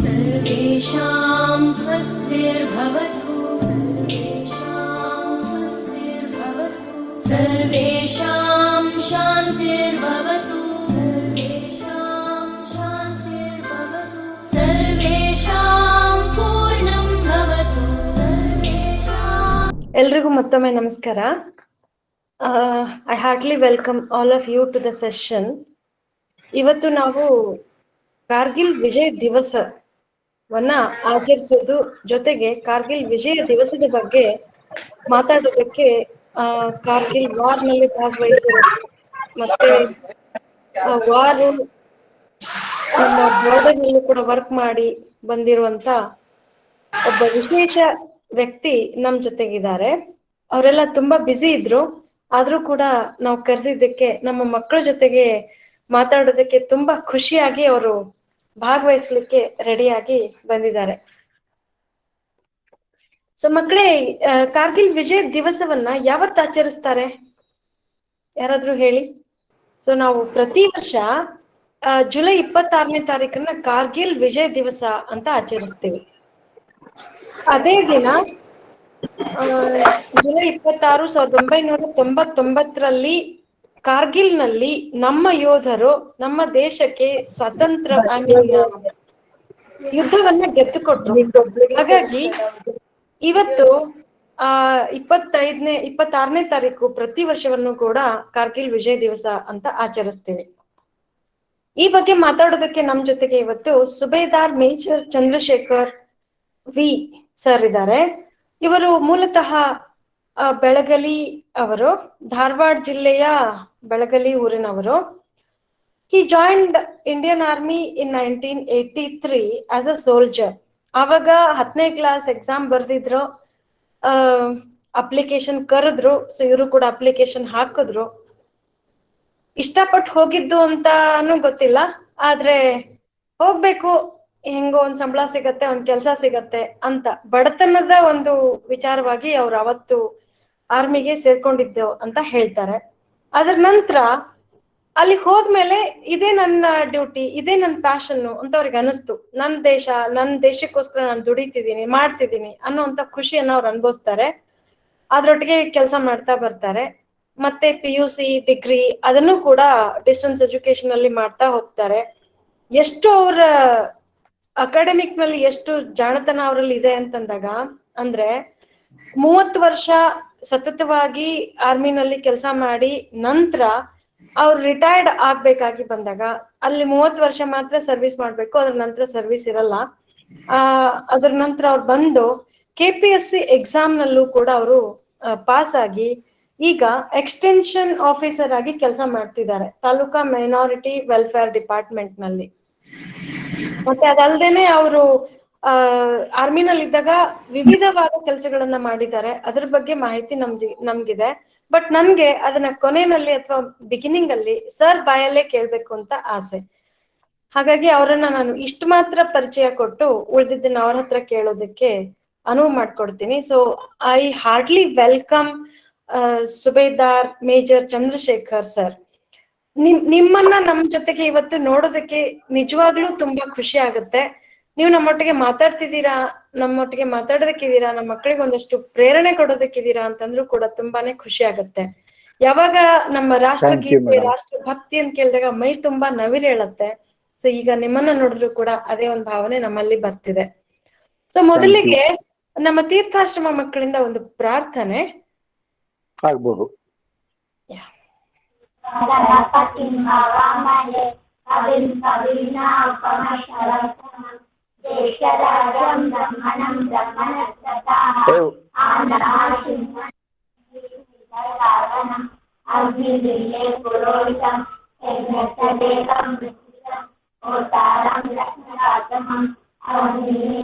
सर्वेषां स्वस्तिर्भवतु सर्वेषां शान्तिर्भवतु सर्वेषां पूर्णं भवतु ಎಲ್ರಿಗೂ ಮತ್ತೊಮ್ಮೆ ನಮಸ್ಕಾರ. I heartly welcome all of you to the session. ಇವತ್ತು ನಾವು ಕಾರ್ಗಿಲ್ ವಿಜಯ್ ದಿವಸವನ್ನ ಆಚರಿಸೋದು ಜೊತೆಗೆ ಕಾರ್ಗಿಲ್ ವಿಜಯ ದಿವಸದ ಬಗ್ಗೆ ಮಾತಾಡೋದಕ್ಕೆ ಕಾರ್ಗಿಲ್ ವಾರ್ ನಲ್ಲಿ ಭಾಗವಹಿಸಿರೋ ಮತ್ತೆ ವಾರ್ ನಮ್ಮ ಬಾರ್ಡರ್ ನಲ್ಲಿ ಕೂಡ ವರ್ಕ್ ಮಾಡಿ ಬಂದಿರುವಂತ ಒಬ್ಬ ವಿಶೇಷ ವ್ಯಕ್ತಿ ನಮ್ ಜೊತೆಗಿದ್ದಾರೆ. ಅವರೆಲ್ಲ ತುಂಬಾ ಬ್ಯುಸಿ ಇದ್ರು, ಆದ್ರೂ ಕೂಡ ನಾವು ಕರೆದಿದ್ದಕ್ಕೆ ನಮ್ಮ ಮಕ್ಕಳ ಜೊತೆಗೆ ಮಾತಾಡೋದಕ್ಕೆ ತುಂಬಾ ಖುಷಿಯಾಗಿ ಅವರು ಭಾಗವಹಿಸ್ಲಿಕ್ಕೆ ರೆಡಿಯಾಗಿ ಬಂದಿದ್ದಾರೆ. ಸೊ ಮಕ್ಕಳೇ, ಕಾರ್ಗಿಲ್ ವಿಜಯ್ ದಿವಸವನ್ನ ಯಾವತ್ತು ಆಚರಿಸ್ತಾರೆ ಯಾರಾದ್ರೂ ಹೇಳಿ? ಸೊ ನಾವು ಪ್ರತಿ ವರ್ಷ ಜುಲೈ 26ನೇ ತಾರೀಕನ್ನ ಕಾರ್ಗಿಲ್ ವಿಜಯ್ ದಿವಸ ಅಂತ ಆಚರಿಸ್ತೀವಿ. ಅದೇ ದಿನ ಜುಲೈ 26, 1999ರಲ್ಲಿ ಕಾರ್ಗಿಲ್ ನಲ್ಲಿ ನಮ್ಮ ಯೋಧರು ನಮ್ಮ ದೇಶಕ್ಕೆ ಸ್ವಾತಂತ್ರ್ಯ ಯುದ್ಧವನ್ನ ಗೆದ್ದುಕೊಟ್ರು. ಹಾಗಾಗಿ ಇವತ್ತು 26ನೇ ತಾರೀಕು ಪ್ರತಿ ವರ್ಷವನ್ನು ಕೂಡ ಕಾರ್ಗಿಲ್ ವಿಜಯ್ ದಿವಸ ಅಂತ ಆಚರಿಸ್ತೀವಿ. ಈ ಬಗ್ಗೆ ಮಾತಾಡೋದಕ್ಕೆ ನಮ್ ಜೊತೆಗೆ ಇವತ್ತು ಸುಬೇದಾರ್ ಮೇಜರ್ ಚಂದ್ರಶೇಖರ್ ವಿ ಸರ್ ಇದ್ದಾರೆ. ಇವರು ಮೂಲತಃ ಬೆಳಗಲಿ ಅವರು, ಧಾರವಾಡ ಜಿಲ್ಲೆಯ ಬೆಳಗಲಿ ಊರಿನವರು. He joined Indian Army in 1983 as a soldier. ಆವಾಗ 10ನೇ ಕ್ಲಾಸ್ ಎಕ್ಸಾಮ್ ಬರ್ದಿದ್ರು, ಅಪ್ಲಿಕೇಶನ್ ಕರೆದ್ರು. ಸೊ ಇವರು ಕೂಡ ಅಪ್ಲಿಕೇಶನ್ ಹಾಕಿದ್ರು. ಇಷ್ಟಪಟ್ಟು ಹೋಗಿದ್ದು ಅಂತಾನು ಗೊತ್ತಿಲ್ಲ, ಆದ್ರೆ ಹೋಗ್ಬೇಕು, ಹೆಂಗೋ ಒಂದ್ ಸಂಬಳ ಸಿಗತ್ತೆ, ಒಂದ್ ಕೆಲ್ಸ ಸಿಗತ್ತೆ ಅಂತ ಬಡತನದ ಒಂದು ವಿಚಾರವಾಗಿ ಅವ್ರು ಅವತ್ತು ಆರ್ಮಿಗೆ ಸೇರ್ಕೊಂಡಿದ್ದೆವು ಅಂತ ಹೇಳ್ತಾರೆ. ಅದ್ರ ನಂತರ ಅಲ್ಲಿ ಹೋದ್ಮೇಲೆ ಇದೇ ನನ್ನ ಡ್ಯೂಟಿ, ಇದೇ ನನ್ನ ಪ್ಯಾಷನ್ನು ಅಂತ ಅವ್ರಿಗೆ ಅನಿಸ್ತು. ನನ್ನ ದೇಶಕ್ಕೋಸ್ಕರ ನಾನು ದುಡಿತಿದ್ದೀನಿ, ಮಾಡ್ತಿದ್ದೀನಿ ಅನ್ನೋಂಥ ಖುಷಿಯನ್ನ ಅವ್ರು ಅನುಭವಿಸ್ತಾರೆ. ಅದ್ರೊಟ್ಟಿಗೆ ಕೆಲಸ ಮಾಡ್ತಾ ಬರ್ತಾರೆ. ಮತ್ತೆ PUC ಡಿಗ್ರಿ ಅದನ್ನು ಕೂಡ ಡಿಸ್ಟೆನ್ಸ್ ಎಜುಕೇಶನ್ ಅಲ್ಲಿ ಮಾಡ್ತಾ ಹೋಗ್ತಾರೆ. ಎಷ್ಟು ಅವರ ಅಕಾಡೆಮಿಕ್ ನಲ್ಲಿ ಎಷ್ಟು ಜಾಣತನ ಅವರಲ್ಲಿ ಇದೆ ಅಂತಂದಾಗ, ಅಂದ್ರೆ 30 ವರ್ಷ ಸತತವಾಗಿ ಆರ್ಮಿನಲ್ಲಿ ಕೆಲಸ ಮಾಡಿ ನಂತರ ಅವ್ರು ರಿಟೈರ್ಡ್ ಆಗ್ಬೇಕಾಗಿ ಬಂದಾಗ ಅಲ್ಲಿ 30 ವರ್ಷ ಮಾತ್ರ ಸರ್ವಿಸ್ ಮಾಡ್ಬೇಕು, ಅದ್ರ ನಂತರ ಸರ್ವಿಸ್ ಇರಲ್ಲ. ಅದ್ರ ನಂತರ ಅವ್ರು ಬಂದು KPSC ಎಕ್ಸಾಮ್ ನಲ್ಲೂ ಕೂಡ ಅವರು ಪಾಸ್ ಆಗಿ ಈಗ ಎಕ್ಸ್ಟೆನ್ಷನ್ ಆಫೀಸರ್ ಆಗಿ ಕೆಲಸ ಮಾಡ್ತಿದ್ದಾರೆ ತಾಲೂಕಾ ಮೈನಾರಿಟಿ ವೆಲ್ಫೇರ್ ಡಿಪಾರ್ಟ್ಮೆಂಟ್ ನಲ್ಲಿ. ಮತ್ತೆ ಅದಲ್ದೇನೆ ಅವರು ಆರ್ಮಿನಲ್ಲಿ ಇದ್ದಾಗ ವಿವಿಧವಾದ ಕೆಲಸಗಳನ್ನ ಮಾಡಿದ್ದಾರೆ. ಅದ್ರ ಬಗ್ಗೆ ಮಾಹಿತಿ ನಮ್ಗಿದೆ. ಬಟ್ ನನ್ಗೆ ಅದನ್ನ ಕೊನೆಯಲ್ಲಿ ಅಥವಾ ಬಿಗಿನಿಂಗ್ ಅಲ್ಲಿ ಸರ್ ಬಾಯಲ್ಲೇ ಕೇಳ್ಬೇಕು ಅಂತ ಆಸೆ. ಹಾಗಾಗಿ ಅವರನ್ನ ನಾನು ಇಷ್ಟು ಮಾತ್ರ ಪರಿಚಯ ಕೊಟ್ಟು ಉಳಿದಿದ್ದನ್ನ ಅವ್ರ ಹತ್ರ ಕೇಳೋದಕ್ಕೆ ಅನುವು ಮಾಡ್ಕೊಡ್ತೀನಿ. So I heartly welcome Subedar major Chandrashekar sir. ನಿಮ್ಮನ್ನ ನಮ್ ಜೊತೆಗೆ ಇವತ್ತು ನೋಡೋದಕ್ಕೆ ನಿಜವಾಗ್ಲೂ ತುಂಬಾ ಖುಷಿ ಆಗುತ್ತೆ. ನೀವು ನಮ್ಮೊಟ್ಟಿಗೆ ಮಾತಾಡ್ತಿದ್ದೀರಾ, ನಮ್ಮೊಟ್ಟಿಗೆ ಮಾತಾಡೋದಕ್ಕಿದ್ದೀರಾ, ನಮ್ಮ ಮಕ್ಕಳಿಗೆ ಒಂದಷ್ಟು ಪ್ರೇರಣೆ ಕೊಡೋದಕ್ಕಿದ್ದೀರಾ ಅಂತಂದ್ರೂ ಕೂಡ ತುಂಬಾನೇ ಖುಷಿ ಆಗುತ್ತೆ. ಯಾವಾಗ ನಮ್ಮ ರಾಷ್ಟ್ರಗೀತೆ, ರಾಷ್ಟ್ರ ಭಕ್ತಿ ಅಂತ ಕೇಳಿದಾಗ ಮೈ ತುಂಬಾ ನವಿರೇಳತ್ತೆ. ಸೊ ಈಗ ನಿಮ್ಮನ್ನ ನೋಡಿದ್ರು ಕೂಡ ಅದೇ ಒಂದು ಭಾವನೆ ನಮ್ಮಲ್ಲಿ ಬರ್ತಿದೆ. ಸೊ ಮೊದಲಿಗೆ ನಮ್ಮ ತೀರ್ಥಾಶ್ರಮ ಮಕ್ಕಳಿಂದ ಒಂದು ಪ್ರಾರ್ಥನೆ ಆಗ್ಬಹುದು.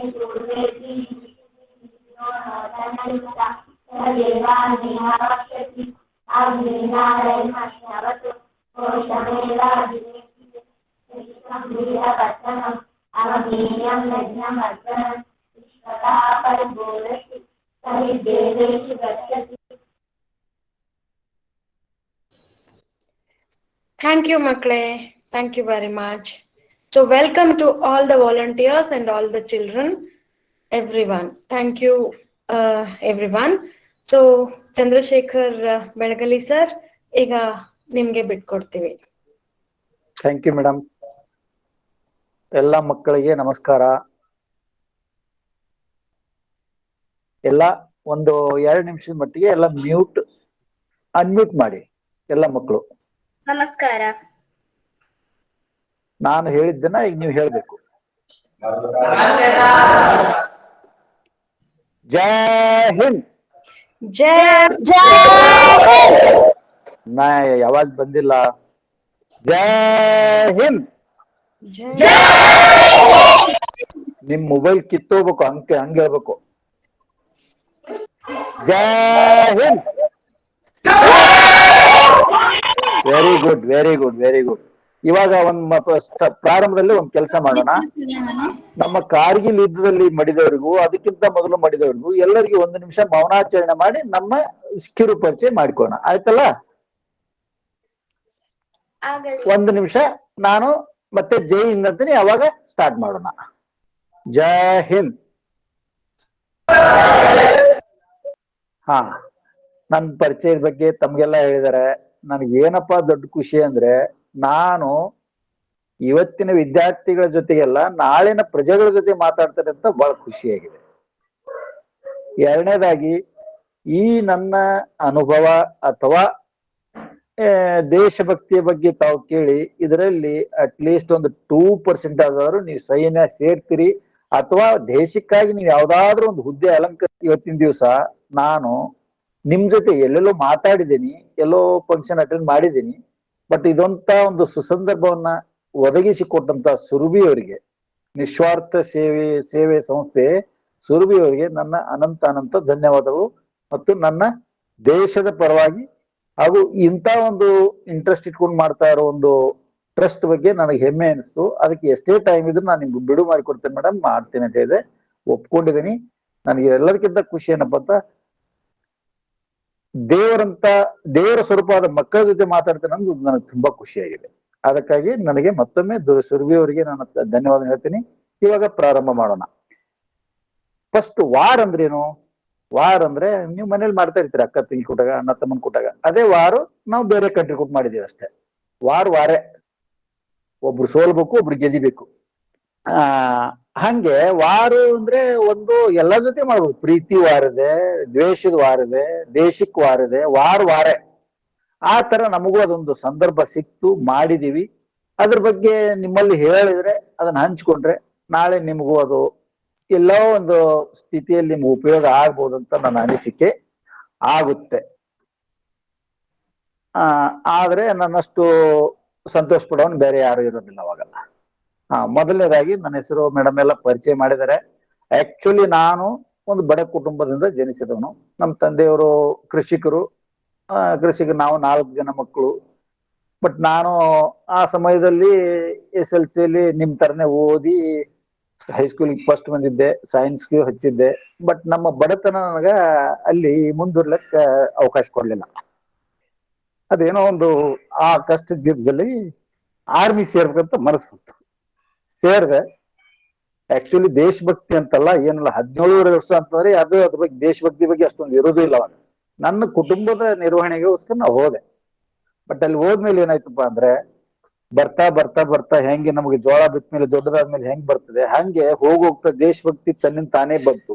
ಥ್ಯಾಂಕ್ ಯು ಮಕ್ಕಳೇ, thank you very much. So welcome to all the volunteers and all the children, everyone. Thank you, everyone. So Chandrasekhar Beಳಗಲಿ ಸರ್, ಈಗ ನಿಮ್ಗೆ ಬಿಟ್ಕೊಡ್ತೀವಿ. Thank you madam. ಎಲ್ಲ ಮಕ್ಕಳಿಗೆ ನಮಸ್ಕಾರ. ಎಲ್ಲ ಒಂದು 2 ನಿಮಿಷದ ಮಟ್ಟಿಗೆ ಎಲ್ಲ ಅನ್ಮ್ಯೂಟ್ ಮಾಡಿ ಎಲ್ಲ ಮಕ್ಕಳು. ನಮಸ್ಕಾರ. ನಾನು ಹೇಳಿದ್ದನ್ನ ಈಗ ನೀವು ಹೇಳ್ಬೇಕು. ಜೈ ಹಿಂದ್. ನಾ ಯಾವಾಗ ಬಂದಿಲ್ಲ. ಜೈ ಹಿಂದ್. ನಿಮ್ ಮೊಬೈಲ್ ಕಿತ್ತೋಗ್ಬೇಕು, ಹಂಗೆ ಹೇಳ್ಬೇಕು. Jai Hind. Very good, very good, very good. ಇವಾಗ ಪ್ರಾರಂಭದಲ್ಲಿ ಒಂದ್ ಕೆಲಸ ಮಾಡೋಣ. ನಮ್ಮ ಕಾರ್ಗಿಲ್ ಯುದ್ಧದಲ್ಲಿ ಮಡಿದವರಿಗೂ ಅದಕ್ಕಿಂತ ಮೊದಲು ಮಡಿದವರಿಗೂ ಎಲ್ಲರಿಗೂ 1 ನಿಮಿಷ ಮೌನಾಚರಣೆ ಮಾಡಿ ನಮ್ಮ ಕಿರು ಪರಿಚಯ ಮಾಡ್ಕೋಣ, ಆಯ್ತಲ್ಲ? 1 ನಿಮಿಷ ನಾನು ಮತ್ತೆ ಜೈ ಹಿಂದ್ ಅಂತೀನಿ, ಅವಾಗ ಸ್ಟಾರ್ಟ್ ಮಾಡೋಣ. ಜೈ ಹಿಂದ್. ಹಾ, ನನ್ನ ಪರಿಚಯದ ಬಗ್ಗೆ ತಮ್ಗೆಲ್ಲ ಹೇಳಿದಾರೆ. ನನಗೇನಪ್ಪಾ ದೊಡ್ಡ ಖುಷಿ ಅಂದ್ರೆ, ನಾನು ಇವತ್ತಿನ ವಿದ್ಯಾರ್ಥಿಗಳ ಜೊತೆಗೆಲ್ಲ ನಾಳಿನ ಪ್ರಜೆಗಳ ಜೊತೆ ಮಾತಾಡ್ತಾರೆ ಅಂತ ಬಹಳ ಖುಷಿಯಾಗಿದೆ. ಎರಡನೇದಾಗಿ, ಈ ನನ್ನ ಅನುಭವ ಅಥವಾ ದೇಶಭಕ್ತಿಯ ಬಗ್ಗೆ ತಾವು ಕೇಳಿ ಇದರಲ್ಲಿ ಅಟ್ಲೀಸ್ಟ್ ಒಂದು 2% ಆದವರು ನೀವು ಸೈನ್ಯ ಸೇರ್ತೀರಿ ಅಥವಾ ದೇಶಕ್ಕಾಗಿ ನೀವು ಯಾವ್ದಾದ್ರು ಒಂದು ಹುದ್ದೆ ಇವತ್ತಿನ ದಿವಸ ನಾನು ನಿಮ್ ಜೊತೆ ಎಲ್ಲೆಲ್ಲೋ ಮಾತಾಡಿದ್ದೀನಿ, ಎಲ್ಲೋ ಫಂಕ್ಷನ್ ಅಟೆಂಡ್ ಮಾಡಿದ್ದೀನಿ. ಬಟ್ ಇದೊಂತ ಒಂದು ಸುಸಂದರ್ಭವನ್ನ ಒದಗಿಸಿಕೊಟ್ಟಂತ ಸುರಭಿ ಅವರಿಗೆ, ನಿಸ್ವಾರ್ಥ ಸೇವೆ ಸಂಸ್ಥೆ ಸುರಭಿ ಅವರಿಗೆ ನನ್ನ ಅನಂತ ಧನ್ಯವಾದಗಳು. ಮತ್ತು ನನ್ನ ದೇಶದ ಪರವಾಗಿ ಹಾಗೂ ಇಂಥ ಒಂದು ಇಂಟ್ರೆಸ್ಟ್ ಇಟ್ಕೊಂಡು ಮಾಡ್ತಾ ಇರೋ ಒಂದು ಟ್ರಸ್ಟ್ ಬಗ್ಗೆ ನನಗೆ ಹೆಮ್ಮೆ ಅನಿಸ್ತು. ಅದಕ್ಕೆ ಎಷ್ಟೇ ಟೈಮ್ ಇದ್ರು ನಾನು ನಿಮ್ಗೆ ಬಿಡು ಮಾಡಿಕೊಡ್ತೇನೆ ಮೇಡಮ್, ಮಾಡ್ತೀನಿ ಅಂತ ಹೇಳಿದೆ, ಒಪ್ಕೊಂಡಿದ್ದೀನಿ. ನನಗೆ ಎಲ್ಲದಕ್ಕಿಂತ ಖುಷಿ ಏನಪ್ಪ ಅಂತ, ದೇವರ ಸ್ವರೂಪವಾದ ಮಕ್ಕಳ ಜೊತೆ ಮಾತಾಡ್ತೇನೆ ಅನ್ನೋದು ನನಗೆ ತುಂಬಾ ಖುಷಿಯಾಗಿದೆ. ಅದಕ್ಕಾಗಿ ನನಗೆ ಮತ್ತೊಮ್ಮೆ ಸುರಭಿ ಅವರಿಗೆ ನಾನು ಧನ್ಯವಾದ ಹೇಳ್ತೀನಿ. ಇವಾಗ ಪ್ರಾರಂಭ ಮಾಡೋಣ. ಫಸ್ಟ್, ವಾರ್ ಅಂದ್ರೇನು? ವಾರ್ ಅಂದ್ರೆ ನೀವು ಮನೇಲಿ ಮಾಡ್ತಾ ಇರ್ತೀರಿ, ಅಕ್ಕ ತಂಗಿ ಕೂಟಾಗ, ಅಣ್ಣ ತಮ್ಮನ್ ಕೂಟಾಗ. ಅದೇ ವಾರು ನಾವು ಬೇರೆ ಕಂಟ್ರಿ ಕೂಟ್ ಮಾಡಿದೀವಿ ಅಷ್ಟೇ. ವಾರೇ, ಒಬ್ರು ಸೋಲ್ಬೇಕು, ಒಬ್ರು ಗೆದಿಬೇಕು. ಹಂಗೆ ವಾರು ಅಂದ್ರೆ ಒಂದು ಎಲ್ಲ ಜೊತೆ ಮಾಡ್ಬೋದು. ಪ್ರೀತಿ ವಾರಿದೆ, ದ್ವೇಷದ ವಾರಿದೆ, ದೇಶಕ್ಕೆ ವಾರಿದೆ, ವಾರೇ. ಆ ತರ ನಮಗೂ ಅದೊಂದು ಸಂದರ್ಭ ಸಿಕ್ತು, ಮಾಡಿದೀವಿ. ಅದ್ರ ಬಗ್ಗೆ ನಿಮ್ಮಲ್ಲಿ ಹೇಳಿದ್ರೆ, ಅದನ್ನ ಹಂಚ್ಕೊಂಡ್ರೆ ನಾಳೆ ನಿಮಗೂ ಅದು ಎಲ್ಲೋ ಒಂದು ಸ್ಥಿತಿಯಲ್ಲಿ ನಿಮ್ಗೆ ಉಪಯೋಗ ಆಗ್ಬೋದಂತ ನನ್ನ ಅನಿಸಿಕೆ ಆಗುತ್ತೆ. ಆದ್ರೆ ನನ್ನಷ್ಟು ಸಂತೋಷ ಪಡೋನು ಬೇರೆ ಯಾರು ಇರೋದಿಲ್ಲ ಅವಾಗ. ಮೊದಲನೇದಾಗಿ ನನ್ನ ಹೆಸರು ಮೇಡಮ್ ಎಲ್ಲ ಪರಿಚಯ ಮಾಡಿದ್ದಾರೆ. ಆಕ್ಚುಲಿ ನಾನು ಒಂದು ಬಡ ಕುಟುಂಬದಿಂದ ಜನಿಸಿದವನು. ನಮ್ಮ ತಂದೆಯವರು ಕೃಷಿಕರು. ನಾವು 4 ಜನ ಮಕ್ಕಳು. ಬಟ್ ನಾನು ಆ ಸಮಯದಲ್ಲಿ SLC ನಿಮ್ ತರನೇ ಓದಿ ಹೈಸ್ಕೂಲಿಗೆ ಫಸ್ಟ್ ಬಂದಿದ್ದೆ, ಸೈನ್ಸ್ಗೆ ಹಚ್ಚಿದ್ದೆ. ಬಟ್ ನಮ್ಮ ಬಡತನ ನನಗ ಅಲ್ಲಿ ಮುಂದುವರ್ಲಕ್ಕ ಅವಕಾಶ ಕೊಡ್ಲಿಲ್ಲ. ಅದೇನೋ ಒಂದು ಆ ಕಷ್ಟ ಜೀವನದಲ್ಲಿ ಆರ್ಮಿ ಸೇರ್ಬೇಕಂತ ಮನಸ್ಸು ಬಂತು, ಸೇರಿದೆ. ಆಕ್ಚುಲಿ ದೇಶಭಕ್ತಿ ಅಂತಲ್ಲ ಏನಲ್ಲ, 17 ವರ್ಷ ಅಂತಂದ್ರೆ ಅದ್ರ ಬಗ್ಗೆ ದೇಶಭಕ್ತಿ ಬಗ್ಗೆ ಅಷ್ಟೊಂದು ಇರೋದು ಇಲ್ಲ ಅವಾಗ. ನನ್ನ ಕುಟುಂಬದ ನಿರ್ವಹಣೆಗೋಸ್ಕರ ನಾವು ಹೋದೆ. ಬಟ್ ಅಲ್ಲಿ ಹೋದ್ಮೇಲೆ ಏನಾಯ್ತಪ್ಪ ಅಂದ್ರೆ, ಬರ್ತಾ ಹೆಂಗೆ ನಮಗೆ ಜೋಳ ಬಿದ್ಮೇಲೆ ದೊಡ್ಡದಾದ್ಮೇಲೆ ಹೆಂಗ್ ಬರ್ತದೆ, ಹಂಗೆ ಹೋಗ್ತಾ ದೇಶಭಕ್ತಿ ತನ್ನಿಂದ ತಾನೇ ಬಂತು.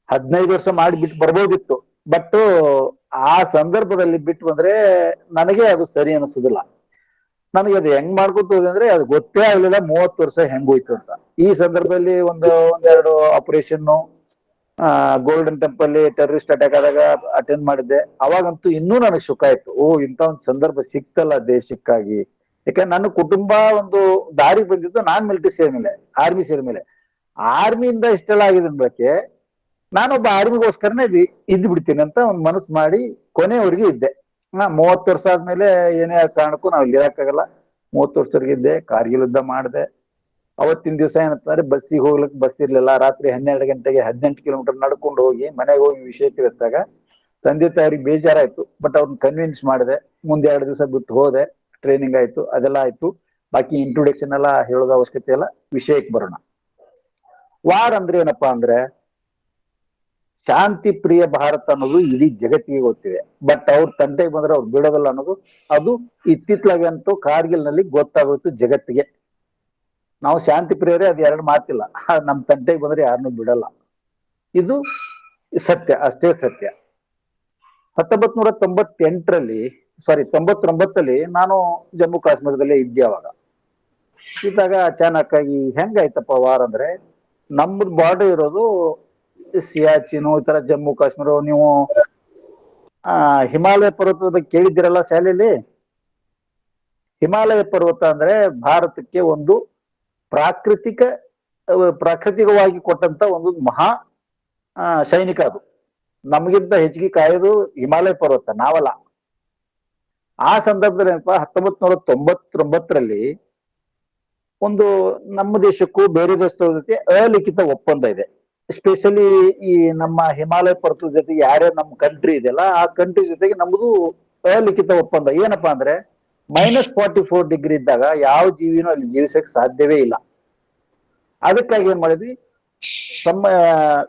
15 ವರ್ಷ ಮಾಡಿ ಬಿಟ್ಟು ಬರ್ಬೋದಿತ್ತು. ಬಟ್ ಆ ಸಂದರ್ಭದಲ್ಲಿ ಬಿಟ್ಟು ಬಂದ್ರೆ ನನಗೆ ಅದು ಸರಿ ಅನಿಸೋದಿಲ್ಲ. ನನಗೆ ಅದು ಹೆಂಗ್ ಮಾಡ್ಕೊತ ಹೋದೆ ಅಂದ್ರೆ ಅದು ಗೊತ್ತೇ ಆಗ್ಲಿಲ್ಲ 30 ವರ್ಷ ಹೆಂಗೋಯ್ತು ಅಂತ. ಈ ಸಂದರ್ಭದಲ್ಲಿ ಒಂದೆರಡು operation, golden temple terrorist attack ಆದಾಗ ಅಟೆಂಡ್ ಮಾಡಿದ್ದೆ. ಅವಾಗಂತೂ ಇನ್ನೂ ನನಗೆ ಸುಖ ಆಯ್ತು. ಇಂಥ ಒಂದು ಸಂದರ್ಭ ಸಿಕ್ತಲ್ಲ ದೇಶಕ್ಕಾಗಿ. ಯಾಕಂದ್ರೆ ನನ್ನ ಕುಟುಂಬ ಒಂದು ದಾರಿ ಬಂದಿದ್ದು ನಾನ್ ಮಿಲಿಟರಿ ಸೇರ್ಮೇಲೆ, ಆರ್ಮಿ ಸೇರ್ಮೇಲೆ. ಆರ್ಮಿಯಿಂದ ಇಷ್ಟೆಲ್ಲ ಆಗಿದೆ ಅನ್ಬೇಕೆ, ನಾನೊಬ್ಬ ಆರ್ಮಿಗೋಸ್ಕರನೇ ಇದ್ದು ಬಿಡ್ತೀನಿ ಅಂತ ಒಂದು ಮನಸ್ಸು ಮಾಡಿ ಕೊನೆವರೆಗೆ ಇದ್ದೆ. 30 ವರ್ಷ ಆದ್ಮೇಲೆ ಏನೇ ಕಾರಣಕ್ಕೂ ನಾವು ಇಲ್ಲಿ ಇರಕ್ಕಾಗಲ್ಲ. 30 ವರ್ಷದವರೆಗೆ ಇದ್ದೆ. ಕಾರ್ಗಿಲ್ ಯುದ್ಧ ಮಾಡಿದೆ. ಅವತ್ತಿನ ದಿವಸ ಏನಂತಂದ್ರೆ ಬಸ್ಸಿಗೆ ಹೋಗ್ಲಿಕ್ಕೆ ಬಸ್ ಇರ್ಲಿಲ್ಲ. ರಾತ್ರಿ 12 ಗಂಟೆಗೆ 18 ಕಿಲೋಮೀಟರ್ ನಡ್ಕೊಂಡು ಹೋಗಿ ಮನೆಗೆ ಹೋಗಿ ವಿಷಯ ತಿಳಿಸಿದಾಗ ತಂದೆ ತಾಯಿಗೆ ಬೇಜಾರಾಯ್ತು. ಬಟ್ ಅವ್ರನ್ನ ಕನ್ವಿನ್ಸ್ ಮಾಡಿದೆ. ಮುಂದೆ 2 ದಿವಸ ಬಿಟ್ಟು ಹೋದೆ. ಟ್ರೈನಿಂಗ್ ಆಯ್ತು, ಅದೆಲ್ಲ ಆಯ್ತು. ಬಾಕಿ ಇಂಟ್ರೊಡಕ್ಷನ್ ಎಲ್ಲ ಹೇಳೋದ ಅವಶ್ಯಕತೆ ಇಲ್ಲ, ವಿಷಯಕ್ಕೆ ಬರೋಣ. ವಾರ್ ಅಂದ್ರೆ ಏನಪ್ಪಾ ಅಂದ್ರೆ ಶಾಂತಿ ಪ್ರಿಯ ಭಾರತ ಅನ್ನೋದು ಇಡೀ ಜಗತ್ತಿಗೆ ಗೊತ್ತಿದೆ. ಬಟ್ ಅವ್ರ ತಂಟೆಗೆ ಬಂದ್ರೆ ಅವ್ರು ಬಿಡೋದಿಲ್ಲ ಅನ್ನೋದು ಅದು ಇತ್ತಿತ್ಲಾಗಂತೂ ಕಾರ್ಗಿಲ್ ನಲ್ಲಿ ಗೊತ್ತಾಗೋಯ್ತು ಜಗತ್ತಿಗೆ. ನಾವು ಶಾಂತಿ ಪ್ರಿಯರೇ, ಅದು ಎರಡು ಮಾತಿಲ್ಲ. ನಮ್ ತಂಟೆಗೆ ಬಂದ್ರೆ ಯಾರನ್ನೂ ಬಿಡಲ್ಲ, ಇದು ಸತ್ಯ, ಅಷ್ಟೇ ಸತ್ಯ. 1998ರಲ್ಲಿ 99ರಲ್ಲಿ ನಾನು ಜಮ್ಮು ಕಾಶ್ಮೀರದಲ್ಲೇ ಇದ್ದೆ. ಅವಾಗ ಇದ್ದಾಗ ಅಚಾನಕ್ ಆಗಿ ಹೆಂಗಾಯ್ತಪ್ಪ ವಾರ್ ಅಂದ್ರೆ, ನಮ್ಮದು ಬಾರ್ಡರ್ ಇರೋದು ಸಿಯಾಚಿನು ಈ ತರ ಜಮ್ಮು ಕಾಶ್ಮೀರ. ನೀವು ಹಿಮಾಲಯ ಪರ್ವತದ ಬಗ್ಗೆ ಕೇಳಿದ್ದೀರಲ್ಲ ಶಾಲೆಯಲ್ಲಿ. ಹಿಮಾಲಯ ಪರ್ವತ ಅಂದ್ರೆ ಭಾರತಕ್ಕೆ ಒಂದು ಪ್ರಾಕೃತಿಕವಾಗಿ ಕೊಟ್ಟಂತ ಒಂದು ಮಹಾ ಸೈನಿಕ. ಅದು ನಮಗಿಂತ ಹೆಚ್ಚಿಗೆ ಕಾಯೋದು ಹಿಮಾಲಯ ಪರ್ವತ, ನಾವಲ್ಲ. ಆ ಸಂದರ್ಭದಲ್ಲಿ ಏನಪ್ಪಾ, 1999ರಲ್ಲಿ ಒಂದು ನಮ್ಮ ದೇಶಕ್ಕೂ ಬೇರೆ ದೇಶದ ಜೊತೆ ಅಲಿಖಿತ ಒಪ್ಪಂದ ಇದೆ. ಎಸ್ಪೆಷಲಿ ಈ ನಮ್ಮ ಹಿಮಾಲಯ ಪರ್ವತದ ಜೊತೆಗೆ ಯಾರೇ ನಮ್ಮ ಕಂಟ್ರಿ ಇದೆಯಲ್ಲ, ಆ ಕಂಟ್ರಿ ಜೊತೆಗೆ ನಮ್ದು ಅಲಿಖಿತ ಒಪ್ಪಂದ. ಏನಪ್ಪಾ ಅಂದ್ರೆ -44 ಡಿಗ್ರಿ ಇದ್ದಾಗ ಯಾವ ಜೀವಿನೂ ಅಲ್ಲಿ ಜೀವಿಸಕ್ ಸಾಧ್ಯವೇ ಇಲ್ಲ. ಅದಕ್ಕಾಗಿ ಏನ್ ಮಾಡಿದ್ವಿ, ನಮ್ಮ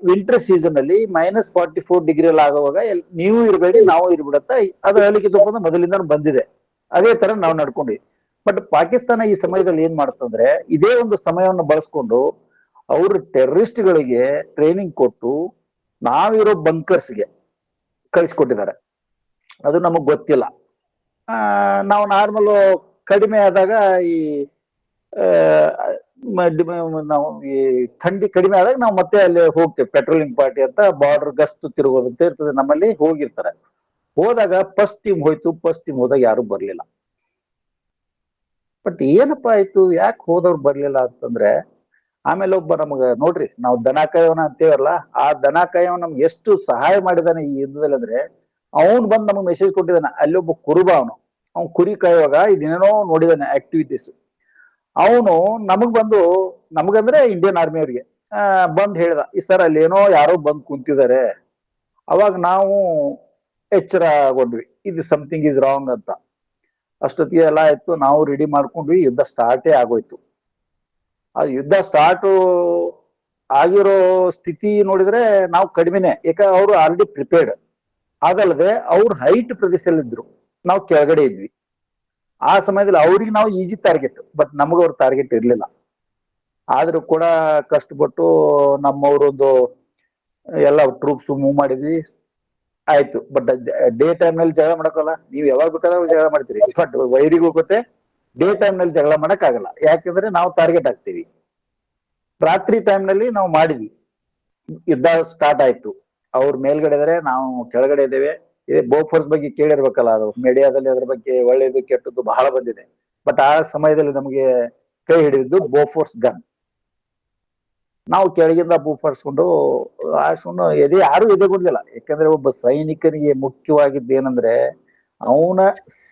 ವಿಂಟರ್ ಸೀಸನ್ ಅಲ್ಲಿ -44 ಡಿಗ್ರಿ ಅಲ್ಲಿ ಆಗುವಾಗ ನೀವು ಇರಬೇಡಿ ನಾವು ಇರ್ಬಿಡತ್ತ, ಅದು ಅಲಿಖಿತ ಒಪ್ಪಂದ ಮೊದಲಿಂದ ಬಂದಿದೆ. ಅದೇ ತರ ನಾವು ನಡ್ಕೊಂಡ್ವಿ. ಬಟ್ ಪಾಕಿಸ್ತಾನ ಈ ಸಮಯದಲ್ಲಿ ಏನ್ ಮಾಡ್ತಂದ್ರೆ, ಇದೇ ಒಂದು ಸಮಯವನ್ನು ಬಳಸ್ಕೊಂಡು ಅವರು ಟೆರರಿಸ್ಟ್ಗಳಿಗೆ ಟ್ರೈನಿಂಗ್ ಕೊಟ್ಟು ನಾವಿರೋ ಬಂಕರ್ಸ್ಗೆ ಕಳಿಸ್ಕೊಟ್ಟಿದ್ದಾರೆ. ಅದು ನಮಗ್ ಗೊತ್ತಿಲ್ಲ. ನಾವು ನಾರ್ಮಲ್ ಕಡಿಮೆ ಆದಾಗ ಈ ನಾವು ಈ ಥಂಡಿ ಕಡಿಮೆ ಆದಾಗ ನಾವು ಮತ್ತೆ ಅಲ್ಲಿ ಹೋಗ್ತೇವೆ. ಪೆಟ್ರೋಲಿಂಗ್ ಪಾರ್ಟಿ ಅಂತ ಬಾರ್ಡರ್ ಗಸ್ತು ತಿರುಗೋದಂತ ಇರ್ತದೆ ನಮ್ಮಲ್ಲಿ. ಹೋಗಿರ್ತಾರೆ. ಹೋದಾಗ ಫಸ್ಟ್ ಟೀಮ್ ಹೋಯ್ತು. ಫಸ್ಟ್ ಟೀಮ್ ಹೋದಾಗ ಯಾರು ಬರ್ಲಿಲ್ಲ. ಬಟ್ ಏನಪ್ಪಾ ಆಯ್ತು, ಯಾಕೆ ಹೋದವ್ರು ಬರ್ಲಿಲ್ಲ ಅಂತಂದ್ರೆ, ಆಮೇಲೆ ಒಬ್ಬ ನಮಗ ನೋಡ್ರಿ, ನಾವು ದನ ಕಾಯೋನ ಅಂತೇವಲ್ಲ, ಆ ದನ ಕಾಯವ ನಮ್ಗೆ ಎಷ್ಟು ಸಹಾಯ ಮಾಡಿದಾನೆ ಈ ಯುದ್ಧದಲ್ಲಿ ಅಂದ್ರೆ, ಅವನ್ ಬಂದ್ ನಮಗ್ ಮೆಸೇಜ್ ಕೊಟ್ಟಿದ್ದಾನೆ. ಅಲ್ಲಿ ಒಬ್ಬ ಕುರುಬ, ಅವ್ನು ಕುರಿ ಕಾಯುವಾಗ ಇದೇನೇನೋ ನೋಡಿದಾನೆ ಆಕ್ಟಿವಿಟೀಸ್. ಅವನು ನಮಗಂದ್ರೆ ಇಂಡಿಯನ್ ಆರ್ಮಿ ಅವ್ರಿಗೆ ಬಂದ್ ಹೇಳ್ದ, ಈ ಸರ್ ಅಲ್ಲಿ ಏನೋ ಯಾರೋ ಬಂದ್ ಕುಂತಿದ್ದಾರೆ. ಅವಾಗ ನಾವು ಎಚ್ಚರಗೊಂಡ್ವಿ, ಇದು ಸಮಥಿಂಗ್ ಇಸ್ ರಾಂಗ್ ಅಂತ. ಅಷ್ಟೊತ್ತಿಗೆ ಎಲ್ಲ ಆಯ್ತು, ನಾವು ರೆಡಿ ಮಾಡ್ಕೊಂಡ್ವಿ. ಯುದ್ಧ ಸ್ಟಾರ್ಟೇ ಆಗೋಯ್ತು. ಆ ಯುದ್ಧ ಸ್ಟಾರ್ಟ್ ಆಗಿರೋ ಸ್ಥಿತಿ ನೋಡಿದ್ರೆ ನಾವು ಕಡಿಮೆನೆ, ಯಾಕಂದ್ರೆ ಅವರು ಆಲ್ರೆಡಿ ಪ್ರಿಪೇರ್ಡ್. ಅದಲ್ಲದೆ ಅವ್ರು ಹೈಟ್ ಪ್ರದೇಶದಲ್ಲಿದ್ರು, ನಾವು ಕೆಳಗಡೆ ಇದ್ವಿ. ಆ ಸಮಯದಲ್ಲಿ ಅವ್ರಿಗೆ ನಾವು ಈಜಿ ಟಾರ್ಗೆಟ್, ಬಟ್ ನಮಗ ಅವ್ರ ಟಾರ್ಗೆಟ್ ಇರ್ಲಿಲ್ಲ. ಆದ್ರೂ ಕೂಡ ಕಷ್ಟಪಟ್ಟು ನಮ್ಮವ್ರೊಂದು ಎಲ್ಲ ಟ್ರೂಪ್ಸ್ ಮೂವ್ ಮಾಡಿದ್ವಿ. ಆಯ್ತು. ಬಟ್ ಡೇ ಟೈಮ್ ನಲ್ಲಿ ಜಗಳ ಮಾಡಕ್ಕಲ್ಲ, ನೀವು ಯಾವಾಗ ಬೇಕಾದ್ರೂ ಜಗಳ ಮಾಡ್ತೀರಿ. ಬಟ್ ವೈರಿಗೂ ಹೋಗುತ್ತೆ, ಡೇ ಟೈಮ್ ನಲ್ಲಿ ಜಗಳ ಮಾಡಕ್ ಆಗಲ್ಲ, ಯಾಕೆಂದ್ರೆ ನಾವು ಟಾರ್ಗೆಟ್ ಆಗ್ತೀವಿ. ರಾತ್ರಿ ಟೈಮ್ ನಲ್ಲಿ ನಾವು ಮಾಡಿದ್ವಿ. ಯುದ್ಧ ಸ್ಟಾರ್ಟ್ ಆಯ್ತು. ಅವ್ರ ಮೇಲ್ಗಡೆ ಇದಾರೆ, ನಾವು ಕೆಳಗಡೆ ಇದ್ದೇವೆ. ಇದೇ ಬೋಫೋರ್ಸ್ ಬಗ್ಗೆ ಕೇಳಿರ್ಬೇಕಲ್ಲ, ಅದು ಮೀಡಿಯಾದಲ್ಲಿ ಅದ್ರ ಬಗ್ಗೆ ಒಳ್ಳೇದು ಕೆಟ್ಟದ್ದು ಬಹಳ ಬಂದಿದೆ. ಬಟ್ ಆ ಸಮಯದಲ್ಲಿ ನಮಗೆ ಕೈ ಹಿಡಿದಿದ್ದು ಬೋಫೋರ್ಸ್ ಗನ್. ನಾವು ಕೆಳಗಿಂದ ಬೂಫರ್ಸ್ಕೊಂಡು ಆಡ್ಸ್ಕೊಂಡು ಯಾರು ಎದೆಗುಡ್ಲಿಲ್ಲ. ಯಾಕಂದ್ರೆ ಒಬ್ಬ ಸೈನಿಕನಿಗೆ ಮುಖ್ಯವಾಗಿದ್ದು ಏನಂದ್ರೆ, ಅವನ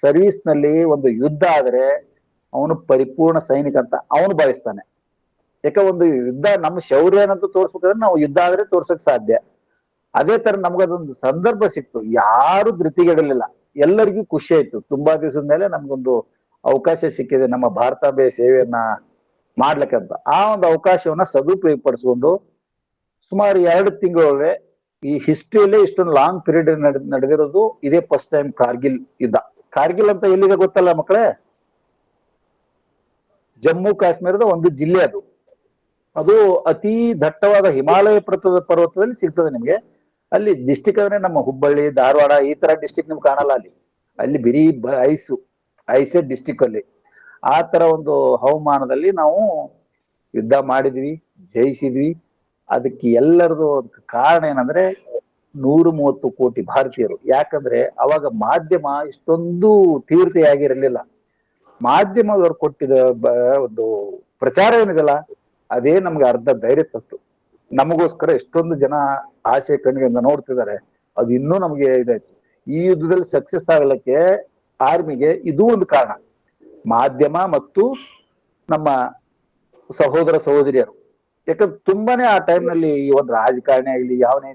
ಸರ್ವಿಸ್ ನಲ್ಲಿ ಒಂದು ಯುದ್ಧ ಆದ್ರೆ ಅವನು ಪರಿಪೂರ್ಣ ಸೈನಿಕ ಅಂತ ಅವನು ಭಾವಿಸ್ತಾನೆ. ಯಾಕ ಒಂದು ಯುದ್ಧ ನಮ್ಮ ಶೌರ್ಯ ಏನಂತ ತೋರ್ಸ್ಬೇಕಾದ್ರೆ ನಾವು ಯುದ್ಧ ಆದ್ರೆ ತೋರ್ಸಕ್ ಸಾಧ್ಯ. ಅದೇ ತರ ನಮ್ಗದೊಂದು ಸಂದರ್ಭ ಸಿಕ್ತು, ಯಾರು ಧೃತಿಗೆಡಲಿಲ್ಲ, ಎಲ್ಲರಿಗೂ ಖುಷಿ ಆಯ್ತು. ತುಂಬಾ ದಿವಸದ ಮೇಲೆ ನಮ್ಗೊಂದು ಅವಕಾಶ ಸಿಕ್ಕಿದೆ ನಮ್ಮ ಭಾರತಾಂಬೆಯ ಸೇವೆಯನ್ನ ಮಾಡ್ಲಿಕ್ಕಂತ. ಆ ಒಂದು ಅವಕಾಶವನ್ನ ಸದುಪಯೋಗ ಪಡಿಸ್ಕೊಂಡು ಸುಮಾರು 2 ತಿಂಗಳೊಳಗೆ ಈ ಹಿಸ್ಟ್ರಿಯಲ್ಲೇ ಇಷ್ಟೊಂದು ಲಾಂಗ್ ಪೀರಿಯಡ್ ನಡೆದಿರೋದು ಇದೇ ಫಸ್ಟ್ ಟೈಮ್ ಕಾರ್ಗಿಲ್ ಯುದ್ಧ. ಕಾರ್ಗಿಲ್ ಅಂತ ಎಲ್ಲಿದೆ ಗೊತ್ತಲ್ಲ ಮಕ್ಕಳೇ? ಜಮ್ಮು ಕಾಶ್ಮೀರದ ಒಂದು ಜಿಲ್ಲೆ ಅದು. ಅದು ಅತಿ ದಟ್ಟವಾದ ಹಿಮಾಲಯ ಪರ್ವತದಲ್ಲಿ ಸಿಗ್ತದೆ ನಿಮ್ಗೆ. ಅಲ್ಲಿ ಡಿಸ್ಟಿಕ್ ಅಂದ್ರೆ ನಮ್ಮ ಹುಬ್ಬಳ್ಳಿ, ಧಾರವಾಡ ಈ ತರ ಡಿಸ್ಟಿಕ್ ನಿಮ್ಗೆ ಕಾಣಲ್ಲ. ಅಲ್ಲಿ ಬಿರಿ ಐಸೆ ಡಿಸ್ಟಿಕ್ ಅಲ್ಲಿ. ಆ ತರ ಒಂದು ಹವಾಮಾನದಲ್ಲಿ ನಾವು ಯುದ್ಧ ಮಾಡಿದ್ವಿ, ಜಯಿಸಿದ್ವಿ. ಅದಕ್ಕೆ ಎಲ್ಲರದು ಕಾರಣ ಏನಂದ್ರೆ 130 ಕೋಟಿ ಭಾರತೀಯರು. ಯಾಕಂದ್ರೆ ಅವಾಗ ಮಾಧ್ಯಮ ಇಷ್ಟೊಂದು ತೀವ್ರತೆಯಾಗಿರಲಿಲ್ಲ. ಮಾಧ್ಯಮದವ್ರು ಕೊಟ್ಟಿದ ಒಂದು ಪ್ರಚಾರ ಏನಿದೆಲ್ಲ, ಅದೇ ನಮ್ಗೆ ಅರ್ಧ ಧೈರ್ಯ ತತ್ತು. ನಮಗೋಸ್ಕರ ಎಷ್ಟೊಂದು ಜನ ಆಸೆ ಕಣ್ಣಿಂದ ನೋಡ್ತಿದ್ದಾರೆ. ಅದು ಇನ್ನೂ ನಮ್ಗೆ ಇದಾಯ್ತು. ಈ ಯುದ್ಧದಲ್ಲಿ ಸಕ್ಸಸ್ ಆಗ್ಲಿಕ್ಕೆ ಆರ್ಮಿಗೆ ಇದು ಒಂದು ಕಾರಣ, ಮಾಧ್ಯಮ ಮತ್ತು ನಮ್ಮ ಸಹೋದರ ಸಹೋದರಿಯರು. ಯಾಕಂದ್ರೆ ತುಂಬಾನೇ ಆ ಟೈಮ್ ನಲ್ಲಿ ಈ ಒಂದು ರಾಜಕಾರಣಿ ಆಗ್ಲಿ ಯಾವನೇ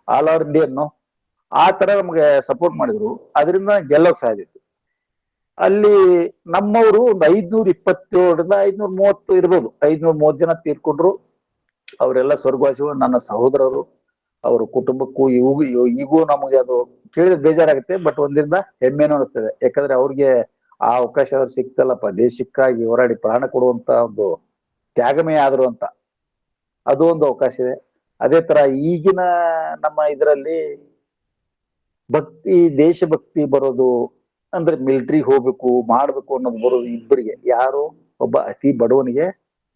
ಆಲ್ ಓವರ್ ಇಂಡಿಯನ್ ಆ ತರ ನಮ್ಗೆ ಸಪೋರ್ಟ್ ಮಾಡಿದ್ರು. ಅದರಿಂದ ಗೆಲ್ಲೋಕ್ ಸಾಧ್ಯ ಇತ್ತು. ಅಲ್ಲಿ ನಮ್ಮವರು ಒಂದು 527ರಿಂದ 530 ಇರ್ಬೋದು, 530 ಜನ ತೀರ್ಕೊಂಡ್ರು. ಅವರೆಲ್ಲ ಸ್ವರ್ಗವಾಸಿಗಳು, ನನ್ನ ಸಹೋದರರು. ಅವ್ರ ಕುಟುಂಬಕ್ಕೂ ಈಗೂ ನಮಗೆ ಅದು ಕೇಳಿದ್ರೆ ಬೇಜಾರಾಗುತ್ತೆ, ಬಟ್ ಒಂದರಿಂದ ಹೆಮ್ಮೆನೂ ಅನಿಸ್ತದೆ. ಯಾಕಂದ್ರೆ ಅವ್ರಿಗೆ ಆ ಅವಕಾಶ ಆದ್ರೂ ಸಿಕ್ತಲ್ಲಪ್ಪ, ದೇಶಕ್ಕಾಗಿ ಹೋರಾಡಿ ಪ್ರಾಣ ಕೊಡುವಂತ ಒಂದು ತ್ಯಾಗಮಯ ಆದ್ರು ಅಂತ, ಅದು ಒಂದು ಅವಕಾಶ ಇದೆ. ಅದೇ ತರ ಈಗಿನ ನಮ್ಮ ಇದರಲ್ಲಿ ಭಕ್ತಿ, ದೇಶಭಕ್ತಿ ಬರೋದು ಅಂದ್ರೆ ಮಿಲಿಟರಿಗೆ ಹೋಗ್ಬೇಕು ಮಾಡ್ಬೇಕು ಅನ್ನೋದು ಬರೋದು ಇಬ್ಬರಿಗೆ. ಯಾರು, ಒಬ್ಬ ಅತಿ ಬಡವನಿಗೆ,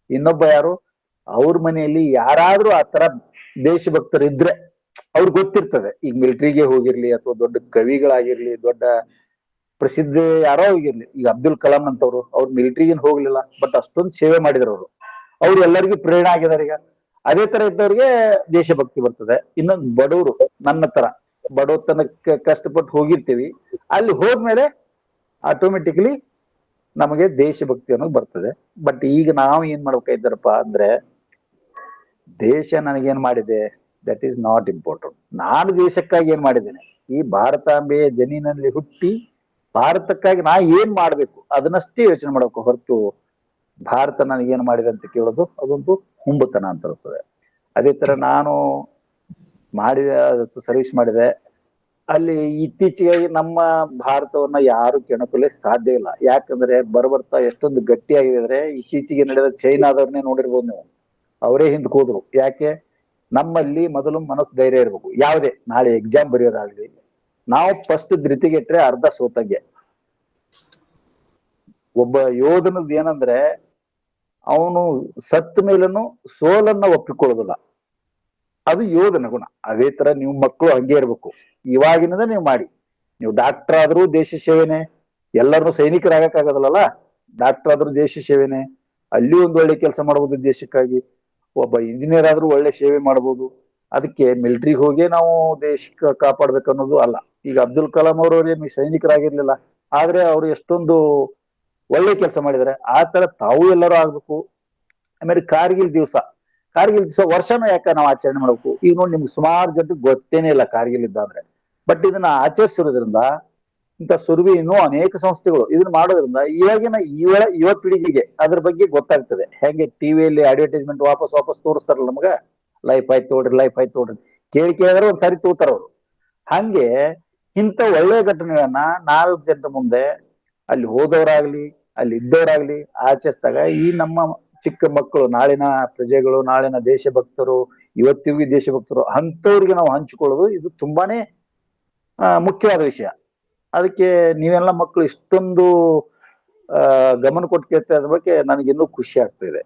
ಇನ್ನೊಬ್ಬ ಯಾರು, ಅವ್ರ ಮನೆಯಲ್ಲಿ ಯಾರಾದ್ರೂ ಆ ತರ ದೇಶಭಕ್ತರು ಇದ್ರೆ ಅವ್ರಿಗೆ ಗೊತ್ತಿರ್ತದೆ. ಈಗ ಮಿಲಿಟರಿಗೆ ಹೋಗಿರ್ಲಿ ಅಥವಾ ದೊಡ್ಡ ಕವಿಗಳಾಗಿರ್ಲಿ, ದೊಡ್ಡ ಪ್ರಸಿದ್ಧ ಯಾರೋ ಹೋಗಿರ್ಲಿ. ಈಗ ಅಬ್ದುಲ್ ಕಲಾಂ ಅಂತವ್ರು, ಅವ್ರು ಮಿಲಿಟರಿಗೇನು ಹೋಗ್ಲಿಲ್ಲ, ಬಟ್ ಅಷ್ಟೊಂದು ಸೇವೆ ಮಾಡಿದ್ರು ಅವರು. ಅವ್ರು ಎಲ್ಲರಿಗೂ ಪ್ರೇರಣೆ ಆಗಿದ್ದಾರೆ. ಈಗ ಅದೇ ತರ ಇದ್ದವ್ರಿಗೆ ದೇಶಭಕ್ತಿ ಬರ್ತದೆ. ಇನ್ನೊಂದು ಬಡವರು, ನನ್ನ ತರ ಬಡವತನಕ್ಕೆ ಕಷ್ಟಪಟ್ಟು ಹೋಗಿರ್ತೀವಿ, ಅಲ್ಲಿ ಹೋದ್ಮೇಲೆ ಆಟೋಮೆಟಿಕ್ಲಿ ನಮಗೆ ದೇಶಭಕ್ತಿ ಅನ್ನೋದು ಬರ್ತದೆ. ಬಟ್ ಈಗ ನಾವು ಏನ್ ಮಾಡ್ಬೇಕಾಯ್ತಾರಪ್ಪ ಅಂದ್ರೆ, ದೇಶ ನನಗೇನ್ ಮಾಡಿದೆ, ದಟ್ ಈಸ್ ನಾಟ್ ಇಂಪಾರ್ಟೆಂಟ್. ನಾನು ದೇಶಕ್ಕಾಗಿ ಏನ್ ಮಾಡಿದ್ದೇನೆ, ಈ ಭಾರತಾಂಬೆಯ ಜನಿನಲ್ಲಿ ಹುಟ್ಟಿ ಭಾರತಕ್ಕಾಗಿ ನಾ ಏನ್ ಮಾಡ್ಬೇಕು ಅದನ್ನಷ್ಟೇ ಯೋಚನೆ ಮಾಡ್ಬೇಕು ಹೊರತು ಭಾರತ ನನಗೇನ್ ಮಾಡಿದೆ ಅಂತ ಕೇಳೋದು ಅದೊಂದು ಹುಂಬತನ ಅಂತ ಅನಿಸ್ತದೆ. ಅದೇ ತರ ನಾನು ಮಾಡಿದ ಸರ್ವಿಸ್ ಮಾಡಿದೆ. ಅಲ್ಲಿ ಇತ್ತೀಚೆಗೆ ನಮ್ಮ ಭಾರತವನ್ನ ಯಾರು ಕೆಣಕಲೆ ಸಾಧ್ಯ ಇಲ್ಲ. ಯಾಕಂದ್ರೆ ಬರ್ಬರ್ತಾ ಎಷ್ಟೊಂದು ಗಟ್ಟಿಯಾಗಿದೆ ಅಂದ್ರೆ, ಇತ್ತೀಚೆಗೆ ನಡೆದ ಚೈನಾದವ್ರನ್ನೇ ನೋಡಿರ್ಬೋದು ನೀವು, ಅವರೇ ಹಿಂದಕ್ಕೆ ಹೋದ್ರು. ಯಾಕೆ, ನಮ್ಮಲ್ಲಿ ಮೊದಲು ಮನಸ್ಸು ಧೈರ್ಯ ಇರ್ಬೇಕು. ಯಾವುದೇ ನಾಳೆ ಎಕ್ಸಾಮ್ ಬರೆಯೋದಾಗ್ಲಿ, ನಾವು ಫಸ್ಟ್ ಧೃತಿಗೆಟ್ರೆ ಅರ್ಧ ಸೋತಂಗೆ. ಒಬ್ಬ ಯೋಧನದ್ ಏನಂದ್ರೆ, ಅವನು ಸತ್ತ ಮೇಲೂ ಸೋಲನ್ನ ಒಪ್ಪಿಕೊಳ್ಳೋದಿಲ್ಲ, ಅದು ಯೋಧನ ಗುಣ. ಅದೇ ತರ ನೀವು ಮಕ್ಕಳು ಹಂಗೆ ಇರ್ಬೇಕು. ಇವಾಗಿನಿಂದ ನೀವು ಮಾಡಿ. ನೀವು ಡಾಕ್ಟರ್ ಆದ್ರೂ ದೇಶ ಸೇವೆನೆ, ಎಲ್ಲರನ್ನು ಸೈನಿಕರಾಗಕ್ಕಾಗೋದಿಲ್ಲಲ್ಲ, ಡಾಕ್ಟರ್ ಆದ್ರೂ ದೇಶ ಸೇವೆನೆ, ಅಲ್ಲಿ ಒಂದು ಒಳ್ಳೆ ಕೆಲಸ ಮಾಡ್ಬೋದು ದೇಶಕ್ಕಾಗಿ. ಒಬ್ಬ ಇಂಜಿನಿಯರ್ ಆದ್ರೂ ಒಳ್ಳೆ ಸೇವೆ ಮಾಡ್ಬೋದು. ಅದಕ್ಕೆ ಮಿಲಿಟರಿಗೆ ಹೋಗಿ ನಾವು ದೇಶಕ್ಕೆ ಕಾಪಾಡ್ಬೇಕು ಅನ್ನೋದು ಅಲ್ಲ. ಈಗ ಅಬ್ದುಲ್ ಕಲಾಂ ಅವ್ರವ್ರೇನು ಸೈನಿಕರಾಗಿರ್ಲಿಲ್ಲ, ಆದ್ರೆ ಅವ್ರು ಎಷ್ಟೊಂದು ಒಳ್ಳೆ ಕೆಲಸ ಮಾಡಿದ್ದಾರೆ. ಆ ತರ ತಾವು ಎಲ್ಲರೂ ಆಗ್ಬೇಕು. ಆಮೇಲೆ ಕಾರ್ಗಿಲ್ ದಿವಸ ವರ್ಷನೂ ಯಾಕೆ ನಾವು ಆಚರಣೆ ಮಾಡ್ಬೇಕು? ಈಗ ನೋಡಿ, ನಿಮ್ಗೆ ಸುಮಾರು ಜನರಿಗೆ ಗೊತ್ತೇನೆ ಇಲ್ಲ ಕಾರ್ಗಿಲ್ ಇದ್ದಾದ್ರೆ. ಬಟ್ ಇದನ್ನ ಆಚರಿಸಿರೋದ್ರಿಂದ, ಇಂಥ ಸುರ್ವಿ ಇನ್ನೂ ಅನೇಕ ಸಂಸ್ಥೆಗಳು ಇದನ್ನ ಮಾಡೋದ್ರಿಂದ ಇವಾಗಿನ ಯುವ ಪೀಳಿಗೆಗೆ ಅದ್ರ ಬಗ್ಗೆ ಗೊತ್ತಾಗ್ತದೆ. ಹೆಂಗೆ ಟಿವಿಯಲ್ಲಿ ಅಡ್ವರ್ಟೈಸ್ಮೆಂಟ್ ವಾಪಸ್ ತೋರಿಸ್ತಾರಲ್ಲ ನಮಗ, ಲೈಫ್ ಆಯ್ತು ನೋಡ್ರಿ, ಲೈಫ್ ಆಯ್ತು ನೋಡ್ರಿ, ಕೇಳಿದ್ರೆ ಒಂದ್ಸಾರಿ ತೋತಾರ ಅವ್ರು. ಹಂಗೆ ಇಂಥ ಒಳ್ಳೆ ಘಟನೆಗಳನ್ನ 4 ಜನರ ಮುಂದೆ ಅಲ್ಲಿ ಹೋದವರಾಗ್ಲಿ ಅಲ್ಲಿ ಇದ್ದವರಾಗ್ಲಿ ಆಚರಿಸಿದಾಗ, ಈ ನಮ್ಮ ಚಿಕ್ಕ ಮಕ್ಕಳು, ನಾಳಿನ ಪ್ರಜೆಗಳು, ನಾಳಿನ ದೇಶಭಕ್ತರು, ಇವತ್ತಿಗೂ ದೇಶಭಕ್ತರು, ಅಂಥವ್ರಿಗೆ ನಾವು ಹಂಚಿಕೊಳ್ಳೋದು ಇದು ತುಂಬಾನೇ ಮುಖ್ಯವಾದ ವಿಷಯ. ಅದಕ್ಕೆ ನೀವೆಲ್ಲ ಮಕ್ಕಳು ಇಷ್ಟೊಂದು ಗಮನ ಕೊಟ್ಟು ಕೇಳ್ತಾ ಅದ್ರ ಬಗ್ಗೆ ನನಗಿನ್ನೂ ಖುಷಿ ಆಗ್ತಿದೆ.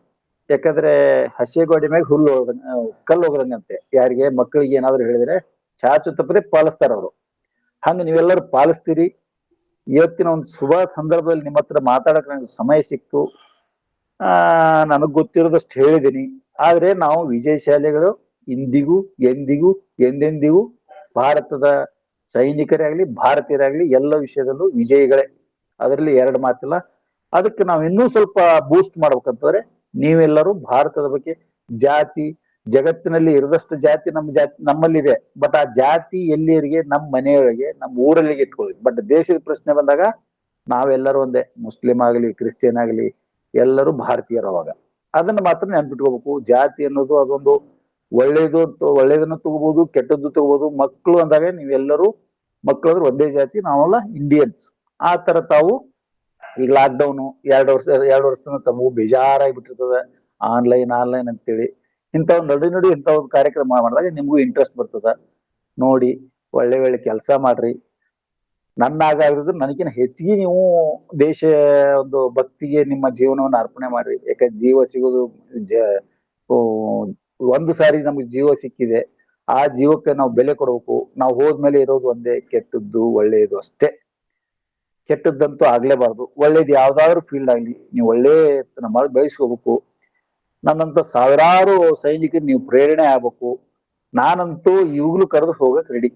ಯಾಕಂದ್ರೆ ಹಸಿ ಗೋಡೆ ಮ್ಯಾಗ ಕಲ್ಲು ಹೋಗದಂಗಂತೆ. ಯಾರಿಗೆ ಮಕ್ಕಳಿಗೆ ಏನಾದ್ರು ಹೇಳಿದ್ರೆ ಚಾಚು ತಪ್ಪದೆ ಪಾಲಿಸ್ತಾರ ಅವರು. ಹಂಗ ನೀವೆಲ್ಲರೂ ಪಾಲಿಸ್ತೀರಿ. ಇವತ್ತಿನ ಒಂದು ಶುಭ ಸಂದರ್ಭದಲ್ಲಿ ನಿಮ್ಮ ಹತ್ರ ಮಾತಾಡಕ್ ನನಗೆ ಸಮಯ ಸಿಕ್ತು. ನನಗ್ ಗೊತ್ತಿರೋದಷ್ಟು ಹೇಳಿದ್ದೀನಿ. ಆದ್ರೆ ನಾವು ವಿಜಯಶಾಲಿಗಳು ಇಂದಿಗೂ ಎಂದೆಂದಿಗೂ ಭಾರತದ ಸೈನಿಕರೇ ಆಗ್ಲಿ ಭಾರತೀಯರಾಗ್ಲಿ ಎಲ್ಲ ವಿಷಯದಲ್ಲೂ ವಿಜಯಿಗಳೇ, ಅದರಲ್ಲಿ 2 ಮಾತಿಲ್ಲ. ಅದಕ್ಕೆ ನಾವು ಇನ್ನೂ ಸ್ವಲ್ಪ ಬೂಸ್ಟ್ ಮಾಡ್ಬೇಕಂತಂದ್ರೆ ನೀವೆಲ್ಲರೂ ಭಾರತದ ಬಗ್ಗೆ, ಜಾತಿ ಜಗತ್ತಿನಲ್ಲಿ ಇರದಷ್ಟು ಜಾತಿ ನಮ್ಮಲ್ಲಿದೆ, ಬಟ್ ಆ ಜಾತಿ ಎಲ್ಲಿಯರಿಗೆ ನಮ್ಮ ಮನೆಯೊಳಗೆ ನಮ್ಮ ಊರಲ್ಲಿಗೆ ಇಟ್ಕೊಳ್ಳಿ. ಬಟ್ ದೇಶದ ಪ್ರಶ್ನೆ ಬಂದಾಗ ನಾವೆಲ್ಲರೂ ಒಂದೇ, ಮುಸ್ಲಿಂ ಆಗ್ಲಿ ಕ್ರಿಶ್ಚಿಯನ್ ಆಗ್ಲಿ ಎಲ್ಲರೂ ಭಾರತೀಯರು. ಅವಾಗ ಅದನ್ನ ಮಾತ್ರ ನೆನ್ಪಿಟ್ಕೋಬೇಕು. ಜಾತಿ ಅನ್ನೋದು ಅದೊಂದು ಒಳ್ಳೇದನ್ನು ತಗೋಬಹುದು, ಕೆಟ್ಟದ್ದು ತಗೋಬಹುದು. ಮಕ್ಕಳು ಅಂದಾಗ ನೀವೆಲ್ಲರೂ ಮಕ್ಕಳು ಅಂದ್ರೆ ಒಂದೇ ಜಾತಿ, ನಾವೆಲ್ಲ ಇಂಡಿಯನ್ಸ್. ಆ ತರ ತಾವು ಈಗ ಲಾಕ್ಡೌನು 2 ವರ್ಷದಿಂದ ತಮಗೂ ಬೇಜಾರಾಗಿ ಬಿಟ್ಟಿರ್ತದೆ. ಆನ್ಲೈನ್ ಅಂತೇಳಿ ಇಂಥ ಒಂದು ನಡಿ ಇಂಥ ಒಂದು ಕಾರ್ಯಕ್ರಮ ಮಾಡಿದಾಗ ನಿಮ್ಗೂ ಇಂಟ್ರೆಸ್ಟ್ ಬರ್ತದ. ನೋಡಿ, ಒಳ್ಳೆ ಕೆಲಸ ಮಾಡ್ರಿ. ನನ್ನಾಗಿದ್ರೆ ನನಗಿನ ಹೆಚ್ಚಿಗೆ ನೀವು ದೇಶ ಒಂದು ಭಕ್ತಿಗೆ ನಿಮ್ಮ ಜೀವನವನ್ನು ಅರ್ಪಣೆ ಮಾಡ್ರಿ. ಯಾಕಂದ್ರೆ ಜೀವ ಸಿಗೋದು ಒಂದು ಸಾರಿ ನಮ್ಗೆ ಜೀವ ಸಿಕ್ಕಿದೆ, ಆ ಜೀವಕ್ಕೆ ನಾವು ಬೆಲೆ ಕೊಡ್ಬೇಕು. ನಾವು ಹೋದ್ಮೇಲೆ ಇರೋದು ಒಂದೇ, ಕೆಟ್ಟದ್ದು ಒಳ್ಳೆಯದು ಅಷ್ಟೇ. ಕೆಟ್ಟದ್ದಂತೂ ಆಗ್ಲೇಬಾರ್ದು. ಒಳ್ಳೇದು ಯಾವ್ದಾದ್ರು ಫೀಲ್ಡ್ ಆಗ್ಲಿ ನೀವು ಒಳ್ಳೆ ಮಾಡಿ ಬೆಳೆಸ್ಕೋಬೇಕು. ನನ್ನಂತ ಸಾವಿರಾರು ಸೈನಿಕರು ನೀವು ಪ್ರೇರಣೆ ಆಗ್ಬೇಕು. ನಾನಂತೂ ಇವಾಗ್ಲೂ ಕರೆದು ಹೋಗಕ್ ರೆಡಿ.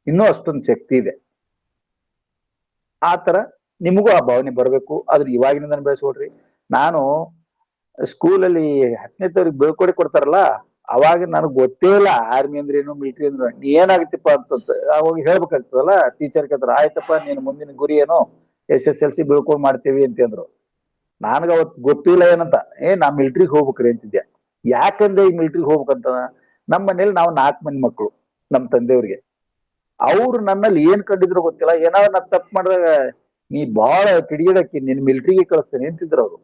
ಇನ್ನೂ ಅಷ್ಟೊಂದು ಶಕ್ತಿ ಇದೆ. ಆ ತರ ನಿಮಗೂ ಆ ಭಾವನೆ ಬರಬೇಕು. ಆದ್ರೆ ಇವಾಗಿನಿಂದ ಬೆಳೆಸ್ಕೊಡ್ರಿ. ನಾನು ಸ್ಕೂಲಲ್ಲಿ 10ನೇ ತರಗತಿ ಬೀಳ್ಕೊಡಿ ಕೊಡ್ತಾರಲ್ಲ, ಅವಾಗ ನನಗೆ ಗೊತ್ತೇ ಇಲ್ಲ ಆರ್ಮಿ ಅಂದ್ರೆ ಏನು, ಮಿಲಿಟರಿ ಅಂದ್ರೆ ಏನಾಗತ್ತಪ್ಪ ಅಂತ. ಅವಾಗ ಹೇಳ್ಬೇಕಾಗ್ತದಲ್ಲ, ಟೀಚರ್ ಕೇಳ್ತಾರ, ಆಯ್ತಪ್ಪ ನೀನು ಮುಂದಿನ ಗುರಿ ಏನು, SSLC ಬೀಳ್ಕೊಂಡ್ ಮಾಡ್ತೇವಿ ಅಂತಂದ್ರು. ನನ್ಗ ಅವತ್ ಗೊತ್ತಿಲ್ಲ ಏನಂತ, ನಾ ಮಿಲ್ಟ್ರಿಗೆ ಹೋಗ್ಬೇಕ್ರಿ ಅಂತಿದ್ದೆ. ಯಾಕಂದ್ರೆ ಈ ಮಿಲ್ಟ್ರಿಗೆ ಹೋಗ್ಬೇಕಂತ, ನಮ್ಮ ಮನೇಲಿ ನಾವು 4 ಮಂದಿ ಮಕ್ಕಳು, ನಮ್ಮ ತಂದೆಯವ್ರಿಗೆ. ಅವ್ರು ನನ್ನಲ್ಲಿ ಏನ್ ಕಂಡಿದ್ರು ಗೊತ್ತಿಲ್ಲ, ಏನಾದ್ರು ನಾ ತಪ್ಪು ಮಾಡಿದಾಗ ನೀ ಬಾಳ ಕಿಡಿಗಿಡಕ್ಕಿ, ನಿನ್ ಮಿಲ್ಟ್ರಿಗೆ ಕಳಿಸ್ತೇನೆ ಅಂತಿದ್ರು ಅವ್ರು.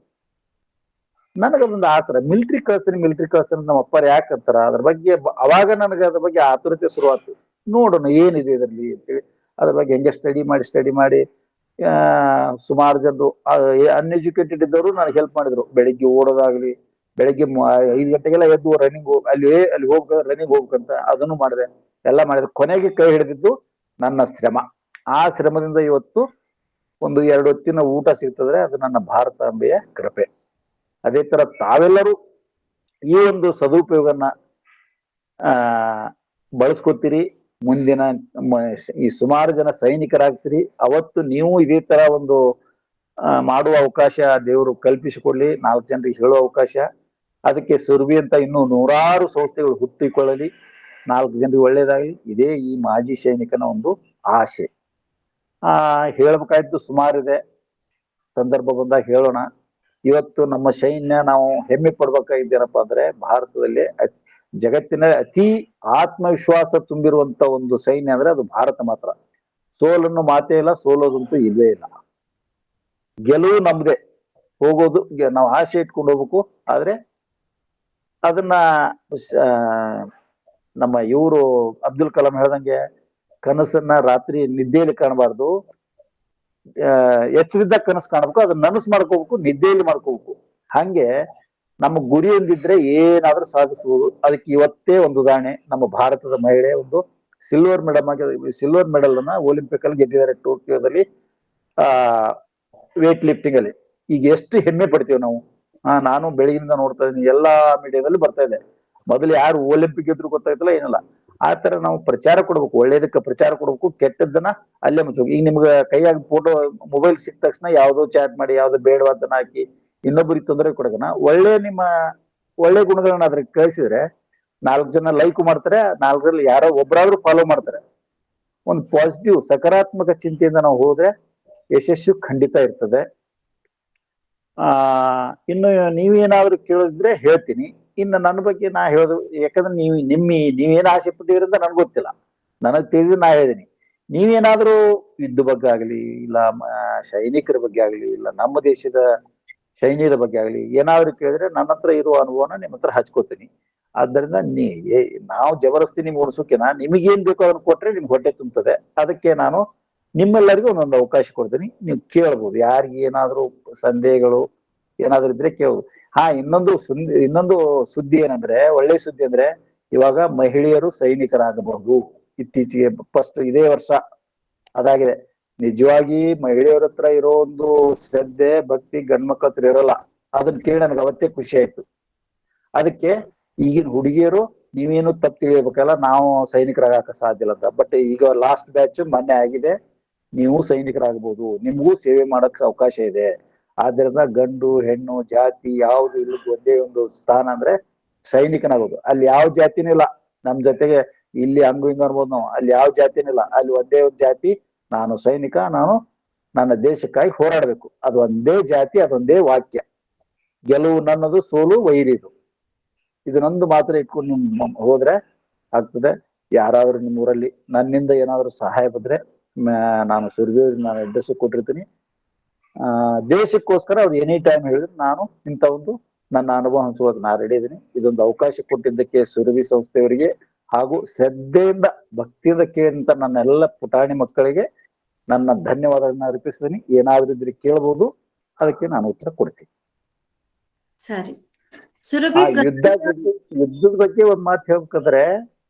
ನನಗದೊಂದು ಆತರ, ಮಿಲ್ಟ್ರಿ ಕಳಿಸ್ತೀನಿ ನಮ್ಮ ಅಪ್ಪಾರ ಯಾಕೆ ಅಂತಾರ, ಅದ್ರ ಬಗ್ಗೆ ಅವಾಗ ನನಗೆ ಅದ್ರ ಬಗ್ಗೆ ಆತುರತೆ ಶುರುವಾತು. ನೋಡೋಣ ಏನಿದೆ ಇದರಲ್ಲಿ ಅಂತೇಳಿ ಅದ್ರ ಬಗ್ಗೆ ಹೆಂಗೆ ಸ್ಟಡಿ ಮಾಡಿ ಸುಮಾರು ಜನರು ಅನ್ಎಜುಕೇಟೆಡ್ ಇದ್ದವರು ನನಗೆ ಹೆಲ್ಪ್ ಮಾಡಿದ್ರು. ಬೆಳಿಗ್ಗೆ ಓಡೋದಾಗ್ಲಿ, ಬೆಳಿಗ್ಗೆ 5 ಗಂಟೆಗೆಲ್ಲ ಎದ್ದು ರನ್ನಿಂಗ್ ಅಲ್ಲಿ ಹೋಗ್ಬೇಕು, ರನ್ನಿಂಗ್ ಹೋಗ್ಬೇಕಂತ ಅದನ್ನು ಮಾಡಿದೆ, ಎಲ್ಲ ಮಾಡಿದೆ. ಕೊನೆಗೆ ಕೈ ಹಿಡಿದಿದ್ದು ನನ್ನ ಶ್ರಮ. ಆ ಶ್ರಮದಿಂದ ಇವತ್ತು ಒಂದು 2 ಹೊತ್ತಿನ ಊಟ ಸಿಗ್ತದ್ರೆ ಅದು ನನ್ನ ಭಾರತಾಂಬೆಯ ಕೃಪೆ. ಅದೇ ತರ ತಾವೆಲ್ಲರೂ ಈ ಒಂದು ಸದುಪಯೋಗನ ಬಳಸ್ಕೊತೀರಿ. ಮುಂದಿನ ಈ ಸುಮಾರು ಜನ ಸೈನಿಕರಾಗ್ತೀರಿ. ಅವತ್ತು ನೀವು ಇದೇ ತರ ಒಂದು ಮಾಡುವ ಅವಕಾಶ ದೇವರು ಕಲ್ಪಿಸಿಕೊಡ್ಲಿ, 4 ಜನರಿಗೆ ಹೇಳುವ ಅವಕಾಶ. ಅದಕ್ಕೆ ಸುರಭಿ ಅಂತ ಇನ್ನೂ 100 ಸಂಸ್ಥೆಗಳು ಹುಟ್ಟಿಕೊಳ್ಳಲಿ, 4 ಜನರಿಗೆ ಒಳ್ಳೇದಾಗಲಿ. ಇದೇ ಈ ಮಾಜಿ ಸೈನಿಕನ ಒಂದು ಆಶೆ. ಹೇಳ್ಬೇಕಾಯ್ತು ಸುಮಾರಿದೆ, ಸಂದರ್ಭ ಬಂದಾಗ ಹೇಳೋಣ. ಇವತ್ತು ನಮ್ಮ ಸೈನ್ಯ ನಾವು ಹೆಮ್ಮೆ ಪಡ್ಬೇಕಾಗಿದ್ದೇನಪ್ಪ ಅಂದ್ರೆ, ಭಾರತದಲ್ಲಿ ಜಗತ್ತಿನ ಅತಿ ಆತ್ಮವಿಶ್ವಾಸ ತುಂಬಿರುವಂತ ಒಂದು ಸೈನ್ಯ ಅಂದ್ರೆ ಅದು ಭಾರತ ಮಾತ್ರ. ಸೋಲನ್ನು ಮಾತೇ ಇಲ್ಲ, ಸೋಲೋದಂತೂ ಇಲ್ಲವೇ ಇಲ್ಲ. ಗೆಲುವು ನಮ್ದೆ, ಹೋಗೋದು ನಾವು ಆಸೆ ಇಟ್ಕೊಂಡು ಹೋಗ್ಬೇಕು. ಆದ್ರೆ ಅದನ್ನ ನಮ್ಮ ಇವರು ಅಬ್ದುಲ್ ಕಲಾಂ ಹೇಳ್ದಂಗೆ, ಕನಸನ್ನ ರಾತ್ರಿ ನಿದ್ದೆಯಲ್ಲಿ ಕಾಣಬಾರ್ದು, ಎಚ್ಚರಿದ್ದ ಕನಸು ಕಾಣಬೇಕು, ಅದನ್ನ ನನಸು ಮಾಡ್ಕೋಬೇಕು, ನಿದ್ದೆಯಲ್ಲಿ ಮಾಡ್ಕೋಬೇಕು. ಹಂಗೆ ನಮ್ಮ ಗುರಿ ಒಂದಿದ್ರೆ ಏನಾದ್ರೂ ಸಾಧಿಸಬಹುದು. ಅದಕ್ಕೆ ಇವತ್ತೇ ಒಂದು ಉದಾಹರಣೆ, ನಮ್ಮ ಭಾರತದ ಮಹಿಳೆ ಒಂದು ಸಿಲ್ವರ್ ಮೆಡಲ್ ಅನ್ನ ಒಲಿಂಪಿಕ್ ಅಲ್ಲಿ ಗೆದ್ದಿದ್ದಾರೆ, ಟೋಕಿಯೋದಲ್ಲಿ ವೇಟ್ ಲಿಫ್ಟಿಂಗ್ ಅಲ್ಲಿ. ಈಗ ಎಷ್ಟು ಹೆಮ್ಮೆ ಪಡ್ತೀವಿ ನಾವು. ನಾನು ಬೆಳಗಿನಿಂದ ನೋಡ್ತಾ ಇದ್ದೀನಿ, ಎಲ್ಲಾ ಮೀಡಿಯಾದಲ್ಲಿ ಬರ್ತಾ ಇದೆ. ಮೊದಲು ಯಾರು ಒಲಿಂಪಿಕ್ ಗೆದ್ರು ಗೊತ್ತಾಯ್ತಲ್ಲ, ಏನಿಲ್ಲ. ಆ ತರ ನಾವು ಪ್ರಚಾರ ಕೊಡ್ಬೇಕು, ಒಳ್ಳೇದಕ್ಕೆ ಪ್ರಚಾರ ಕೊಡ್ಬೇಕು, ಕೆಟ್ಟದ್ದನ್ನ ಅಲ್ಲೇ ಮುಚ್ಚಬೇಕು. ಈಗ ನಿಮ್ಗೆ ಕೈಯಾಗಿ ಫೋಟೋ ಮೊಬೈಲ್ ಸಿಕ್ಕ ತಕ್ಷಣ ಯಾವ್ದೋ ಚಾಟ್ ಮಾಡಿ, ಯಾವ್ದೋ ಬೇಡವಾದನ್ನ ಹಾಕಿ ಇನ್ನೊಬ್ಬರಿಗೆ ತೊಂದರೆ ಕೊಡೋಣ. ನಿಮ್ಮ ಒಳ್ಳೆ ಗುಣಗಳನ್ನ ಅದ್ರಿಗೆ ಕಳಿಸಿದ್ರೆ 4 ಜನ ಲೈಕ್ ಮಾಡ್ತಾರೆ, 4ರಲ್ಲಿ ಯಾರೋ ಒಬ್ಬರಾದ್ರೂ ಫಾಲೋ ಮಾಡ್ತಾರೆ. ಒಂದು ಪಾಸಿಟಿವ್ ಸಕಾರಾತ್ಮಕ ಚಿಂತೆಯಿಂದ ನಾವು ಹೋದ್ರೆ ಯಶಸ್ಸು ಖಂಡಿತ ಇರ್ತದೆ. ಇನ್ನು ನೀವೇನಾದ್ರೂ ಕೇಳಿದ್ರೆ ಹೇಳ್ತೀನಿ. ಇನ್ನು ನನ್ನ ಬಗ್ಗೆ ನಾ ಹೇಳೋದು, ಯಾಕಂದ್ರೆ ನೀವೇನು ಆಸೆ ಪಟ್ಟಿದ್ರಿ ಅಂತ ನನ್ಗೆ ಗೊತ್ತಿಲ್ಲ, ನನಗ್ ತಿಳಿದು ನಾ ಹೇಳಿದೀನಿ. ನೀವೇನಾದ್ರೂ ಯುದ್ಧ ಬಗ್ಗೆ ಆಗ್ಲಿ, ಇಲ್ಲ ಸೈನಿಕರ ಬಗ್ಗೆ ಆಗ್ಲಿ, ಇಲ್ಲ ನಮ್ಮ ದೇಶದ ಸೈನ್ಯದ ಬಗ್ಗೆ ಆಗ್ಲಿ ಏನಾದ್ರು ಕೇಳಿದ್ರೆ ನನ್ನ ಹತ್ರ ಇರುವ ಅನುಭವನ ನಿಮ್ಮ ಹತ್ರ ಹಚ್ಕೋತೀನಿ. ಆದ್ದರಿಂದ ನಾವು ಜಬರಸ್ತಿ ನಿಮ್ಗೆ ಉಣಿಸೋಕೆನಾ, ನಿಮಗೇನ್ ಬೇಕೋ ಅದನ್ನ ಕೊಟ್ರೆ ನಿಮ್ಗೆ ಹೊಟ್ಟೆ ತುಂಬುತ್ತದೆ. ಅದಕ್ಕೆ ನಾನು ನಿಮ್ಮೆಲ್ಲರಿಗೂ ಒಂದೊಂದು ಅವಕಾಶ ಕೊಡ್ತೀನಿ, ನೀವು ಕೇಳ್ಬೋದು. ಯಾರಿಗೆ ಏನಾದ್ರು ಸಂದೇಹಗಳು ಏನಾದ್ರು ಇದ್ರೆ ಕೇಳ್ಬೋದು. ಇನ್ನೊಂದು ಸುದ್ದಿ ಏನಂದ್ರೆ, ಒಳ್ಳೆ ಸುದ್ದಿ ಅಂದ್ರೆ, ಇವಾಗ ಮಹಿಳೆಯರು ಸೈನಿಕರಾಗಬಹುದು. ಇತ್ತೀಚೆಗೆ ಫಸ್ಟ್ ಇದೇ ವರ್ಷ ಅದಾಗಿದೆ. ನಿಜವಾಗಿ ಮಹಿಳೆಯರ ಹತ್ರ ಇರೋ ಒಂದು ಶ್ರದ್ಧೆ ಭಕ್ತಿ ಗಂಡ್ಮಕ್ಳ ಹತ್ರ ಇರೋಲ್ಲ. ಅದನ್ನ ಕೇಳಿ ನನಗೆ ಅವತ್ತೇ ಖುಷಿ ಆಯ್ತು. ಅದಕ್ಕೆ ಈಗಿನ ಹುಡುಗಿಯರು ನೀವೇನು ತಪ್ಪು ತಿಳಿಯಬೇಕಲ್ಲ, ನಾವು ಸೈನಿಕರಾಗಕ್ಕೆ ಸಾಧ್ಯ ಇಲ್ಲ ಅಂತ. ಬಟ್ ಈಗ ಲಾಸ್ಟ್ ಬ್ಯಾಚ್ ಮೊನ್ನೆ ಆಗಿದೆ, ನೀವು ಸೈನಿಕರಾಗಬಹುದು, ನಿಮ್ಗೂ ಸೇವೆ ಮಾಡಕ್ ಅವಕಾಶ ಇದೆ. ಆದ್ರಿಂದ ಗಂಡು ಹೆಣ್ಣು ಜಾತಿ ಯಾವ್ದು ಇಲ್ಲ, ಒಂದೇ ಒಂದು ಸ್ಥಾನ ಅಂದ್ರೆ ಸೈನಿಕನಾಗೋದು. ಅಲ್ಲಿ ಯಾವ ಜಾತಿನೂ ಇಲ್ಲ. ನಮ್ ಜೊತೆಗೆ ಇಲ್ಲಿ ಹಂಗು ಹಿಂಗ ಅನ್ಬೋದು ನಾವು, ಅಲ್ಲಿ ಯಾವ ಜಾತಿನೂ ಇಲ್ಲ. ಅಲ್ಲಿ ಒಂದೇ ಒಂದು ಜಾತಿ, ನಾನು ಸೈನಿಕ, ನಾನು ನನ್ನ ದೇಶಕ್ಕಾಗಿ ಹೋರಾಡ್ಬೇಕು. ಅದು ಒಂದೇ ಜಾತಿ, ಅದೊಂದೇ ವಾಕ್ಯ. ಗೆಲುವು ನನ್ನದು, ಸೋಲು ವೈರಿದು. ಇದನ್ನೊಂದು ಮಾತ್ರ ಇಟ್ಕೊಂಡು ನಿಮ್ ಹೋದ್ರೆ ಆಗ್ತದೆ. ಯಾರಾದ್ರೂ ನಿಮ್ಮೂರಲ್ಲಿ ನನ್ನಿಂದ ಏನಾದ್ರು ಸಹಾಯ ಬಂದ್ರೆ ನಾನು ನಾನು ಅಡ್ರೆಸ್ ಕೊಟ್ಟಿರ್ತೀನಿ. ದೇಶಕ್ಕೋಸ್ಕರ ಅವ್ರು ಎನಿ ಟೈಮ್ ಹೇಳಿದ್ರೆ ನಾನು ಇಂಥ ಒಂದು ನನ್ನ ಅನುಭವ ಹಂಚುವಾಗ ನಾ ರೆಡಿ ಇದೀನಿ. ಇದೊಂದು ಅವಕಾಶ ಕೊಟ್ಟಿದ್ದಕ್ಕೆ ಸುರಭಿ ಸಂಸ್ಥೆಯವರಿಗೆ ಹಾಗೂ ಶ್ರದ್ಧೆಯಿಂದ ಭಕ್ತಿಯಿಂದ ಕೇಳಿದಂತ ನನ್ನ ಎಲ್ಲ ಪುಟಾಣಿ ಮಕ್ಕಳಿಗೆ ನನ್ನ ಧನ್ಯವಾದಗಳನ್ನ ಅರ್ಪಿಸಿದೀನಿ. ಏನಾದ್ರೂ ಇದ್ರೆ ಕೇಳ್ಬೋದು, ಅದಕ್ಕೆ ನಾನು ಉತ್ತರ ಕೊಡ್ತೀನಿ. ಸರಿ. ಯುದ್ಧದ ಬಗ್ಗೆ ಒಂದ್ ಮಾತು ಹೇಳ್ಬೇಕಂದ್ರೆ,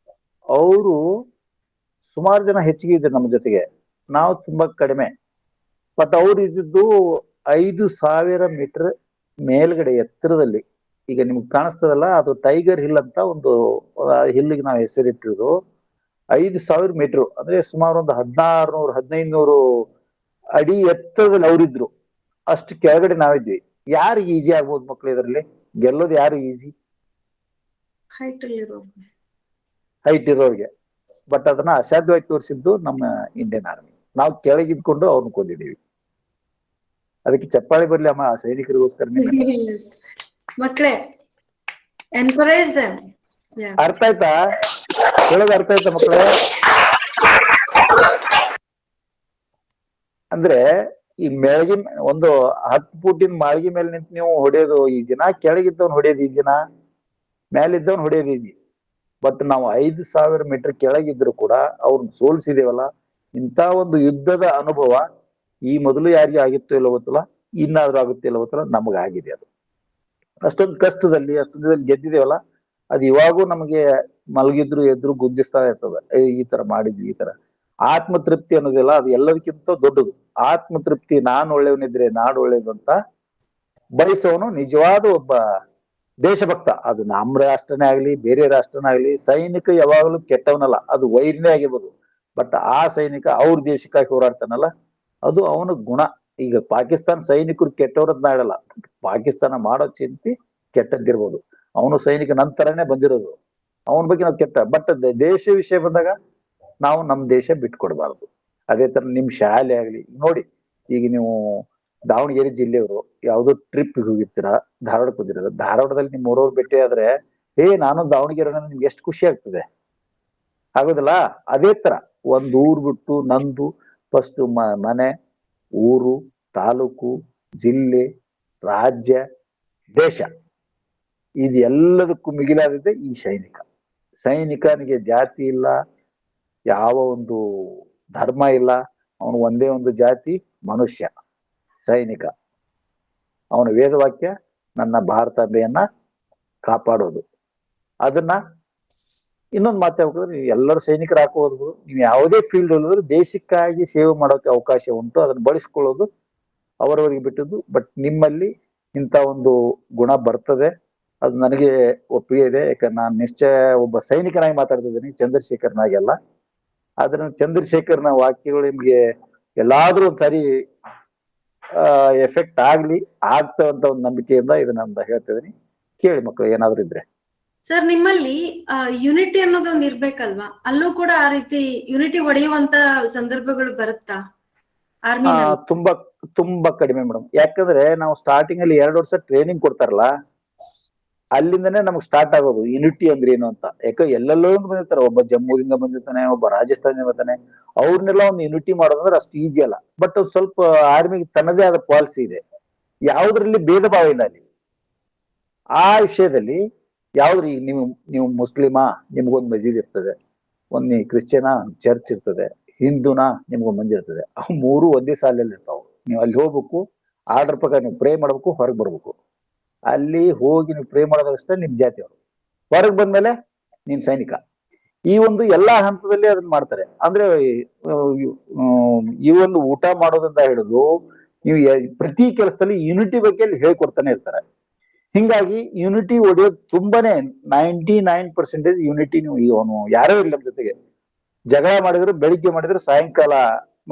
ಅವರು ಸುಮಾರು ಜನ ಹೆಚ್ಚಿಗೆ ಇದ್ದಾರೆ ನಮ್ಮ ಜೊತೆಗೆ, ನಾವು ತುಂಬಾ ಕಡಿಮೆ. ಬಟ್ ಅವ್ರು ಇದ್ದಿದ್ದು 5,000 ಮೀಟರ್ ಮೇಲ್ಗಡೆ ಎತ್ತರದಲ್ಲಿ. ಈಗ ನಿಮ್ಗೆ ಕಾಣಿಸ್ತದಲ್ಲ, ಅದು ಟೈಗರ್ ಹಿಲ್ ಅಂತ ಒಂದು ಹಿಲ್ಗೆ ನಾವು ಹೆಸರಿಟ್ಟಿರೋದು. 5,000 ಮೀಟರ್ ಅಂದ್ರೆ ಸುಮಾರು ಒಂದು 1,600-1,500 ಅಡಿ ಎತ್ತರದಲ್ಲಿ ಅವರಿದ್ರು. ಅಷ್ಟು ಕೆಳಗಡೆ ನಾವಿದ್ವಿ. ಯಾರಿಗೆ ಈಜಿ ಆಗ್ಬೋದು ಮಕ್ಳು ಇದರಲ್ಲಿ? ಗೆಲ್ಲೋದು ಯಾರು ಈಜಿ? ಹೈಟ್ ಇರೋರಿಗೆ. ಬಟ್ ಅದನ್ನ ಅಸಾಧ್ಯವಾಗಿ ತೋರಿಸಿದ್ದು ನಮ್ಮ ಇಂಡಿಯನ್ ಆರ್ಮಿ. ನಾವು ಕೆಳಗಿದ್ಕೊಂಡು ಅವ್ರನ್ನ ಕೊಂದಿದ್ದೀವಿ. ಅದಕ್ಕೆ ಚಪ್ಪಾಳಿ ಬರ್ಲಿ ಅಮ್ಮ ಸೈನಿಕರಿಗೋಸ್ಕರ ನಿಮ್ಮಿಂದ. ಮಕ್ಕಳೇ ಎನ್ಕರೇಜ್ ದೆಮ್. ಅರ್ಥ ಆಯ್ತಾ ಹೇಳೋದು? ಅರ್ಥ ಆಯ್ತಾ ಮಕ್ಕಳೇ? ಅಂದ್ರೆ ಈ ಮೆಳಗಿ ಒಂದು 10 ಫೂಟಿನ ಮಾಳಿಗೆ ಮೇಲೆ ನಿಂತು ನೀವು ಹೊಡೆಯೋದು ಈಜಿನ, ಕೆಳಗಿದ್ದವನ್ ಹೊಡೆಯೋದು ಈಜಿನ, ಮೇಲಿದ್ದವನ್ ಹೊಡೆಯೋದು ಈಜಿ. ಬಟ್ ನಾವು 5,000 ಮೀಟರ್ ಕೆಳಗಿದ್ರು ಕೂಡ ಅವ್ರನ್ನ ಸೋಲ್ಸಿದೇವಲ್ಲ, ಇಂಥ ಒಂದು ಯುದ್ಧದ ಅನುಭವ ಈ ಮೊದಲು ಯಾರಿಗೆ ಆಗಿತ್ತೋ ಇಲ್ಲ ಗೊತ್ತಿಲ್ಲ, ಇನ್ನಾದ್ರೂ ಆಗುತ್ತೆ ಇಲ್ಲ ಗೊತ್ತಿಲ್ಲ, ನಮಗಾಗಿದೆ. ಅದು ಅಷ್ಟೊಂದು ಕಷ್ಟದಲ್ಲಿ ಅಷ್ಟೊಂದು ಗೆದ್ದಿದೇವಲ್ಲ, ಅದು ಇವಾಗೂ ನಮಗೆ ಮಲಗಿದ್ರು ಎದ್ರು ಗುಂಜಿಸ್ತಾ ಇರ್ತದೆ. ಈ ತರ ಮಾಡಿದ್ವಿ, ಈ ತರ ಆತ್ಮತೃಪ್ತಿ ಅನ್ನೋದಿಲ್ಲ, ಅದು ಎಲ್ಲದಕ್ಕಿಂತ ದೊಡ್ಡದು. ಆತ್ಮತೃಪ್ತಿ, ನಾನು ಒಳ್ಳೆಯವನಿದ್ರೆ ನಾಡು ಒಳ್ಳೇದು ಅಂತ ಬಯಸೋನು ನಿಜವಾದ ಒಬ್ಬ ದೇಶಭಕ್ತ. ಅದು ನಮ್ಮ ರಾಷ್ಟ್ರನೇ ಆಗ್ಲಿ ಬೇರೆ ರಾಷ್ಟ್ರನೇ ಆಗ್ಲಿ, ಸೈನಿಕ ಯಾವಾಗಲೂ ಕೆಟ್ಟವನಲ್ಲ, ಅದು ವೈರಿನೇ ಆಗಿರ್ಬೋದು. ಬಟ್ ಆ ಸೈನಿಕ ಅವ್ರ ದೇಶಕ್ಕಾಗಿ ಹೋರಾಡ್ತಾನಲ್ಲ, ಅದು ಅವನ ಗುಣ. ಈಗ ಪಾಕಿಸ್ತಾನ ಸೈನಿಕರು ಕೆಟ್ಟವ್ರದ್ ನಾಡಲ್ಲ, ಪಾಕಿಸ್ತಾನ ಮಾಡೋ ಚಿಂತೆ ಕೆಟ್ಟದ್ದಿರ್ಬೋದು, ಅವನು ಸೈನಿಕ ನಂತರನೇ ಬಂದಿರೋದು, ಅವನ ಬಗ್ಗೆ ನಾವು ಕೆಟ್ಟ. ಬಟ್ ದೇಶ ವಿಷಯ ಬಂದಾಗ ನಾವು ನಮ್ಮ ದೇಶ ಬಿಟ್ಕೊಡ್ಬಾರ್ದು. ಅದೇ ತರ ನಿಮ್ ಶಾಲೆ ಆಗ್ಲಿ ನೋಡಿ, ಈಗ ನೀವು ದಾವಣಗೆರೆ ಜಿಲ್ಲೆಯವರು ಯಾವ್ದೋ ಟ್ರಿಪ್ ಹೋಗಿರ್ತೀರಾ, ಧಾರವಾಡಕ್ಕೆ ಹೋಗಿರೋದು, ಧಾರವಾಡದಲ್ಲಿ ನಿಮ್ ಊರವ್ರು ಭೇಟಿ ಆದ್ರೆ ನಾನು ದಾವಣಗೆರೆ ನಿಮ್ಗೆ ಎಷ್ಟು ಖುಷಿ ಆಗ್ತದೆ, ಆಗೋದಿಲ್ಲ? ಅದೇ ತರ ಒಂದ್ ಊರ್ ಬಿಟ್ಟು ನಂದು ಫಸ್ಟ್ ಮನೆ, ಊರು, ತಾಲೂಕು, ಜಿಲ್ಲೆ, ರಾಜ್ಯ, ದೇಶ, ಇದೆಲ್ಲದಕ್ಕೂ ಮಿಗಿಲಾದದ್ದೇ ಈ ಸೈನಿಕ. ಸೈನಿಕನಿಗೆ ಜಾತಿ ಇಲ್ಲ, ಯಾವ ಒಂದು ಧರ್ಮ ಇಲ್ಲ, ಅವನು ಒಂದೇ ಒಂದು ಜಾತಿ, ಮನುಷ್ಯ ಸೈನಿಕ. ಅವನ ವೇದವಾಕ್ಯ ನನ್ನ ಭಾರತಾಂಬೆಯನ್ನ ಕಾಪಾಡೋದು. ಅದನ್ನ ಇನ್ನೊಂದು ಮಾತಾಡ್ಬೇಕಾದ್ರೆ, ನೀವು ಎಲ್ಲರೂ ಸೈನಿಕರು ಹಾಕೋದು, ನೀವು ಯಾವುದೇ ಫೀಲ್ಡ್ ಅಲ್ಲಿದ್ರು ದೇಶಕ್ಕಾಗಿ ಸೇವೆ ಮಾಡೋಕೆ ಅವಕಾಶ ಉಂಟು, ಅದನ್ನ ಬಳಸ್ಕೊಳ್ಳೋದು ಅವರವರಿಗೆ ಬಿಟ್ಟದ್ದು. ಬಟ್ ನಿಮ್ಮಲ್ಲಿ ಇಂಥ ಒಂದು ಗುಣ ಬರ್ತದೆ, ಅದು ನನಗೆ ಒಪ್ಪಿಗೆ ಇದೆ. ಯಾಕಂದ್ರೆ ನಾನು ನಿಶ್ಚಯ ಒಬ್ಬ ಸೈನಿಕನಾಗಿ ಮಾತಾಡ್ತಿದ್ದೀನಿ, ಚಂದ್ರಶೇಖರ್ನಾಗೆಲ್ಲ. ಆದ್ರೆ ಚಂದ್ರಶೇಖರ್ನ ವಾಕ್ಯಗಳು ನಿಮ್ಗೆ ಎಲ್ಲಾದ್ರೂ ಒಂದ್ಸರಿ ಎಫೆಕ್ಟ್ ಆಗ್ತವಂತ ಒಂದು ನಂಬಿಕೆಯಿಂದ ಇದನ್ನ ಹೇಳ್ತಿದ್ದೀನಿ. ಕೇಳಿ ಮಕ್ಕಳು, ಏನಾದ್ರು ಇದ್ರೆ. ಸರ್, ನಿಮ್ಮಲ್ಲಿ ಯುನಿಟಿ ಅನ್ನೋದೊಂದು ಇರ್ಬೇಕಲ್ವಾ? ಅಲ್ಲೂ ಕೂಡ ಆ ರೀತಿ ಯುನಿಟಿ ಒಡೆಯುವಂತ ಸಂದರ್ಭಗಳು ಬರುತ್ತಾ ಆರ್ಮಿ? ತುಂಬಾ ತುಂಬಾ ಕಡಿಮೆ ಮೇಡಮ್. ಯಾಕಂದ್ರೆ ನಾವು ಸ್ಟಾರ್ಟಿಂಗ್ ಅಲ್ಲಿ 2 ವರ್ಷ ಟ್ರೈನಿಂಗ್ ಕೊಡ್ತಾರಲ್ಲ, ಅಲ್ಲಿಂದನೇ ನಮ್ಗೆ ಸ್ಟಾರ್ಟ್ ಆಗೋದು ಯುನಿಟಿ ಅಂದ್ರೆ ಏನು ಅಂತ. ಯಾಕೆ ಎಲ್ಲೆಲ್ಲೋ ಬಂದಿರ್ತಾರೆ, ಒಬ್ಬ ಜಮ್ಮುದಿಂದ ಬಂದಿರ್ತಾನೆ, ಒಬ್ಬ ರಾಜಸ್ಥಾನದಿಂದ ಬರ್ತಾನೆ, ಅವ್ರನ್ನೆಲ್ಲ ಒಂದು ಯುನಿಟಿ ಮಾಡೋದಂದ್ರೆ ಅಷ್ಟು ಈಜಿ ಅಲ್ಲ. ಬಟ್ ಸ್ವಲ್ಪ ಆರ್ಮಿಗೆ ತನ್ನದೇ ಆದ ಪಾಲಿಸಿ ಇದೆ, ಯಾವುದ್ರಲ್ಲಿ ಭೇದ ಭಾವ ಇಲ್ಲ ಅಲ್ಲಿ. ಆ ವಿಷಯದಲ್ಲಿ ಯಾವ್ದ್ರಿ, ನೀವು ಮುಸ್ಲಿಮಾ, ನಿಮ್ಗೊಂದು ಮಸೀದ್ ಇರ್ತದೆ, ಒಂದ್ ಕ್ರಿಶ್ಚಿಯನಾ ಚರ್ಚ್ ಇರ್ತದೆ, ಹಿಂದೂನಾ ನಿಮ್ಗೊಂದು ಮಂದಿರ್ ಇರ್ತದೆ, ಆ 3 ಒಂದೇ ಸಾಲಲ್ಲಿ ಇರ್ತಾವ. ನೀವು ಅಲ್ಲಿ ಹೋಗ್ಬೇಕು, ಆರ್ಡರ್ ಪ್ರಕಾರ ನೀವು ಪ್ರೇ ಮಾಡ್ಬೇಕು, ಹೊರಗೆ ಬರ್ಬೇಕು. ಅಲ್ಲಿ ಹೋಗಿ ನೀವು ಪ್ರೇ ಮಾಡೋದಷ್ಟೇ ನಿಮ್ ಜಾತಿಯವರು, ಹೊರಗೆ ಬಂದ್ಮೇಲೆ ನೀನ್ ಸೈನಿಕ. ಈ ಒಂದು ಎಲ್ಲಾ ಹಂತದಲ್ಲಿ ಅದನ್ನ ಮಾಡ್ತಾರೆ. ಅಂದ್ರೆ ಈ ಒಂದು ಊಟ ಮಾಡೋದ್ರಿಂದ ಹಿಡಿದು ನೀವು ಪ್ರತಿ ಕೆಲಸದಲ್ಲಿ ಯುನಿಟಿ ಬಗ್ಗೆ ಅಲ್ಲಿ ಹೇಳ್ಕೊಡ್ತಾನೆ ಇರ್ತಾರೆ. ಹಿಂಗಾಗಿ ಯುನಿಟಿ ಒಡೆಯೋದು ತುಂಬಾನೇ 99% ಯುನಿಟಿ. ನೀವು ಇವನು ಯಾರೋ ಇಲ್ಲ ನಮ್ಮ ಜೊತೆಗೆ ಜಗಳ ಮಾಡಿದ್ರು, ಬೆಳಿಗ್ಗೆ ಮಾಡಿದ್ರು ಸಾಯಂಕಾಲ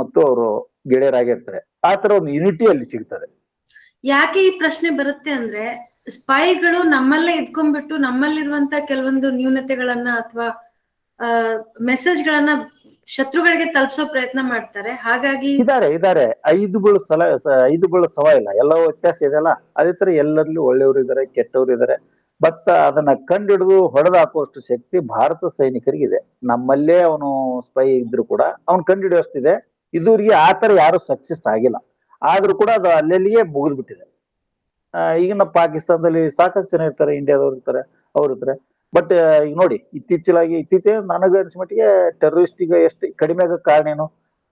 ಮತ್ತು ಅವರು ಗೆಳೆಯರಾಗಿರ್ತಾರೆ. ಆ ತರ ಒಂದು ಯುನಿಟಿ ಅಲ್ಲಿ ಸಿಗ್ತದೆ. ಯಾಕೆ ಈ ಪ್ರಶ್ನೆ ಬರುತ್ತೆ ಅಂದ್ರೆ, ಸ್ಪೈಗಳು ನಮ್ಮಲ್ಲೇ ಇದ್ಕೊಂಡ್ಬಿಟ್ಟು ನಮ್ಮಲ್ಲಿರುವಂತ ಕೆಲವೊಂದು ನ್ಯೂನತೆಗಳನ್ನ ಅಥವಾ ಮೆಸೇಜ್ಗಳನ್ನ ಶತ್ರುಗಳಿಗೆ ತಲುಪಿಸೋ ಪ್ರಯತ್ನ ಮಾಡ್ತಾರೆ. ಹಾಗಾಗಿ ಇದಾರೆ 5 ಬೀಳು ಸವ ಇಲ್ಲ, ಎಲ್ಲ ವ್ಯತ್ಯಾಸ ಇದೆಯಲ್ಲ. ಅದೇ ತರ ಎಲ್ಲರಲ್ಲೂ ಒಳ್ಳೆಯವರು ಇದಾರೆ, ಕೆಟ್ಟವರು ಇದಾರೆ. ಬಟ್ ಅದನ್ನ ಕಂಡಿಡಿದು ಹೊಡೆದು ಹಾಕುವಷ್ಟು ಶಕ್ತಿ ಭಾರತ ಸೈನಿಕರಿಗಿದೆ. ನಮ್ಮಲ್ಲೇ ಅವನು ಸ್ಪೈ ಇದ್ರು ಕೂಡ ಅವ್ನು ಕಂಡಿಡಿಯೋಷ್ಟಿದೆ. ಇದುವರೆಗೆ ಆತರ ಯಾರು ಸಕ್ಸಸ್ ಆಗಿಲ್ಲ. ಆದ್ರೂ ಕೂಡ ಅದು ಅಲ್ಲೆಲ್ಲಿಯೇ ಮುಗಿದು ಬಿಟ್ಟಿದೆ. ಈಗಿನ ಪಾಕಿಸ್ತಾನದಲ್ಲಿ ಸಾಕಷ್ಟು ಜನ ಇರ್ತಾರೆ, ಇಂಡಿಯಾದವ್ರು ಇರ್ತಾರೆ, ಅವ್ರು ಇರ್ತಾರೆ. ಬಟ್ ಈಗ ನೋಡಿ, ಇತ್ತೀಚೆಗೆ ನನಗೆ ಅನ್ಸ ಮಟ್ಟಿಗೆ ಟೆರರಿಸ್ಟ್ ಈಗ ಎಷ್ಟು ಕಡಿಮೆ ಆಗೋ ಕಾರಣ ಏನು,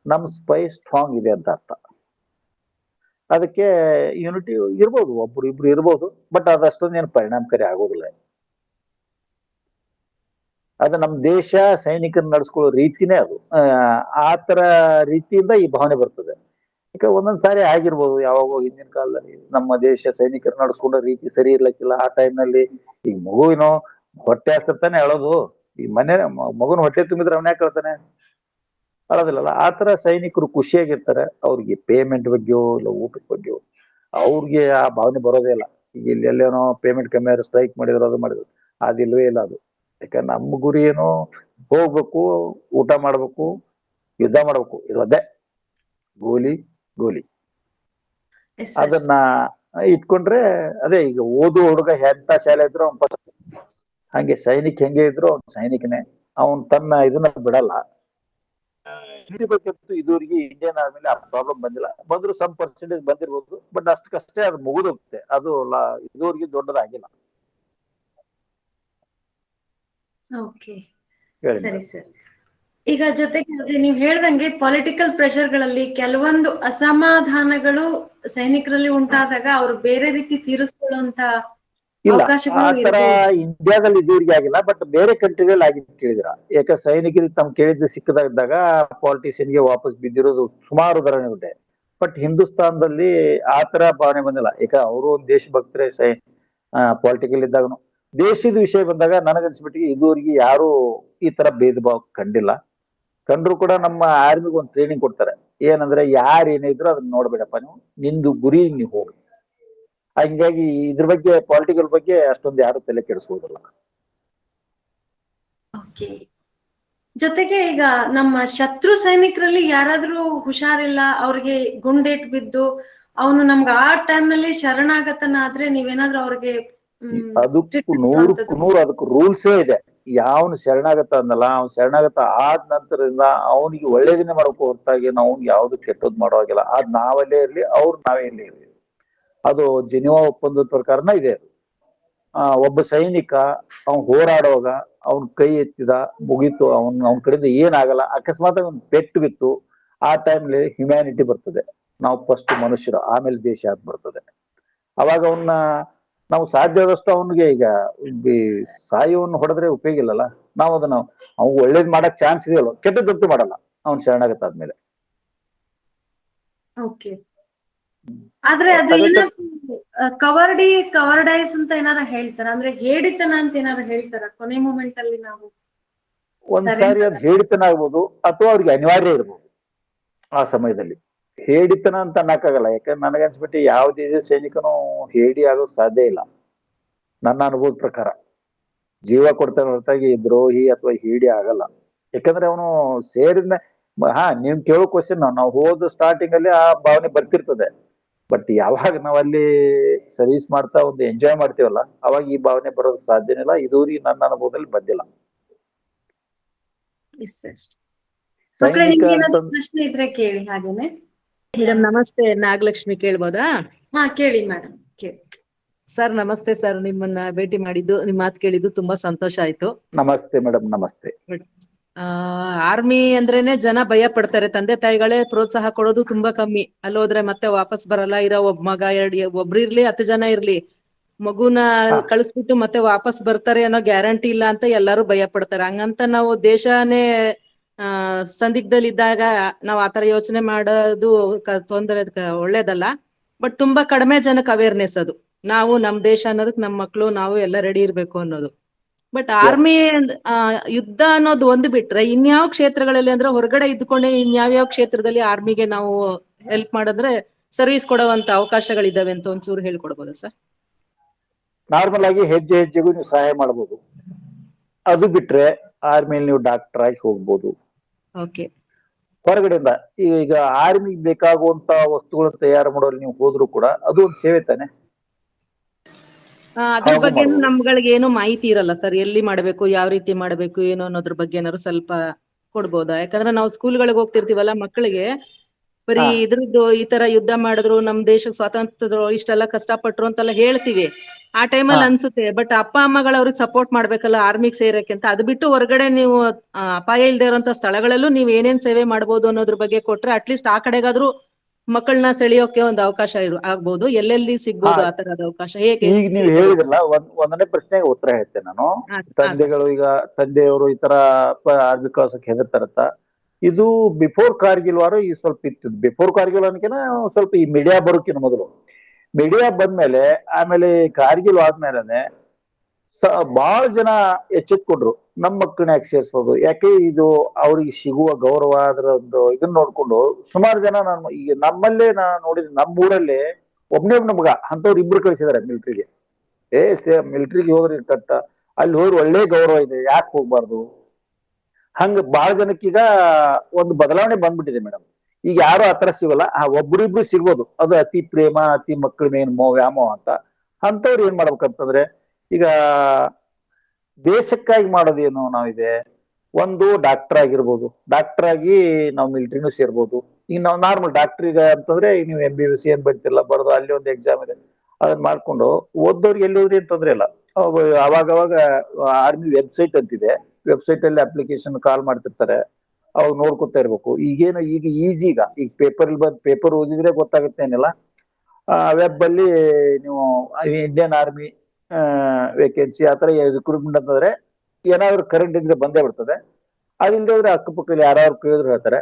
ನಮ್ ಸ್ಪೈ ಸ್ಟ್ರಾಂಗ್ ಇದೆ ಅಂತ ಅರ್ಥ. ಅದಕ್ಕೆ ಯುನಿಟಿ ಇರ್ಬೋದು, ಒಬ್ರು ಇಬ್ರು ಇರ್ಬೋದು, ಬಟ್ ಅದಷ್ಟೊಂದೇನು ಪರಿಣಾಮಕಾರಿ ಆಗೋದಿಲ್ಲ. ಅದು ನಮ್ಮ ದೇಶ ಸೈನಿಕರನ್ನ ನಡೆಸ್ಕೊಳ್ಳೋ ರೀತಿನೇ ಅದು. ಆ ತರ ರೀತಿಯಿಂದ ಈ ಭಾವನೆ ಬರ್ತದೆ. ಈಗ ಒಂದೊಂದ್ಸಾರಿ ಆಗಿರ್ಬೋದು, ಯಾವಾಗೋ ಹಿಂದಿನ ಕಾಲದಲ್ಲಿ ನಮ್ಮ ದೇಶ ಸೈನಿಕರು ನಡೆಸ್ಕೊಂಡ ರೀತಿ ಸರಿ ಇರ್ಲಿಕ್ಕಿಲ್ಲ. ಆ ಟೈಮ್ನಲ್ಲಿ ಈಗ ಮಗುವಿನೋ ಹೊಟ್ಟೆ ಹಸ್ತಿರ್ತಾನೆ ಅಳೋದು. ಈ ಮಗುನ ಹೊಟ್ಟೆ ತುಂಬಿದ್ರೆ ಅವನ್ ಯಾಕೆ ಹೇಳ್ತಾನೆ, ಅಳೋದಿಲ್ಲಲ್ಲ. ಆ ತರ ಸೈನಿಕರು ಖುಷಿಯಾಗಿರ್ತಾರೆ. ಅವ್ರಿಗೆ ಪೇಮೆಂಟ್ ಬಗ್ಗೆಯೋ ಇಲ್ಲ ಊಟದ ಬಗ್ಗೆಯೋ ಅವ್ರಿಗೆ ಆ ಭಾವನೆ ಬರೋದೇ ಇಲ್ಲ. ಈಗ ಇಲ್ಲಿ ಎಲ್ಲೇನೋ ಪೇಮೆಂಟ್ ಕಮ್ಮಿ ಆದ್ರೆ ಸ್ಟ್ರೈಕ್ ಮಾಡಿದ್ರು, ಅದು ಮಾಡಿದ್ರು, ಅದಿಲ್ವೇ ಇಲ್ಲ ಅದು. ಯಾಕಂದ್ರೆ ನಮ್ಮ ಗುರಿ ಏನು, ಹೋಗ್ಬೇಕು, ಊಟ ಮಾಡ್ಬೇಕು, ಯುದ್ಧ ಮಾಡ್ಬೇಕು, ಇದು ಅದೇ ಗೋಲಿ. Yes sir. ಅದನ್ನ ಇಟ್ಕೊಂಡ್ರೆ ಅದೇ ಈಗ ಓದು ಹುಡುಗ ಎಂತ ಶಾಲೆ ಇದ್ರು ಅವ್ನ್ ಹಂಗೆ ಸೈನಿಕ್ ಹೆಂಗೆ ಇದ್ರು ಅವ್ನ್ ಸೈನಿಕನೇ. ಅವನ್ ತನ್ನ ಇದನ್ನ ಬಿಡಲ್ಲ. ಹಿಡಿಬೇಕಂತೂ ಇದುವರೆಗೆ ಇಂಡಿಯನ್ ಆರ್ಮಿಲಿ ಆ ಪ್ರಾಬ್ಲಮ್ ಬಂದಿಲ್ಲ. ಬಂದ್ರು ಸಮ್ ಪರ್ಸೆಂಟೇಜ್ ಬಂದಿರ್ಬೋದು, ಬಟ್ ಅಷ್ಟಕ್ಕಷ್ಟೇ ಅದು ಮುಗಿದೋಗುತ್ತೆ. ಅದು ಇದುವರೆಗೆ ದೊಡ್ಡದಾಗಿಲ್ಲ. ಓಕೆ, ಹೇಳಿ ಸರಿ ಮೇಡಮ್. ಸರ್. ಈಗ ಜೊತೆಗೆ ಅದೇ ನೀವು ಹೇಳ್ದಂಗೆ ಪೊಲಿಟಿಕಲ್ ಪ್ರೆಷರ್ಗಳಲ್ಲಿ ಕೆಲವೊಂದು ಅಸಮಾಧಾನಗಳು ಸೈನಿಕರಲ್ಲಿ ಉಂಟಾದಾಗ ಅವರು ಬೇರೆ ರೀತಿ ತೀರಿಸ್ಕೊಳ್ಳುವಂತ ಇಲ್ಲ, ಅವಕಾಶಗಳು ಆ ತರ ಇರ್ಬೋದು. ಇಂಡಿಯಾದಲ್ಲಿ ಇದುವರೆಗೆ ಆಗಿಲ್ಲ, ಬಟ್ ಬೇರೆ ಕಂಟ್ರಿಗಳಲ್ಲಿ ಆಗಿದ್ದು ಕೇಳಿದಿರ. ಯಾಕೆ ಸೈನಿಕರಿಗೆ ತಮ್ ಕೇಳಿದ್ದು ಸಿಕ್ಕದಾಗ ಪಾಲಿಟಿಷಿಯನ್ಗೆ ವಾಪಸ್ ಬಿದ್ದಿರೋದು ಸುಮಾರು ಉದಾಹರಣೆಗಳಿದೆ. ಬಟ್ ಹಿಂದೂಸ್ತಾನದಲ್ಲಿ ಆ ತರ ಭಾವನೆ ಬಂದಿಲ್ಲ. ಯಾಕೆ ಅವರು ದೇಶಭಕ್ತರೇ ಪೊಲಿಟಿಕಲ್ ಇದ್ದಾಗನು. ದೇಶದ ವಿಷಯ ಬಂದಾಗ ನನಗನ್ಸ್ಬಿಟ್ಟಿಗೆ ಇದುವರೆಗೆ ಯಾರು ಈ ತರ ಭೇದ ಭಾವ ಕಂಡಿಲ್ಲ. ಕಂಡ್ರು ಕೂಡ ನಮ್ಮ ಆರ್ಮಿಗೆ ಒಂದು ಟ್ರೈನಿಂಗ್ ಕೊಡ್ತಾರೆ. ಏನಂದ್ರೆ ಯಾರು ಏನೇ ಇದ್ರು ಅದನ್ನ ನೋಡ್ಬೇಡಪ್ಪ, ನೀವು ನಿಂದು ಗುರಿ ನೀವು ಹೋಗಿ. ಹಂಗಾಗಿ ಇದ್ರ ಬಗ್ಗೆ ಪೊಲಿಟಿಕಲ್ ಬಗ್ಗೆ ಅಷ್ಟೊಂದು ಯಾರು ತಲೆ ಕೆಡಿಸ್ಬೋದಿಲ್ಲ. ಓಕೆ. ಜೊತೆಗೆ ಈಗ ನಮ್ಮ ಶತ್ರು ಸೈನಿಕರಲ್ಲಿ ಯಾರಾದ್ರೂ ಹುಷಾರಿಲ್ಲ, ಅವ್ರಿಗೆ ಗುಂಡೇಟ್ ಬಿದ್ದು ಅವನು ನಮ್ಗೆ ಆ ಟೈಮ್ ನಲ್ಲಿ ಶರಣಾಗತನಾದ್ರೆ ನೀವೇನಾದ್ರೂ ಅವ್ರಿಗೆ ಅದಕ್ಕೂ ನೂರಕ್ಕೂ ನೂರು ಅದಕ್ಕೆ ರೂಲ್ಸೇ ಇದೆ. ಯಾವನು ಶರಣಾಗತ ಅಂದಲ್ಲ, ಅವ್ನು ಶರಣಾಗತ ಆದ ನಂತರದಿಂದ ಅವನಿಗೆ ಒಳ್ಳೇದನ್ನೇ ಮಾಡಬೇಕು ಹೊರತಾಗಿ ನಾವು ಯಾವ್ದು ಕೆಟ್ಟದ್ ಮಾಡೋ ಹಾಗಿಲ್ಲ. ಅದ್ ನಾವಲ್ಲೇ ಇರ್ಲಿ, ಅವ್ರು ನಾವೇ ಇರ್ಲಿ. ಅದು ಜಿನಿವಾ ಒಪ್ಪಂದದ ಪ್ರಕಾರನ ಇದೆ ಅದು. ಒಬ್ಬ ಸೈನಿಕ ಅವ್ನು ಹೋರಾಡುವಾಗ ಅವ್ನ ಕೈ ಎತ್ತಿದ ಮುಗೀತು, ಅವನ ಕಡೆಯಿಂದ ಏನಾಗಲ್ಲ. ಅಕಸ್ಮಾತ್ ಅವ್ನ್ ಪೆಟ್ಟು ಬಿತ್ತು, ಆ ಟೈಮ್ಲಿ ಹ್ಯುಮ್ಯಾನಿಟಿ ಬರ್ತದೆ. ನಾವು ಫಸ್ಟ್ ಮನುಷ್ಯರು, ಆಮೇಲೆ ದೇಶ ಅಂತ ಬರ್ತದೆ. ಅವಾಗ ಅವನ್ನ ನಾವು ಸಾಧ್ಯವಾದಷ್ಟು ಅವನಿಗೆ ಈಗ ಸಾಯುವನ್ನು ಹೊಡೆದ್ರೆ ಉಪಯೋಗ ಇಲ್ಲಲ್ಲ. ನಾವು ಅದನ್ನ ಅವ್ನು ಒಳ್ಳೇದ್ ಮಾಡಕ್ ಚಾನ್ಸ್ ಇದೆಯಲ್ಲ, ಕೆಟ್ಟದ್ದು ಮಾಡಲ್ಲ ಅವ್ನು ಶರಣಾಗತ ಆದ್ಮೇಲೆ. ಓಕೆ. ಆದ್ರೆ ಅದು ಕವರ್ಡೈಸ್ ಅಂತ ಏನಾರ ಹೇಳ್ತಾರ, ಅಂದ್ರೆ ಹೇಡಿತನ ಅಂತ ಏನಾರ ಹೇಳ್ತಾರ ಕೊನೆ ಮೂಮೆಂಟ್ ಅಲ್ಲಿ ನಾವು? ಒಂದ್ಸಾರಿ ಅದು ಹೇಡಿತನ ಆಗ್ಬೋದು, ಅಥವಾ ಅವ್ರಿಗೆ ಅನಿವಾರ್ಯ ಇರ್ಬೋದು ಆ ಸಮಯದಲ್ಲಿ. ಹೇಡಿತನ ಅಂತ ಅನ್ನಕ್ಕಾಗಲ್ಲ. ಯಾಕಂದ್ರೆ ನನಗನ್ಸ್ಬಿಟ್ಟು ಯಾವುದೇ ಸೈನಿಕನು ಹೇಡಿ ಆಗೋಕ್ ಸಾಧ್ಯ ಇಲ್ಲ ನನ್ನ ಅನುಭವದ ಪ್ರಕಾರ. ಜೀವ ಕೊಡ್ತಾನೆ ಹೊರತಾಗಿ ದ್ರೋಹಿ ಅಥವಾ ಹೇಡಿ ಆಗಲ್ಲ. ಯಾಕಂದ್ರೆ ಅವನು ಸೇರಿದ ನೀವ್ ಕೇಳೋ ಕ್ವಶನ್, ನಾವು ಹೋದ ಸ್ಟಾರ್ಟಿಂಗ್ ಅಲ್ಲಿ ಆ ಭಾವನೆ ಬರ್ತಿರ್ತದೆ. ಬಟ್ ಯಾವಾಗ ನಾವ್ ಅಲ್ಲಿ ಸರ್ವಿಸ್ ಮಾಡ್ತಾ ಒಂದು ಎಂಜಾಯ್ ಮಾಡ್ತೀವಲ್ಲ, ಅವಾಗ ಈ ಭಾವನೆ ಬರೋದಕ್ ಸಾಧ್ಯನೇ ಇಲ್ಲ. ಇದುವರೆಗೆ ನನ್ನ ಅನುಭವದಲ್ಲಿ ಬಂದಿಲ್ಲ. ಸೈನಿಕ ಅಂತ ಪ್ರಶ್ನೆ ಇದ್ರೆ ಕೇಳಿ. ಹಾಗೇನೆ ಮೇಡಮ್ ನಮಸ್ತೆ, ನಾಗಲಕ್ಷ್ಮಿ ಕೇಳ್ಬೋದಾ? ಹಾ ಕೇಳಿ ಮೇಡಮ್, ಕೇಳಿ. ಸರ್ ನಮಸ್ತೆ ಸರ್, ನಿಮ್ಮನ್ನ ಭೇಟಿ ಮಾಡಿದ್ದು, ನಿಮ್ ಮಾತು ಕೇಳಿದ್ದು ತುಂಬಾ ಸಂತೋಷ ಆಯ್ತು. ನಮಸ್ತೆ ಮೇಡಮ್. ನಮಸ್ತೆ. ಆರ್ಮಿ ಅಂದ್ರೇನೆ ಜನ ಭಯ ಪಡ್ತಾರೆ. ತಂದೆ ತಾಯಿಗಳೇ ಪ್ರೋತ್ಸಾಹ ಕೊಡೋದು ತುಂಬಾ ಕಮ್ಮಿ. ಅಲ್ಲಿ ಹೋದ್ರೆ ಮತ್ತೆ ವಾಪಸ್ ಬರಲ್ಲ. ಇರೋ ಒಬ್ಬ ಮಗ ಒಬ್ರು ಇರ್ಲಿ 10 ಜನ ಇರ್ಲಿ, ಮಗುನ ಕಳಿಸ್ಬಿಟ್ಟು ಮತ್ತೆ ವಾಪಸ್ ಬರ್ತಾರೆ ಅನ್ನೋ ಗ್ಯಾರಂಟಿ ಇಲ್ಲ ಅಂತ ಎಲ್ಲಾರು ಭಯ ಪಡ್ತಾರೆ. ಹಂಗಂತ ನಾವು ದೇಶನೇ ಸಂದಿಗ್ಧದಲ್ಲಿದ್ದಾಗ ನಾವ್ ಆತರ ಯೋಚನೆ ಮಾಡೋದು ತೊಂದರೆ ಒಳ್ಳೇದಲ್ಲ. ಬಟ್ ತುಂಬಾ ಕಡಿಮೆ ಜನಕ್ಕೆ ಅವೇರ್ನೆಸ್ ಅದು. ನಾವು ನಮ್ ದೇಶ ಅನ್ನೋದಕ್ ನಮ್ ಮಕ್ಳು ನಾವು ಎಲ್ಲ ರೆಡಿ ಇರ್ಬೇಕು ಅನ್ನೋದು. ಬಟ್ ಆರ್ಮಿ ಯುದ್ಧ ಅನ್ನೋದು ಒಂದು ಬಿಟ್ರೆ ಇನ್ಯಾವ ಕ್ಷೇತ್ರಗಳಲ್ಲಿ ಅಂದ್ರೆ ಹೊರಗಡೆ ಇದ್ಕೊಂಡೆ ಇನ್ಯಾವ್ಯಾವ ಕ್ಷೇತ್ರದಲ್ಲಿ ಆರ್ಮಿಗೆ ನಾವು ಹೆಲ್ಪ್ ಮಾಡಿದ್ರೆ ಸರ್ವಿಸ್ ಕೊಡುವಂತ ಅವಕಾಶಗಳಿದಾವೆ ಅಂತ ಒಂಚೂರು ಹೇಳ್ಕೊಡ್ಬೋದಾ ಸರ್? ನಾರ್ಮಲ್ ಆಗಿ ಹೆಜ್ಜೆ ಹೆಜ್ಜೆಗೂ ನೀವು ಸಹಾಯ ಮಾಡಬಹುದು. ಅದು ಬಿಟ್ರೆ ಆರ್ಮಿಲಿ ನೀವು ಡಾಕ್ಟರ್ ಆಗಿ ಹೋಗ್ಬೋದು. ಓಕೆ. ಹೊರಗಡೆಯಿಂದ ಈಗ ಆರ್ಮಿಗೆ ಬೇಕಾಗುವಂತ ವಸ್ತುಗಳು ತಯಾರು ಮಾಡೋರು ನೀವು ಹೋದ್ರು ಕೂಡ ಅದು ಒಂದು ಸೇವೆ ತಾನೆ. ಅದ್ರ ಬಗ್ಗೆ ನಮ್ಗಳಿಗೆ ಏನು ಮಾಹಿತಿ ಇರಲ್ಲ ಸರ್. ಎಲ್ಲಿ ಮಾಡ್ಬೇಕು, ಯಾವ ರೀತಿ ಮಾಡ್ಬೇಕು, ಏನು ಅನ್ನೋದ್ರ ಬಗ್ಗೆ ಏನಾದ್ರು ಸ್ವಲ್ಪ ಕೊಡ್ಬೋದಾ? ಯಾಕಂದ್ರೆ ನಾವು ಸ್ಕೂಲ್ಗಳಿಗೆ ಹೋಗ್ತಿರ್ತೀವಲ್ಲ, ಮಕ್ಕಳಿಗೆ ಬರೀ ಇದ್ರದ್ದು ಈ ತರ ಯುದ್ಧ ಮಾಡಿದ್ರು, ನಮ್ ದೇಶಕ್ಕೆ ಸ್ವಾತಂತ್ರ್ಯದ್ರು, ಇಷ್ಟೆಲ್ಲ ಕಷ್ಟಪಟ್ರು ಅಂತೆಲ್ಲ ಹೇಳ್ತೀವಿ. ಆ ಟೈಮಲ್ಲಿ ಅನ್ಸುತ್ತೆ. ಬಟ್ ಅಪ್ಪ ಅಮ್ಮಗಳು ಅವ್ರಿಗೆ ಸಪೋರ್ಟ್ ಮಾಡ್ಬೇಕಲ್ಲ ಆರ್ಮಿಗೆ ಸೇರಕ್ಕೆ ಅಂತ. ಅದು ಬಿಟ್ಟು ಹೊರಗಡೆ ನೀವು ಅಪಾಯ ಇಲ್ದೇ ಇರೋಂತ ಸ್ಥಳಗಳಲ್ಲೂ ನೀವ್ ಏನೇನ್ ಸೇವೆ ಮಾಡ್ಬೋದು ಅನ್ನೋದ್ರ ಬಗ್ಗೆ ಕೊಟ್ರೆ ಅಟ್ಲೀಸ್ಟ್ ಆ ಕಡೆಗಾದ್ರೂ ಮಕ್ಕಳನ್ನ ಸೆಳೆಯೋಕೆ ಒಂದು ಅವಕಾಶ ಆಗ್ಬೋದು. ಎಲ್ಲೆಲ್ಲಿ ಸಿಗ್ಬೋದು ಆ ತರದ ಅವಕಾಶ? ಹೇಗೆ ಈಗ ನೀವು ಹೇಳಿದ್ರಲ್ಲ, ಒಂದನೇ ಪ್ರಶ್ನೆಗೆ ಉತ್ತರ ಹೇಳ್ತೇನೆ ನಾನು. ತಂದೆಗಳು ಈಗ ತಂದೆಯವರು ಈ ತರ ಆರ್ಮಿ ಕಳ್ಸಕ್ ಹೆದರ್ತಾರತ್ತ. ಇದು ಬಿಫೋರ್ ಕಾರ್ಗಿಲ್ ವಾರ ಈ ಸ್ವಲ್ಪ ಇತ್ತು. ಬಿಫೋರ್ ಕಾರ್ಗಿಲ್ ಅನ್ನಕಿನ ಸ್ವಲ್ಪ ಈ ಮೀಡಿಯಾ ಬರೋಕಿನ ಮೊದಲು. ಮೀಡಿಯಾ ಬಂದ್ಮೇಲೆ ಆಮೇಲೆ ಕಾರ್ಗಿಲ್ ಆದ್ಮೇಲೆ ಬಹಳ ಜನ ಎಚ್ಚೆತ್ಕೊಂಡ್ರು, ನಮ್ಮ ಮಕ್ಕಳನ್ನ ಯಾಕೆ ಸೇರಿಸ್ಬೋದು, ಯಾಕೆ ಇದು ಅವ್ರಿಗೆ ಸಿಗುವ ಗೌರವ ಅದರ ಒಂದು ಇದನ್ನ ನೋಡ್ಕೊಂಡು ಸುಮಾರು ಜನ ನಾನು ಈಗ ನಮ್ಮಲ್ಲೇ ನೋಡಿದ್ರೆ ನಮ್ಮೂರಲ್ಲೇ ಒಬ್ನೇ ಮಗ ಅಂತವ್ರು 2 ಕಳಿಸಿದಾರೆ ಮಿಲಿಟ್ರಿಗೆ. ಮಿಲಿಟ್ರಿಗೆ ಹೋದ್ರೆ ಕಟ್ಟ, ಅಲ್ಲಿ ಹೋದ್ರೆ ಒಳ್ಳೆ ಗೌರವ ಇದೆ, ಯಾಕೆ ಹೋಗ್ಬಾರ್ದು. ಹಂಗ ಬಹಳ ಜನಕ್ಕೀಗ ಒಂದು ಬದಲಾವಣೆ ಬಂದ್ಬಿಟ್ಟಿದೆ ಮೇಡಮ್. ಈಗ ಯಾರು ಆತರ ಸಿಗಲ್ಲ, ಒಬ್ರಿಬ್ರು ಸಿಗ್ಬೋದು, ಅದು ಅತಿ ಪ್ರೇಮ, ಅತಿ ಮಕ್ಕಳ ಮೇನ್ ವ್ಯಾಮೋಹ ಅಂತ. ಅಂತವ್ರು ಏನ್ ಮಾಡ್ಬೇಕಂತಂದ್ರೆ, ಈಗ ದೇಶಕ್ಕಾಗಿ ಮಾಡೋದೇನು ನಾವಿದೆ, ಒಂದು ಡಾಕ್ಟರ್ ಆಗಿರ್ಬೋದು, ಡಾಕ್ಟರ್ ಆಗಿ ನಾವು ಮಿಲಿಟರಿನೂ ಸೇರ್ಬೋದು. ಈಗ ನಾವು ನಾರ್ಮಲ್ ಡಾಕ್ಟರ್ ಈಗ ಅಂತಂದ್ರೆ ಈಗ ನೀವು MBBS ಏನ್ ಬರ್ತಿಲ್ಲ ಬರೋದು, ಅಲ್ಲಿ ಒಂದು ಎಕ್ಸಾಮ್ ಇದೆ, ಅದನ್ನ ಮಾಡ್ಕೊಂಡು ಓದೋರ್ಗೆ ಎಲ್ಲಿ ಹೋದ್ರಿ ಏನ್ ತೊಂದ್ರೆ ಇಲ್ಲ. ಅವಾಗ ಆರ್ಮಿ ವೆಬ್ಸೈಟ್ ಅಂತಿದೆ, ವೆಬ್ಸೈಟ್ ಅಲ್ಲಿ ಅಪ್ಲಿಕೇಶನ್ ಕಾಲ್ ಮಾಡ್ತಿರ್ತಾರೆ, ಅವಾಗ ನೋಡ್ಕೊತಾ ಇರ್ಬೇಕು. ಈಗೇನು ಈಗ ಈಜಿ, ಈಗ ಪೇಪರ್ ಬಂದ್ ಪೇಪರ್ ಓದಿದ್ರೆ ಗೊತ್ತಾಗುತ್ತೆ. ವೆಬ್ ಅಲ್ಲಿ ನೀವು ಇಂಡಿಯನ್ ಆರ್ಮಿ ವೇಕೆನ್ಸಿ ಆತರ ರಿಕ್ರೂಟ್ಮೆಂಟ್ ಅಂತಂದ್ರೆ ಏನಾದ್ರು ಕರೆಂಟ್ ಇದ್ರೆ ಬಂದೇ ಬಿಡ್ತದೆ. ಅದಿಲ್ಲದೆ ಹೋದ್ರೆ ಅಕ್ಕಪಕ್ಕದಲ್ಲಿ ಯಾರು ಕೇಳಿದ್ರು ಹೇಳ್ತಾರೆ.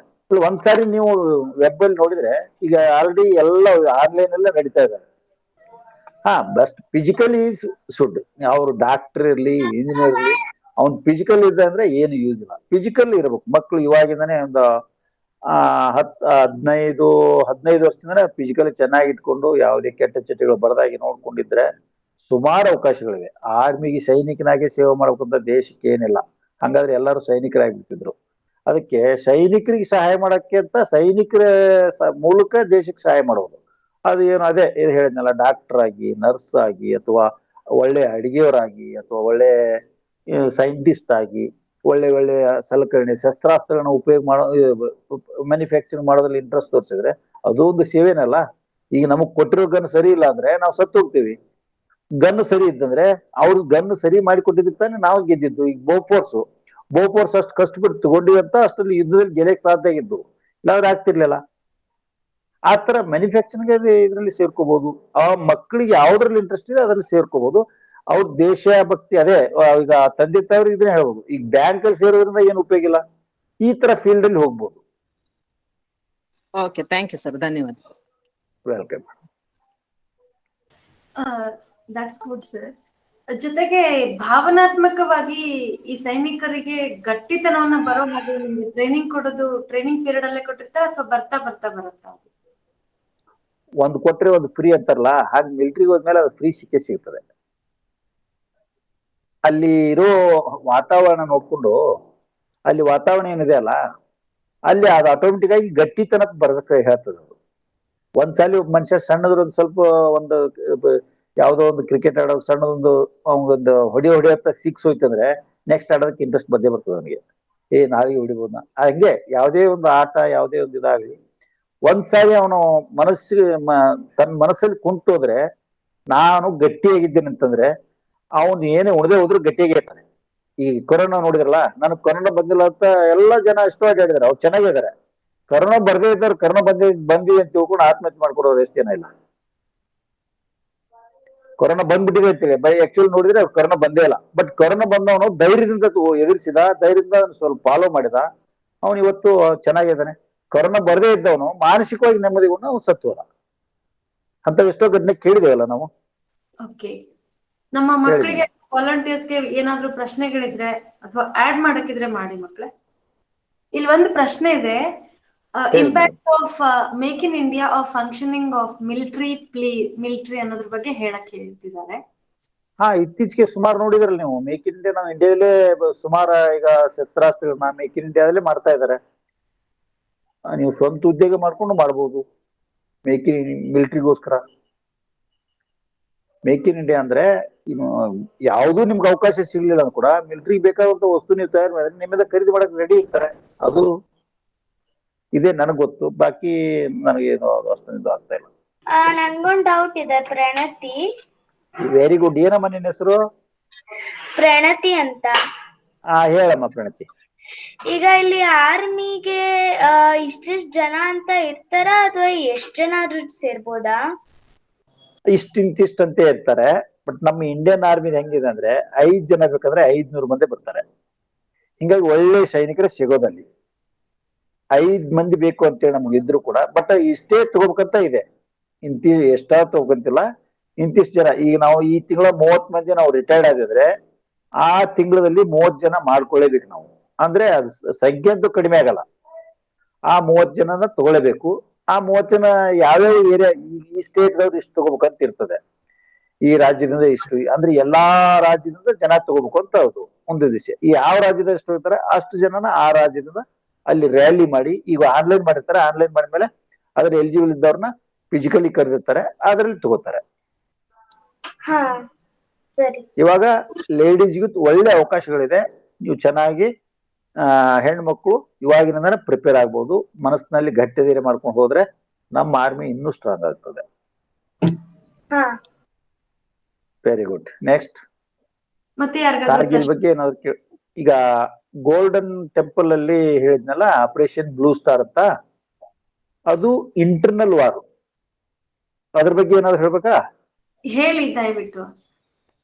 ಒಂದ್ಸಾರಿ ನೀವು ವೆಬ್ ಅಲ್ಲಿ ನೋಡಿದ್ರೆ ಈಗ ಆಲ್ರೆಡಿ ಎಲ್ಲ ಆನ್ಲೈನ್ ಎಲ್ಲ ನಡೀತಾ ಇದ್ದಾರೆ. ಬೆಸ್ಟ್ ಫಿಸಿಕಲಿ ಸುಡ್, ಅವ್ರು ಡಾಕ್ಟರ್ ಇರ್ಲಿ, ಇಂಜಿನಿಯರ್ ಇರ್ಲಿ, ಅವ್ನ್ ಫಿಸಿಕಲ್ ಇದೆ ಅಂದ್ರೆ ಏನು ಯೂಸ್ ಇಲ್ಲ. ಫಿಸಿಕಲ್ ಇರ್ಬೇಕು. ಮಕ್ಳು ಇವಾಗಿಂದಾನೆ ಒಂದು 15 ವರ್ಷದಿಂದಾನೆ ಫಿಸಿಕಲಿ ಚೆನ್ನಾಗಿ ಇಟ್ಕೊಂಡು ಯಾವುದೇ ಕೆಟ್ಟ ಚಟಗಳು ಬರದಾಗಿ ನೋಡ್ಕೊಂಡಿದ್ರೆ ಸುಮಾರು ಅವಕಾಶಗಳಿವೆ. ಆರ್ಮಿಗೆ ಸೈನಿಕನಾಗೆ ಸೇವೆ ಮಾಡ್ಬೇಕಂತ ದೇಶಕ್ಕೆ ಏನಿಲ್ಲ. ಹಂಗಾದ್ರೆ ಎಲ್ಲರೂ ಸೈನಿಕರಾಗ್ಬಿಟ್ಟಿದ್ರು. ಅದಕ್ಕೆ ಸೈನಿಕರಿಗೆ ಸಹಾಯ ಮಾಡಕ್ಕೆ ಅಂತ ಸೈನಿಕರ ಮೂಲಕ ದೇಶಕ್ಕೆ ಸಹಾಯ ಮಾಡೋದು. ಅದು ಏನು ಅದೇ ಇದು ಹೇಳಿದ್ನಲ್ಲ, ಡಾಕ್ಟರ್ ಆಗಿ, ನರ್ಸ್ ಆಗಿ, ಅಥವಾ ಒಳ್ಳೆ ಅಡಿಗೆಯವರಾಗಿ, ಅಥವಾ ಒಳ್ಳೆ ಸೈಂಟಿಸ್ಟ್ ಆಗಿ, ಒಳ್ಳೆ ಒಳ್ಳೆ ಸಲಕರಣೆ ಶಸ್ತ್ರಾಸ್ತ್ರಗಳನ್ನ ಉಪಯೋಗ ಮಾಡೋ ಮ್ಯಾನುಫ್ಯಾಕ್ಚರಿಂಗ್ ಮಾಡೋದ್ರಲ್ಲಿ ಇಂಟ್ರೆಸ್ಟ್ ತೋರಿಸಿದ್ರೆ ಅದು ಒಂದು ಸೇವೆನಲ್ಲ. ಈಗ ನಮಗ್ ಕೊಟ್ಟಿರೋ ಗನ್ ಸರಿ ಇಲ್ಲ ಅಂದ್ರೆ ನಾವು ಸತ್ತು ಹೋಗ್ತೀವಿ. ಗನ್ ಸರಿ ಇದ್ದಂದ್ರೆ ಅವ್ರು ಗನ್ ಸರಿ ಮಾಡಿ ಕೊಟ್ಟಿದ್ದಕ್ಕೆ ತಾನೆ ನಾವು ಗೆದ್ದಿದ್ದು. ಈಗ ಬೋಫೋರ್ಸ್ ಅಷ್ಟು ಕಷ್ಟಪಟ್ಟು ತಗೊಂಡಿವಿ ಅಂತ ಅಷ್ಟರಲ್ಲಿ ಯುದ್ಧದಲ್ಲಿ ಗೆಲ್ಲಕ್ ಸಾಧ್ಯ ಆಗಿದ್ದು, ಇಲ್ಲಾಂದ್ರೆ ಆಗ್ತಿರ್ಲಿಲ್ಲ. ಆತರ ಮ್ಯಾನುಫ್ಯಾಕ್ಚರಿಂಗ್ ಇದ್ರಲ್ಲಿ ಸೇರ್ಕೋಬಹುದು. ಆ ಮಕ್ಕಳಿಗೆ ಯಾವ್ದ್ರಲ್ಲಿ ಇಂಟ್ರೆಸ್ಟ್ ಇದೆ ಅದ್ರಲ್ಲಿ ಸೇರ್ಕೋಬಹುದು. ಅವ್ರ ದೇಶ ಭಕ್ತಿ ಅದೇ. ಈಗ ತಂದೆ ತಾವ್ರಿಗೆ ಇದನ್ನ ಹೇಳ್ಬೋದು. ಈಗ ಬ್ಯಾಂಕ್ ಅಲ್ಲಿ ಸೇರೋದ್ರಿಂದ ಏನು ಉಪಯೋಗ ಇಲ್ಲ, ಈ ತರ ಫೀಲ್ಡ್ ಅಲ್ಲಿ ಹೋಗ್ಬೋದು. ಓಕೆ, ಥ್ಯಾಂಕ್ ಯು ಸರ್, ಧನ್ಯವಾದ. ವೆಲ್ಕಮ್. That's good sir. ಜೊತೆಗೆ ಭಾವನಾತ್ಮಕವಾಗಿ ಈ ಸೈನಿಕರಿಗೆ ಗಟ್ಟಿತನವನ್ನ ಬರೋ ಹಾಗೆ ಟ್ರೈನಿಂಗ್ ಕೊಡೋದು ಟ್ರೈನಿಂಗ್ ಪೀರಿಯಡ್ ಅಲ್ಲೇ ಕೊಟ್ಟಿರ್ತಾರೆ ಅಥವಾ ಬರ್ತಾ ಬರುತ್ತಾ? ಒಂದು ಕೊಟ್ರೆ ಒಂದು ಫ್ರೀ ಅಂತಾರಲ್ಲ, ಹಾಗೆ ಮಿಲಿಟರಿಗೆ ಹೋದ್ಮೇಲೆ ಅದು ಫ್ರೀ ಸಿಗ್ತದೆ. ಅಲ್ಲಿ ಇರೋ ವಾತಾವರಣ ನೋಡ್ಕೊಂಡು, ಅಲ್ಲಿ ವಾತಾವರಣ ಏನಿದೆ ಅಲ್ಲ, ಅಲ್ಲಿ ಅದು ಆಟೋಮೆಟಿಕ್ ಆಗಿ ಗಟ್ಟಿತನಕ್ಕೆ ಬರೋದಕ್ಕೆ ಹೇಳ್ತದೆ. ಅದು ಒಂದ್ಸಲಿ ಒಬ್ಬ ಮನುಷ್ಯ ಸಣ್ಣದ್ರೊಂದು ಸ್ವಲ್ಪ ಒಂದು ಯಾವ್ದೋ ಒಂದು ಕ್ರಿಕೆಟ್ ಆಡೋ ಸಣ್ಣದೊಂದು ಅವನೊಂದು ಹೊಡಿಯತ್ತ ಸಿಕ್ಸ್ ಹೋಯ್ತಂದ್ರೆ ನೆಕ್ಸ್ಟ್ ಆಡೋದಕ್ಕೆ ಇಂಟ್ರೆಸ್ಟ್ ಬಂದೇ ಬರ್ತದೆ ನನಗೆ. ನಾಳೆಗೆ ಹೊಡಿಬೋದ. ಹಂಗೆ ಯಾವುದೇ ಒಂದು ಆಟ, ಯಾವುದೇ ಒಂದು ಇದಾಗಲಿ, ಒಂದ್ಸಾರಿ ಅವನು ತನ್ನ ಮನಸ್ಸಲ್ಲಿ ಕುಂತೋದ್ರೆ, ನಾನು ಗಟ್ಟಿಯಾಗಿದ್ದೇನೆ ಅಂತಂದ್ರೆ ಅವನು ಏನೇ ಉಣದೆ ಹೋದ್ರು ಗಟ್ಟಿಯಾಗಿ ಇರ್ತಾನೆ. ಈ ಕೊರೋನಾ ನೋಡಿದ್ರಲ್ಲ, ನನಗೆ ಕೊರೋನಾ ಬಂದಿಲ್ಲ ಅಂತ ಎಲ್ಲಾ ಜನ ಎಷ್ಟೋ ಆಡಿದಾರೆ, ಅವ್ರು ಚೆನ್ನಾಗಿದ್ದಾರೆ. ಕೊರೋನಾ ಬರ್ದೇ ಇದ್ದವ್ರು ಕೊರೋನಾ ಬಂದಿ ಅಂತ ತಿಳ್ಕೊಂಡು ಆತ್ಮಹತ್ಯೆ ಮಾಡ್ಕೊಡೋರು ಎಷ್ಟು ಜನ ಇಲ್ಲ. ಕೊರೋನಾ ಬಂದ್ಬಿಟ್ಟಿದೆ ಅಂತೇಳಿ ಆಕ್ಚುಲಿ ನೋಡಿದ್ರೆ ಕೊರೋನಾ ಬಂದೇ ಇಲ್ಲ. ಬಟ್ ಕೊರೋನಾ ಬಂದವನು ಧೈರ್ಯದಿಂದ ಎದುರಿಸಿದ, ಧೈರ್ಯದಿಂದ ಸ್ವಲ್ಪ ಫಾಲೋ ಮಾಡಿದ, ಅವನು ಇವತ್ತು ಚೆನ್ನಾಗಿದ್ದಾನೆ. ಕೊರೋನಾ ಬರ್ದೇ ಇದ್ದವನು ಮಾನಸಿಕವಾಗಿ ನೆಮ್ಮದಿಗೊಂಡು ಅವ್ನು ಸತ್ತು ಹೋದ. ಅಂತ ಎಷ್ಟೋ ಘಟನೆ ಕೇಳಿದೇವಲ್ಲ ನಾವು. ಓಕೆ, ನಮ್ಮ ಮಕ್ಕಳಿಗೆ ವಾಲಂಟಿಯರ್ಸ್ಗೆ ಏನಾದ್ರೂ ಪ್ರಶ್ನೆಗಳಿದ್ರೆ ಅಥವಾ ಆಡ್ ಮಾಡಕ್ಕಿದ್ರೆ ಮಾಡಿ ಮಕ್ಕಳೇ. ಇಲ್ಲಿ ಒಂದು ಪ್ರಶ್ನೆ ಇದೆ, impact of make in India of functioning of military ಅನ್ನೋದ್ರ ಬಗ್ಗೆ ಹೇಳಕ್ ಹೇಳ್ತಿದ್ದಾರೆ. ಇತ್ತೀಚೆಗೆ ಸುಮಾರು ನೋಡಿದ್ರಲ್ಲ ನೀವು, ಮೇಕ್ ಇನ್ ಇಂಡಿಯಾ, ನಾವು ಇಂಡಿಯಾದಲ್ಲೇ ಸುಮಾರು ಈಗ ಶಸ್ತ್ರಾಸ್ತ್ರಗಳನ್ನ ಮೇಕ್ ಇನ್ ಇಂಡಿಯಾದಲ್ಲೇ ಮಾಡ್ತಾ ಇದ್ದಾರೆ. ನೀವು ಸ್ವಂತ ಉದ್ಯೋಗ ಮಾಡ್ಕೊಂಡು ಮಾಡ್ಬೋದು ಮೇಕ್ ಇನ್ ಮಿಲಿಟರಿಗೋಸ್ಕರ. ಮೇಕ್ ಇನ್ ಇಂಡಿಯಾ ಅಂದ್ರೆ ಯಾವ್ದು ನಿಮ್ಗೆ ಅವಕಾಶ ಸಿಗ್ಲಿಲ್ಲ ಕೂಡ ಮಿಲಿಟರಿ ಬೇಕಾದಂತ ವಸ್ತು ನೀವು ತಯಾರು ಮಾಡಿದ್ರೆ ನಿಮ್ಮಿಂದ ಖರೀದಿ ಮಾಡಕ್ ರೆಡಿ ಇರ್ತಾರೆ. ಅದು ಇದೇ ನನಗ್ ಗೊತ್ತು, ಬಾಕಿ ನನಗೇನು ಅಷ್ಟೊಂದು ಆಗ್ತಾ ಇಲ್ಲ. ನನ್ಗೊಂದ್ ಡೌಟ್ ಇದೆ. ಪ್ರಣತಿ. Very good. ಏನಮ್ಮ ನಿನ್ನ ಹೆಸರು? ಪ್ರಣತಿ ಅಂತ. ಹೇಳಮ್ಮ ಪ್ರಣತಿ. ಈಗ ಇಲ್ಲಿ ಆರ್ಮಿಗೆ ಇಷ್ಟಿಷ್ಟು ಜನ ಅಂತ ಇರ್ತಾರ ಅಥವಾ ಎಷ್ಟ್ ಜನ ಆದ್ರೂ ಸೇರ್ಬೋದಾ? ಇಂತಿಷ್ಟಂತೆ ಇರ್ತಾರೆ. ಬಟ್ ನಮ್ಮ ಇಂಡಿಯನ್ ಆರ್ಮಿ ಹೆಂಗಿದೆ ಅಂದ್ರೆ 5 ಜನ ಬೇಕಂದ್ರೆ 500 ಮಂದಿ ಬರ್ತಾರೆ. ಹಿಂಗಾಗಿ ಒಳ್ಳೆ ಸೈನಿಕರೇ ಸಿಗೋದಲ್ಲಿ. 5 ಮಂದಿ ಬೇಕು ಅಂತೇಳಿ ನಮ್ಗೆ ಇದ್ರು ಕೂಡ, ಬಟ್ ಇಷ್ಟೇ ತಗೋಬೇಕಂತ ಇದೆ. ಎಷ್ಟ ತಗೋಕಂತಿಲ್ಲ, ಇಂತಿಷ್ಟು ಜನ. ಈಗ ನಾವು ಈ ತಿಂಗಳ 30 ಮಂದಿ ನಾವು ರಿಟೈರ್ಡ್ ಆಗಿದ್ರೆ ಆ ತಿಂಗಳಲ್ಲಿ 30 ಜನ ಮಾಡ್ಕೊಳ್ಳೇಬೇಕು ನಾವು. ಅಂದ್ರೆ ಅದು ಸಂಖ್ಯೆ ಅಂತೂ ಕಡಿಮೆ ಆಗಲ್ಲ. ಆ 30 ಜನನ ತಗೊಳ್ಳೇಬೇಕು. ಆ 30 ಜನ ಯಾವ್ಯಾವ ಏರಿಯಾ, ಈ ಸ್ಟೇಟ್ ದವ್ರು ಇಷ್ಟು ತಗೋಬೇಕಂತ ಇರ್ತದೆ. ಈ ರಾಜ್ಯದಿಂದ ಇಷ್ಟು, ಅಂದ್ರೆ ಎಲ್ಲಾ ರಾಜ್ಯದಿಂದ ಜನ ತಗೋಬೇಕು ಅಂತ ಹೌದು ಒಂದು ದಿವಸ. ಈ ಯಾವ ರಾಜ್ಯದ ಎಷ್ಟು ಇರ್ತಾರೆ ಅಷ್ಟು ಜನನ ಆ ರಾಜ್ಯದಿಂದ ಅಲ್ಲಿ ರ್ಯಾಲಿ ಮಾಡಿ, ಈಗ ಆನ್ಲೈನ್ ಮಾಡಿರ್ತಾರೆ, ಆನ್ಲೈನ್ ಮಾಡಿದ್ಮೇಲೆ ಅದ್ರ ಎಲಿಜಿಬಲ್ ಇದ್ದವ್ರನ್ನ ಫಿಸಿಕಲಿ ಕರೆದಿರ್ತಾರೆ, ಅದ್ರಲ್ಲಿ ತಗೋತಾರೆ. ಹಾ ಸರಿ. ಇವಾಗ ಲೇಡೀಸ್ಗೂ ಒಳ್ಳೆ ಅವಕಾಶಗಳಿದೆ. ನೀವು ಚೆನ್ನಾಗಿ ಹೆಣ್ಮಕ್ಳು ಇವಾಗಿನಿಂದಾನೆ ಪ್ರಿಪೇರ್ ಆಗ್ಬೋದು. ಮನಸ್ಸಿನಲ್ಲಿ ಗಟ್ಟಿಧೈರ್ಯ ಮಾಡ್ಕೊಂಡು ಹೋದ್ರೆ ನಮ್ಮ ಆರ್ಮಿ ಇನ್ನೂ ಸ್ಟ್ರಾಂಗ್ ಆಗ್ತದೆ. ಹಾ ವೆರಿ ಗುಡ್. ನೆಕ್ಸ್ಟ್, ಮತ್ತೆ ಯಾರಿಗಾದ್ರೂ ಕಾರ್ಗಿಲ್ ಪ್ರಶ್ನೆ? ಬಗ್ಗೆ ಏನಾದ್ರು ಈಗ ಗೋಲ್ಡನ್ ಟೆಂಪಲ್ ಅಲ್ಲಿ ಹೇಳಿದ್ನಲ್ಲ, ಆಪರೇಷನ್ ಬ್ಲೂ ಸ್ಟಾರ್ ಅಂತ, ಅದು ಇಂಟರ್ನಲ್ ವಾರ್. ಅದ್ರ ಬಗ್ಗೆ ಏನಾದ್ರು ಹೇಳ್ಬೇಕಾ? ಹೇಳಿ ದಯವಿಟ್ಟು.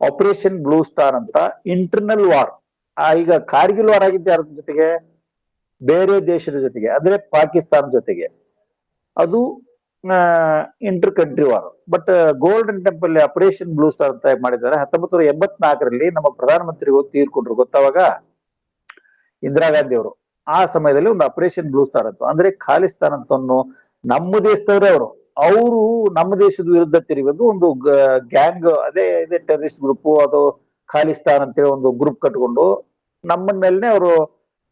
ಆಪರೇಷನ್ ಬ್ಲೂ ಸ್ಟಾರ್ ಅಂತ ಇಂಟರ್ನಲ್ ವಾರ್. ಈಗ ಕಾರ್ಗಿಲ್ ವಾರ್ ಆಗಿದ್ದೆ ಯಾರ ಜೊತೆಗೆ? ಬೇರೆ ದೇಶದ ಜೊತೆಗೆ, ಅಂದ್ರೆ ಪಾಕಿಸ್ತಾನ ಜೊತೆಗೆ. ಅದು inter country war. But golden temple operation blue star ಅಂತ ಮಾಡಿದ್ದಾರೆ. 1984ರಲ್ಲಿ ನಮ್ಮ ಪ್ರಧಾನಮಂತ್ರಿಗಳು ತೀರ್ಕೊಂಡ್ರು, ಗೊತ್ತಾವಾಗ ಇಂದಿರಾ ಗಾಂಧಿ ಅವರು. ಆ ಸಮಯದಲ್ಲಿ ಒಂದು ಆಪರೇಷನ್ ಬ್ಲೂ ಸ್ಟಾರ್ ಅಂತ, ಅಂದ್ರೆ ಖಾಲಿಸ್ತಾನ್ ಅಂತ ನಮ್ಮ ದೇಶದವರೇ ಅವರು ನಮ್ಮ ದೇಶದ ವಿರುದ್ಧ ತಿರುಗೋದು ಒಂದು ಗ್ಯಾಂಗ್, ಅದೇ ಟೆರರಿಸ್ಟ್ ಗ್ರೂಪ್, ಅದು ಖಾಲಿಸ್ತಾನ್ ಅಂತೇಳಿ ಒಂದು ಗ್ರೂಪ್ ಕಟ್ಕೊಂಡು ನಮ್ಮ ಮೇಲೆನೆ ಅವರು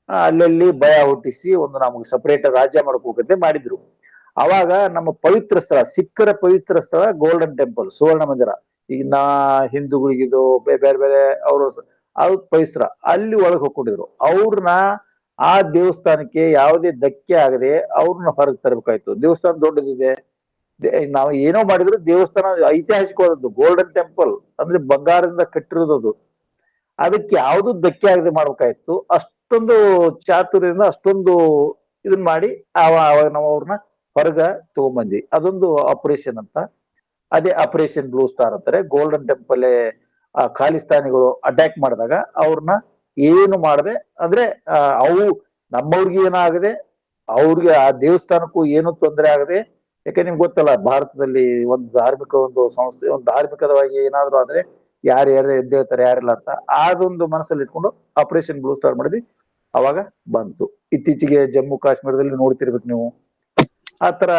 ಅಲ್ಲಲ್ಲಿ ಭಯ ಹುಟ್ಟಿಸಿ ಒಂದು ನಮಗೆ ಸಪರೇಟ್ ರಾಜ್ಯ ಮಾಡ್ಕೋಕಂತೆ ಮಾಡಿದ್ರು. ಅವಾಗ ನಮ್ಮ ಪವಿತ್ರ ಸ್ಥಳ, ಸಿಖ್ಖರ ಪವಿತ್ರ ಸ್ಥಳ ಗೋಲ್ಡನ್ ಟೆಂಪಲ್, ಸುವರ್ಣ ಮಂದಿರ. ಈಗ ಹಿಂದೂಗಳಿಗಿದು ಬೇರೆ ಬೇರೆ ಅವರು ಅದು ಪವಿತ್ರ, ಅಲ್ಲಿ ಒಳಗೆ ಹೋಗ್ಕೊಂಡಿದ್ರು. ಅವ್ರನ್ನ ಆ ದೇವಸ್ಥಾನಕ್ಕೆ ಯಾವುದೇ ಧಕ್ಕೆ ಆಗದೆ ಅವ್ರನ್ನ ಹೊರಗೆ ತರಬೇಕಾಯ್ತು. ದೇವಸ್ಥಾನ ದೊಡ್ಡದಿದೆ, ನಾವು ಏನೋ ಮಾಡಿದ್ರು ದೇವಸ್ಥಾನ ಐತಿಹಾಸಿಕವಾದದ್ದು. ಗೋಲ್ಡನ್ ಟೆಂಪಲ್ ಅಂದ್ರೆ ಬಂಗಾರದಿಂದ ಕಟ್ಟಿರೋದು, ಅದಕ್ಕೆ ಯಾವ್ದು ಧಕ್ಕೆ ಆಗದೆ ಮಾಡ್ಬೇಕಾಯ್ತು. ಅಷ್ಟೊಂದು ಚಾತುರ್ಯದಿಂದ ಅಷ್ಟೊಂದು ಇದನ್ ಮಾಡಿ ನಾವು ಅವ್ರನ್ನ ಹೊರಗ ತಗೊಂಬಂದ್ವಿ. ಅದೊಂದು ಆಪರೇಷನ್ ಅಂತ, ಅದೇ ಆಪರೇಷನ್ ಬ್ಲೂ ಸ್ಟಾರ್ ಅಂತಾರೆ. ಗೋಲ್ಡನ್ ಟೆಂಪಲ್ ಖಾಲಿಸ್ತಾನಿಗಳು ಅಟ್ಯಾಕ್ ಮಾಡಿದಾಗ ಅವ್ರನ್ನ ಏನು ಮಾಡದೆ, ಅಂದ್ರೆ ಅವು ನಮ್ಮವ್ರಿಗೆ ಏನಾಗದೆ, ಅವ್ರಿಗೆ ಆ ದೇವಸ್ಥಾನಕ್ಕೂ ಏನು ತೊಂದರೆ ಆಗದೆ. ಯಾಕೆ ನಿಮ್ಗೆ ಗೊತ್ತಲ್ಲ, ಭಾರತದಲ್ಲಿ ಒಂದು ಧಾರ್ಮಿಕ ಒಂದು ಸಂಸ್ಥೆ, ಒಂದು ಧಾರ್ಮಿಕವಾಗಿ ಏನಾದ್ರು ಆದ್ರೆ ಯಾರು ಎದ್ದೇಳ್ತಾರೆ ಯಾರಿಲ್ಲ ಅಂತ, ಅದೊಂದು ಮನಸ್ಸಲ್ಲಿ ಇಟ್ಕೊಂಡು ಆಪರೇಷನ್ ಬ್ಲೂ ಸ್ಟಾರ್ ಮಾಡಿದ್ವಿ. ಅವಾಗ ಬಂತು. ಇತ್ತೀಚೆಗೆ ಜಮ್ಮು ಕಾಶ್ಮೀರದಲ್ಲಿ ನೋಡ್ತಿರ್ಬೇಕು ನೀವು, ಆತರ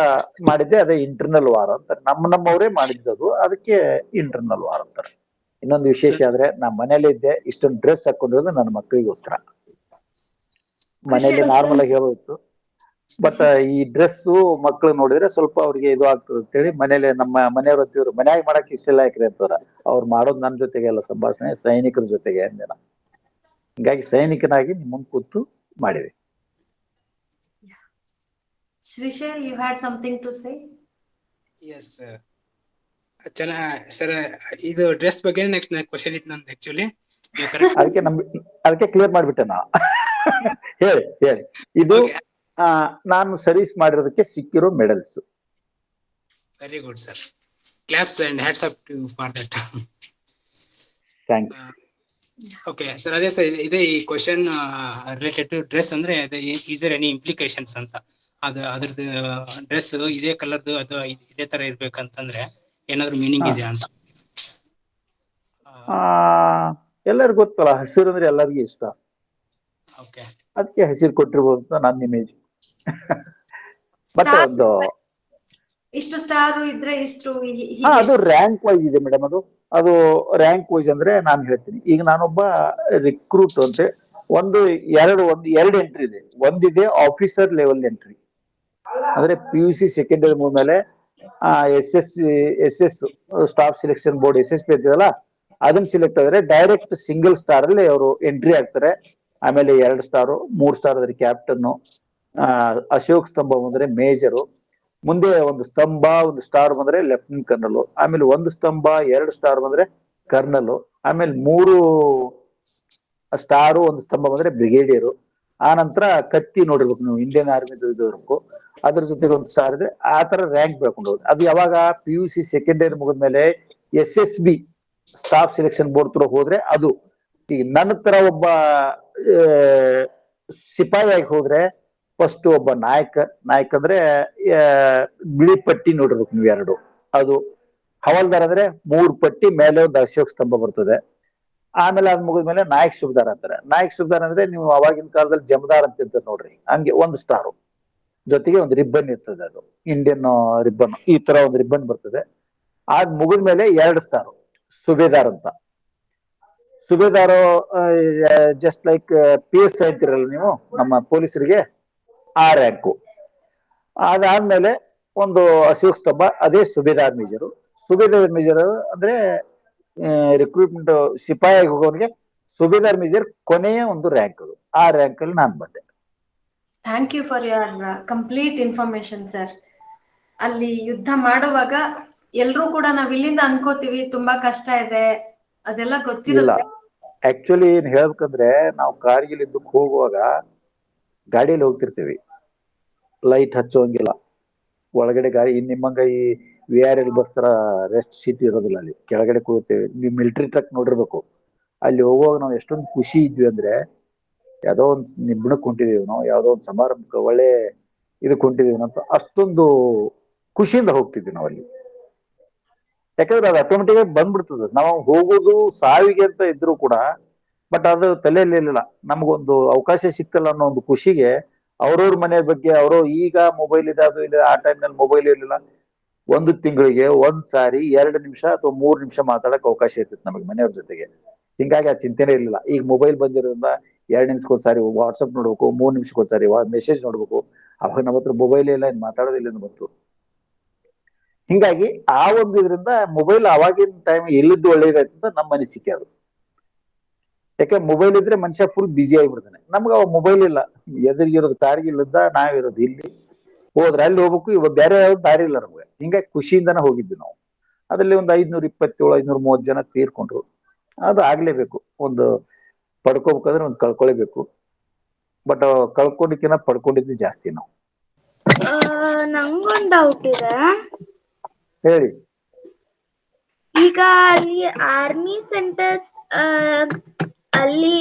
ಮಾಡಿದ್ದೆ. ಅದೇ ಇಂಟರ್ನಲ್ ವಾರ್ ಅಂತಾರೆ. ನಮ್ಮವರೇ ಮಾಡಿದ್ದದು, ಅದಕ್ಕೆ ಇಂಟರ್ನಲ್ ವಾರ್ ಅಂತಾರೆ. ಇನ್ನೊಂದು ವಿಶೇಷ ಆದ್ರೆ, ನಾ ಮನೇಲಿ ಇದ್ದೆ, ಇಷ್ಟೊಂದು ಡ್ರೆಸ್ ಹಾಕೊಂಡಿರೋದು ನನ್ನ ಮಕ್ಕಳಿಗೋಸ್ಕರ. ಮನೇಲಿ ನಾರ್ಮಲ್ ಆಗಿ ಹೇಳೋದು, ಬಟ್ ಈ ಡ್ರೆಸ್ ಮಕ್ಳು ನೋಡಿದ್ರೆ ಸ್ವಲ್ಪ ಅವ್ರಿಗೆ ಇದು ಆಗ್ತದೆ ಅಂತೇಳಿ ಮನೇಲಿ ನಮ್ಮ ಮನೆಯವ್ರು ಅಂತಿದ್ರು, ಮನ್ಯಾಗ ಮಾಡಕ್ ಇಷ್ಟೆಲ್ಲ ಹಾಕ್ರಿ ಅಂತಾರ. ಅವ್ರು ಮಾಡೋದು ನನ್ನ ಜೊತೆಗೆ ಎಲ್ಲ ಸಂಭಾಷಣೆ, ಸೈನಿಕರ ಜೊತೆಗೆ ಅಂದೇನ. ಹಿಂಗಾಗಿ ಸೈನಿಕನಾಗಿ ಮುಂದೆ ಕೂತು ಮಾಡಿದೆ. Shrishail, you had something to say? Yes sir, ಇದು ಡ್ರೆಸ್ ಬಗ್ಗೆ ನೆಕ್ಸ್ಟ್ ಕ್ವಶನ್ ಇತ್ತು ನಂದು ಆಕ್ಚುಲಿ. ಅದಕ್ಕೆ ಕ್ಲಿಯರ್ ಮಾಡ್ಬಿಟ್ಟೆ ನಾ. ಹೇಳಿ ಇದು ನಾನು ಸರ್ವಿಸ್ ಮಾಡಿರೋದಕ್ಕೆ ಸಿಕ್ಕಿರೋ medals. Very good sir, claps and hats up to for that. Thanks. Okay sir, ಅದೇ ಸರ್, ಇದೇ ಈ ಕ್ವಶನ್ ರಿಲೇಟೆಡ್ ಟು ಡ್ರೆಸ್ ಅಂದ್ರೆ ಈಸ್ ದೇರ್ ಎನಿ ಇಂಪ್ಲಿಕೇಶನ್ಸ್ ಅಂತ? ಅದ್ರದ್ದು ಡ್ರೆಸ್ ಇದೇ ಕಲರ್ದು ಅಥವಾ ಇದೇ ತರ ಇರ್ಬೇಕಂತಂದ್ರೆ ಏನಾದ್ರು ಮೀನಿಂಗ್ ಇದೆಯಾ ಅಂತ? ಎಲ್ಲರಿಗೂ ಗೊತ್ತಲ್ಲ, ಹಸಿರು ಅಂದ್ರೆ ಎಲ್ಲರಿಗೂ ಇಷ್ಟ. ಓಕೆ, ಅದಕ್ಕೆ ಹಸಿರು ಕೊಟ್ಟಿರ್ಬೋದು ಅಂತ ನನ್ನ ಇಮೇಜ್. ಮತ್ತೆ ಒಂದು ಇಷ್ಟು ಸ್ಟಾರ್ ಇದ್ರೆ ಇಷ್ಟು ಅದು ರ್ಯಾಂಕ್ ವೈಸ್ ಇದೆ ಮೇಡಮ್. ಅದು ರ್ಯಾಂಕ್ ವೈಸ್ ಅಂದ್ರೆ ನಾನು ಹೇಳ್ತೀನಿ. ಈಗ ನಾನೊಬ್ಬ ರಿಕ್ರೂಟ್ ಅಂತ ಎರಡು ಎಂಟ್ರಿ ಇದೆ. ಒಂದಿದೆ ಆಫೀಸರ್ ಲೆವೆಲ್ ಎಂಟ್ರಿ, ಅಂದ್ರೆ PUC ಸೆಕೆಂಡ್ ಇಯರ್ ಮುಗಿದ್ಮೇಲೆ SS staff selection board SSP ಅಂತಿದಲ್ಲ, ಅದನ್ನ ಸೆಲೆಕ್ಟ್ ಆದ್ರೆ ಡೈರೆಕ್ಟ್ ಸಿಂಗಲ್ ಸ್ಟಾರ್ ಅಲ್ಲಿ ಅವರು ಎಂಟ್ರಿ ಆಗ್ತಾರೆ. ಆಮೇಲೆ 2 ಸ್ಟಾರು 3 ಸ್ಟಾರ್ ಅಂದ್ರೆ ಕ್ಯಾಪ್ಟನ್, ಅಶೋಕ್ ಸ್ತಂಭ ಬಂದ್ರೆ ಮೇಜರು, ಮುಂದೆ ಒಂದು ಸ್ತಂಭ ಒಂದು ಸ್ಟಾರ್ ಬಂದ್ರೆ ಲೆಫ್ಟಿನೆಂಟ್ ಕರ್ನಲ್, ಆಮೇಲೆ 1 ಸ್ತಂಭ 2 ಸ್ಟಾರ್ ಬಂದ್ರೆ ಕರ್ನಲ್, ಆಮೇಲೆ 3 ಸ್ಟಾರು 1 ಸ್ತಂಭ ಬಂದ್ರೆ ಬ್ರಿಗೇಡಿಯರು. ಆ ನಂತರ ಕತ್ತಿ ನೋಡಿರ್ಬೇಕು ನೀವು, ಇಂಡಿಯನ್ ಆರ್ಮಿದು ಇರಬೇಕು, ಅದ್ರ ಜೊತೆಗೆ 1 ಸ್ಟಾರ್ ಇದೆ. ಆ ತರ ರ್ಯಾಂಕ್ ಬೆಳ್ಕೊಂಡು ಹೋಗುದು. ಅದು ಯಾವಾಗ PUC ಸೆಕೆಂಡ್ ಇಯರ್ ಮುಗಿದ್ಮೇಲೆ SSB ಸ್ಟಾಫ್ ಸೆಲೆಕ್ಷನ್ ಬೋರ್ಡ್ ತರ ಹೋದ್ರೆ ಅದು. ಈಗ ನನ್ನ ತರ ಒಬ್ಬ ಸಿಪಾಯಿ ಆಗಿ ಹೋದ್ರೆ ಫಸ್ಟ್ ಒಬ್ಬ ನಾಯಕ ಅಂದ್ರೆ ಬಿಳಿ ಪಟ್ಟಿ ನೋಡಿರ್ಬೇಕು ನೀವು 2. ಅದು ಹವಾಲ್ದಾರ್ ಅಂದ್ರೆ 3 ಪಟ್ಟಿ ಮೇಲೆ ಒಂದು ಅಶೋಕ್ ಸ್ತಂಭ ಬರ್ತದೆ. ಆಮೇಲೆ ಅದ್ ಮುಗಿದ್ಮೇಲೆ ನಾಯಕ್ ಸುಬ್ದಾರ್ ಅಂತಾರೆ. ನಾಯಕ್ ಸುಬ್ದಾರ್ ಅಂದ್ರೆ ನೀವು ಅವಾಗಿನ ಕಾಲದಲ್ಲಿ ಜಮದಾರ್ ಅಂತ ಇರ್ತಾರೆ ನೋಡ್ರಿ, ಹಂಗೆ 1 ಸ್ಟಾರು ಜೊತೆಗೆ ಒಂದು ರಿಬ್ಬನ್ ಇರ್ತದೆ, ಅದು ಇಂಡಿಯನ್ ರಿಬ್ಬನ್, ಈ ತರ ಒಂದು ರಿಬ್ಬನ್ ಬರ್ತದೆ. ಅದ್ ಮುಗಿದ್ಮೇಲೆ 2 ಸ್ಟಾರು ಸುಬೇದಾರ್ ಅಂತ. ಸುಬೇದಾರು ಜಸ್ಟ್ ಲೈಕ್ PSI ಅಂತಿರಲ್ಲ ನೀವು ನಮ್ಮ ಪೊಲೀಸರಿಗೆ, ಆ ರ್ಯಾಂಕು. ಅದಾದ್ಮೇಲೆ ಒಂದು ಅಶೋಕ್ ಸ್ತಂಭ, ಅದೇ ಸುಬೇದಾರ್ ಮೇಜರು. ಸುಬೇದಾರ್ ಮೇಜರ್ ಅಂದ್ರೆ ರಿಕ್ರೂಟ್ಮೆಂಟ್ ಸಿಪಾಯಿ ಹೋಗೋರಿಗೆ ಸುಬೇದಾರ್ ಮೇಜರ್ ಕೊನೆಯ ಒಂದು ರ್ಯಾಂಕ್ ಅದು. ಆ ರ್ಯಾಂಕ್ ಅಲ್ಲಿ ನಾನು ಬಂದೆ. Thank you for your complete information sir. ಅಲ್ಲಿ ಯುದ್ಧ ಮಾಡುವಾಗ ಎಲ್ರೂ ಕೂಡ ನಾವ್ ಇಲ್ಲಿಂದ ಅನ್ಕೋತೀವಿ ತುಂಬಾ ಕಷ್ಟ ಇದೆ, ಅದೆಲ್ಲ ಇಲ್ಲ, ಗೊತ್ತಿರುತ್ತೆ. ಆಕ್ಚುಲಿ ಏನ್ ಹೇಳ್ಬೇಕಂದ್ರೆ ನಾವು ಕಾರ್ಗಿಲ್ ಯುದ್ಧಕ್ಕೆ ಹೋಗುವಾಗ ಗಾಡಿಯಲ್ಲಿ ಹೋಗ್ತಿರ್ತೀವಿ, ಲೈಟ್ ಹಚ್ಚೋಂಗಿಲ್ಲ ಒಳಗಡೆ. ಗಾಡಿ ನಿಮ್ಮಂಗ ಈ VRL ಬಸ್ ತರ ರೆಸ್ಟ್ ಸೀಟ್ ಇರೋದಿಲ್ಲ, ಅಲ್ಲಿ ಕೆಳಗಡೆ ಕೂರ್ತೇವೆ. ನೀವು ಮಿಲಿಟರಿ ಟ್ರಕ್ ನೋಡಿರ್ಬೇಕು. ಅಲ್ಲಿ ಹೋಗುವಾಗ ನಾವು ಎಷ್ಟೊಂದು ಖುಷಿ ಇದ್ವಿ ಅಂದ್ರೆ, ಯಾವ್ದೋ ಒಂದು ನಿಬ್ಬಣಕ್ಕೆ ಹೊಂಟಿದೀವಿ ನಾವು, ಯಾವ್ದೋ ಒಂದು ಸಮಾರಂಭಕ್ಕೆ ಒಳ್ಳೆ ಇದಕ್ಕೆ ಹೊಂಟಿದೀವಿ ಅಂತ ಅಷ್ಟೊಂದು ಖುಷಿಯಿಂದ ಹೋಗ್ತಿದ್ವಿ ನಾವು ಅಲ್ಲಿ. ಯಾಕಂದ್ರೆ ಅದು ಆಟೋಮೆಟಿಕ್ ಆಗಿ ಬಂದ್ಬಿಡ್ತದೆ. ನಾವು ಹೋಗೋದು ಸಾವಿಗೆ ಅಂತ ಇದ್ರು ಕೂಡ, ಬಟ್ ಅದು ತಲೆಯಲ್ಲಿ ಇರಲಿಲ್ಲ. ನಮಗೊಂದು ಅವಕಾಶ ಸಿಕ್ತಲ್ಲ ಅನ್ನೋ ಒಂದು ಖುಷಿಗೆ ಅವ್ರವ್ರ ಮನೆ ಬಗ್ಗೆ ಅವರು, ಈಗ ಮೊಬೈಲ್ ಇದೆ ಅದು ಇಲ್ಲ, ಆ ಟೈಮ್ನಲ್ಲಿ ಮೊಬೈಲ್ ಇರಲಿಲ್ಲ. ಒಂದು ತಿಂಗಳಿಗೆ ಒಂದ್ ಸಾರಿ 2 ನಿಮಿಷ ಅಥವಾ 3 ನಿಮಿಷ ಮಾತಾಡಕ್ ಅವಕಾಶ ಇರ್ತಿತ್ತು ನಮಗೆ ಮನೆಯವ್ರ ಜೊತೆಗೆ. ಹಿಂಗಾಗಿ ಆ ಚಿಂತೆನೇ ಇರಲಿಲ್ಲ. ಈಗ ಮೊಬೈಲ್ ಬಂದಿರೋದ್ರಿಂದ 2 ನಿಮಿಷಕ್ಕೊಂದ್ಸಾರಿ ವಾಟ್ಸಪ್ ನೋಡ್ಬೇಕು, 3 ನಿಮಿಷಕ್ಕೊಂದ್ಸಾರಿ ಮೆಸೇಜ್ ನೋಡ್ಬೇಕು. ಅವಾಗ ನಮ್ಮ ಹತ್ರ ಮೊಬೈಲ್ ಇಲ್ಲ, ಇನ್ ಮಾತಾಡೋದಿಲ್ಲ ಬಂತು. ಹಿಂಗಾಗಿ ಆ ಒಂದು ಇದರಿಂದ ಮೊಬೈಲ್ ಅವಾಗಿನ ಟೈಮ್ ಎಲ್ಲಿದ್ದು ಒಳ್ಳೇದಾಯ್ತು ಅಂತ ನಮ್ಮ ಅನಿಸಿಕೆ ಅದು. ಯಾಕೆ ಮೊಬೈಲ್ ಇದ್ರೆ ಮನುಷ್ಯ ಫುಲ್ ಬಿಸಿ ಆಗಿಬಿಡ್ತಾನೆ. ನಮ್ಗೆ ಅವಾಗ ಮೊಬೈಲ್ ಇಲ್ಲ, ಎದುರಿಗಿರೋದು ಕಾರ್ಗಿಲ್ಲಿದ್ದ, ನಾವಿರೋದು ಇಲ್ಲಿ. ಹೋದ್ರೆ ಅಲ್ಲಿ ಹೋಗ್ಬೇಕು, ಇವಾಗ ಬೇರೆ ಯಾವ್ದು ದಾರಿ ಇಲ್ಲ ನಮ್ಗೆ. ಹಿಂಗಾಗಿ ಖುಷಿಯಿಂದನೇ ಹೋಗಿದ್ವಿ ನಾವು. ಅದರಲ್ಲಿ ಒಂದು 527 530 ಜನ ತೀರ್ಕೊಂಡ್ರು. ಅದು ಆಗ್ಲೇಬೇಕು. ಒಂದು ಪಡ್ಕೋಬೇಕಾದ್ರೆ ಒಂದು ಕಳ್ಕೊಳ್ಳೇಬೇಕು. ಬಟ್ ಕಳ್ಕೊಂಡಿಕ್ಕಿಂತ ಪಡ್ಕೊಂಡಿದ್ದು ಜಾಸ್ತಿ ನಾವು. ನಂಗೊಂದ್ ಡೌಟ್ ಇದೆ. ಹೇಳಿ. ಈಗ ಅಲ್ಲಿ ಆರ್ಮಿ ಸೆಂಟರ್ಸ್ ಅಲ್ಲಿ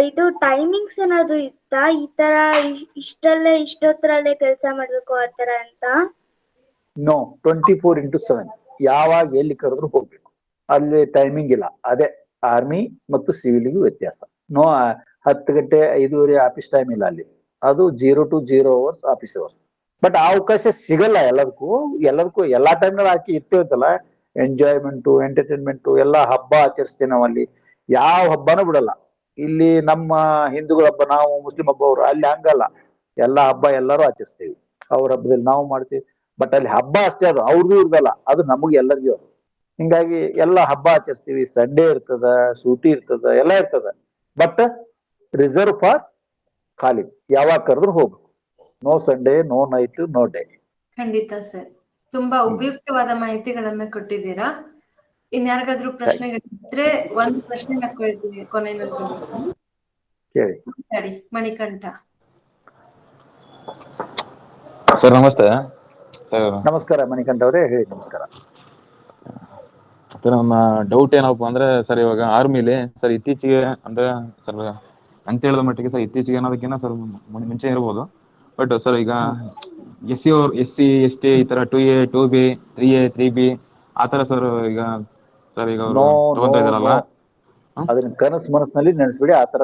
ಇದು ಟೈಮಿಂಗ್ಸ್ ಏನಾದ್ರು ಇತ್ತಾ? ಈ ತರ ಇಷ್ಟೊತ್ತರಲ್ಲೇ ಕೆಲಸ ಮಾಡ್ಬೇಕು ಆ ತರ ಅಂತ? ನೋ, 24x7 ಯಾವಾಗ ಎಲ್ಲಿ ಕರೆದ್ರು ಹೋಗ್ಬೇಕು. ಅಲ್ಲಿ ಟೈಮಿಂಗ್ ಇಲ್ಲ. ಅದೇ ಆರ್ಮಿ ಮತ್ತು ಸಿವಿಲ್ಗೂ ವ್ಯತ್ಯಾಸ. ನೋ 10 ಗಂಟೆ 5:30 ಆಫೀಸ್ ಟೈಮ್ ಇಲ್ಲ ಅಲ್ಲಿ. ಅದು 0 to 0 hours office hours. But ಆ ಅವಕಾಶ ಸಿಗಲ್ಲ ಎಲ್ಲದಕ್ಕೂ ಎಲ್ಲಾ ಟೈಮ್ನಲ್ಲಿ ಹಾಕಿ ಇರ್ತೇವತ್ತಲ್ಲ. ಎಂಜಾಯ್ಮೆಂಟು, ಎಂಟರ್ಟೈನ್ಮೆಂಟು, ಎಲ್ಲ ಹಬ್ಬ ಆಚರಿಸ್ತೇವೆ ನಾವು ಅಲ್ಲಿ. ಯಾವ ಹಬ್ಬನೂ ಬಿಡಲ್ಲ. ಇಲ್ಲಿ ನಮ್ಮ ಹಿಂದೂಗಳ ಹಬ್ಬ, ನಾವು ಮುಸ್ಲಿಂ ಹಬ್ಬ, ಅವರು ಅಲ್ಲಿ ಹಂಗಲ್ಲ. ಎಲ್ಲಾ ಹಬ್ಬ ಎಲ್ಲರೂ ಆಚರಿಸ್ತೇವೆ. ಅವ್ರ ಹಬ್ಬದಲ್ಲಿ ನಾವು ಮಾಡ್ತೀವಿ. ಬಟ್ ಅಲ್ಲಿ ಹಬ್ಬ ಅಷ್ಟೇ, ಅದು ಅವ್ರಿಗೂ ಇರ್ದಲ್ಲ, ಅದು ನಮಗೆ ಎಲ್ಲರಿಗೂ ಅದು. ಹಿಂಗಾಗಿ ಎಲ್ಲ ಹಬ್ಬ ಆಚರಿಸ್ತೀವಿ. ಸಂಡೇ ಇರ್ತದ, ಸೂಟಿ ಇರ್ತದ, ಎಲ್ಲ ಇರ್ತದ. ಬಟ್ ರಿಸರ್ವ್ ಫಾರ್ ಖಾಲಿ, ಯಾವಾಗ ಕರೆದ್ರು ಹೋಗ್ಬೇಕು. No Sunday, no night, no day. ಖಂಡಿತ ಸರ್, ತುಂಬಾ ಉಪಯುಕ್ತವಾದ ಮಾಹಿತಿಗಳನ್ನ ಕೊಟ್ಟಿದ್ದೀರಾ. ಇನ್ಯಾರಿಗಾದ್ರೂ ಪ್ರಶ್ನೆಗಳಿದ್ರೆ ಒಂದು ಪ್ರಶ್ನೆ ಹಾಕೊಳ್ತೀವಿ ಕೊನೆಯಲ್ಲಿ. ಕೇಳಿ. ಮಾತಾಡಿ ಮಣಿಕಂಠ. ಸರ್ ನಮಸ್ತೆ. ಸರ್ ನಮಸ್ಕಾರ ಮಣಿಕಂಠ ಅವರೇ, ಹೇಳಿ. ನಮಸ್ಕಾರ. ಸರ್ ನನ್ನ ಡೌಟ್ ಏನಪ್ಪ ಅಂದ್ರೆ, ಸರ್ ಇವಾಗ ಆರ್ಮಿಲಿ ಸರ್ ಇತ್ತೀಚೆಗೆ ಅಂದ್ರೆ ಸರ್ ಅಂತ ಹೇಳಿದ ಮಟ್ಟಿಗೆ ಸರ್ ಇತ್ತೀಚೆಗೆ ಅನ್ನೋದಕ್ಕಿಂತ ಸರ್ ಮುಂಚೆ ಇರ್ಬೋದು. ಬಟ್ ಸರ್ ಈಗ SC ST ಈ ತರ 2A 2B 3A 3B ಆ ತರ ಸರ್ ಈಗ ಅವರು ತಗೊಂತ ಇದಾರಲ್ಲ, ಅದನ್ನ ಕನಸು ಮನಸ್ಸಿನಲ್ಲಿ ನೆನೆಸ್ಬಿಡಿ. ಆ ತರ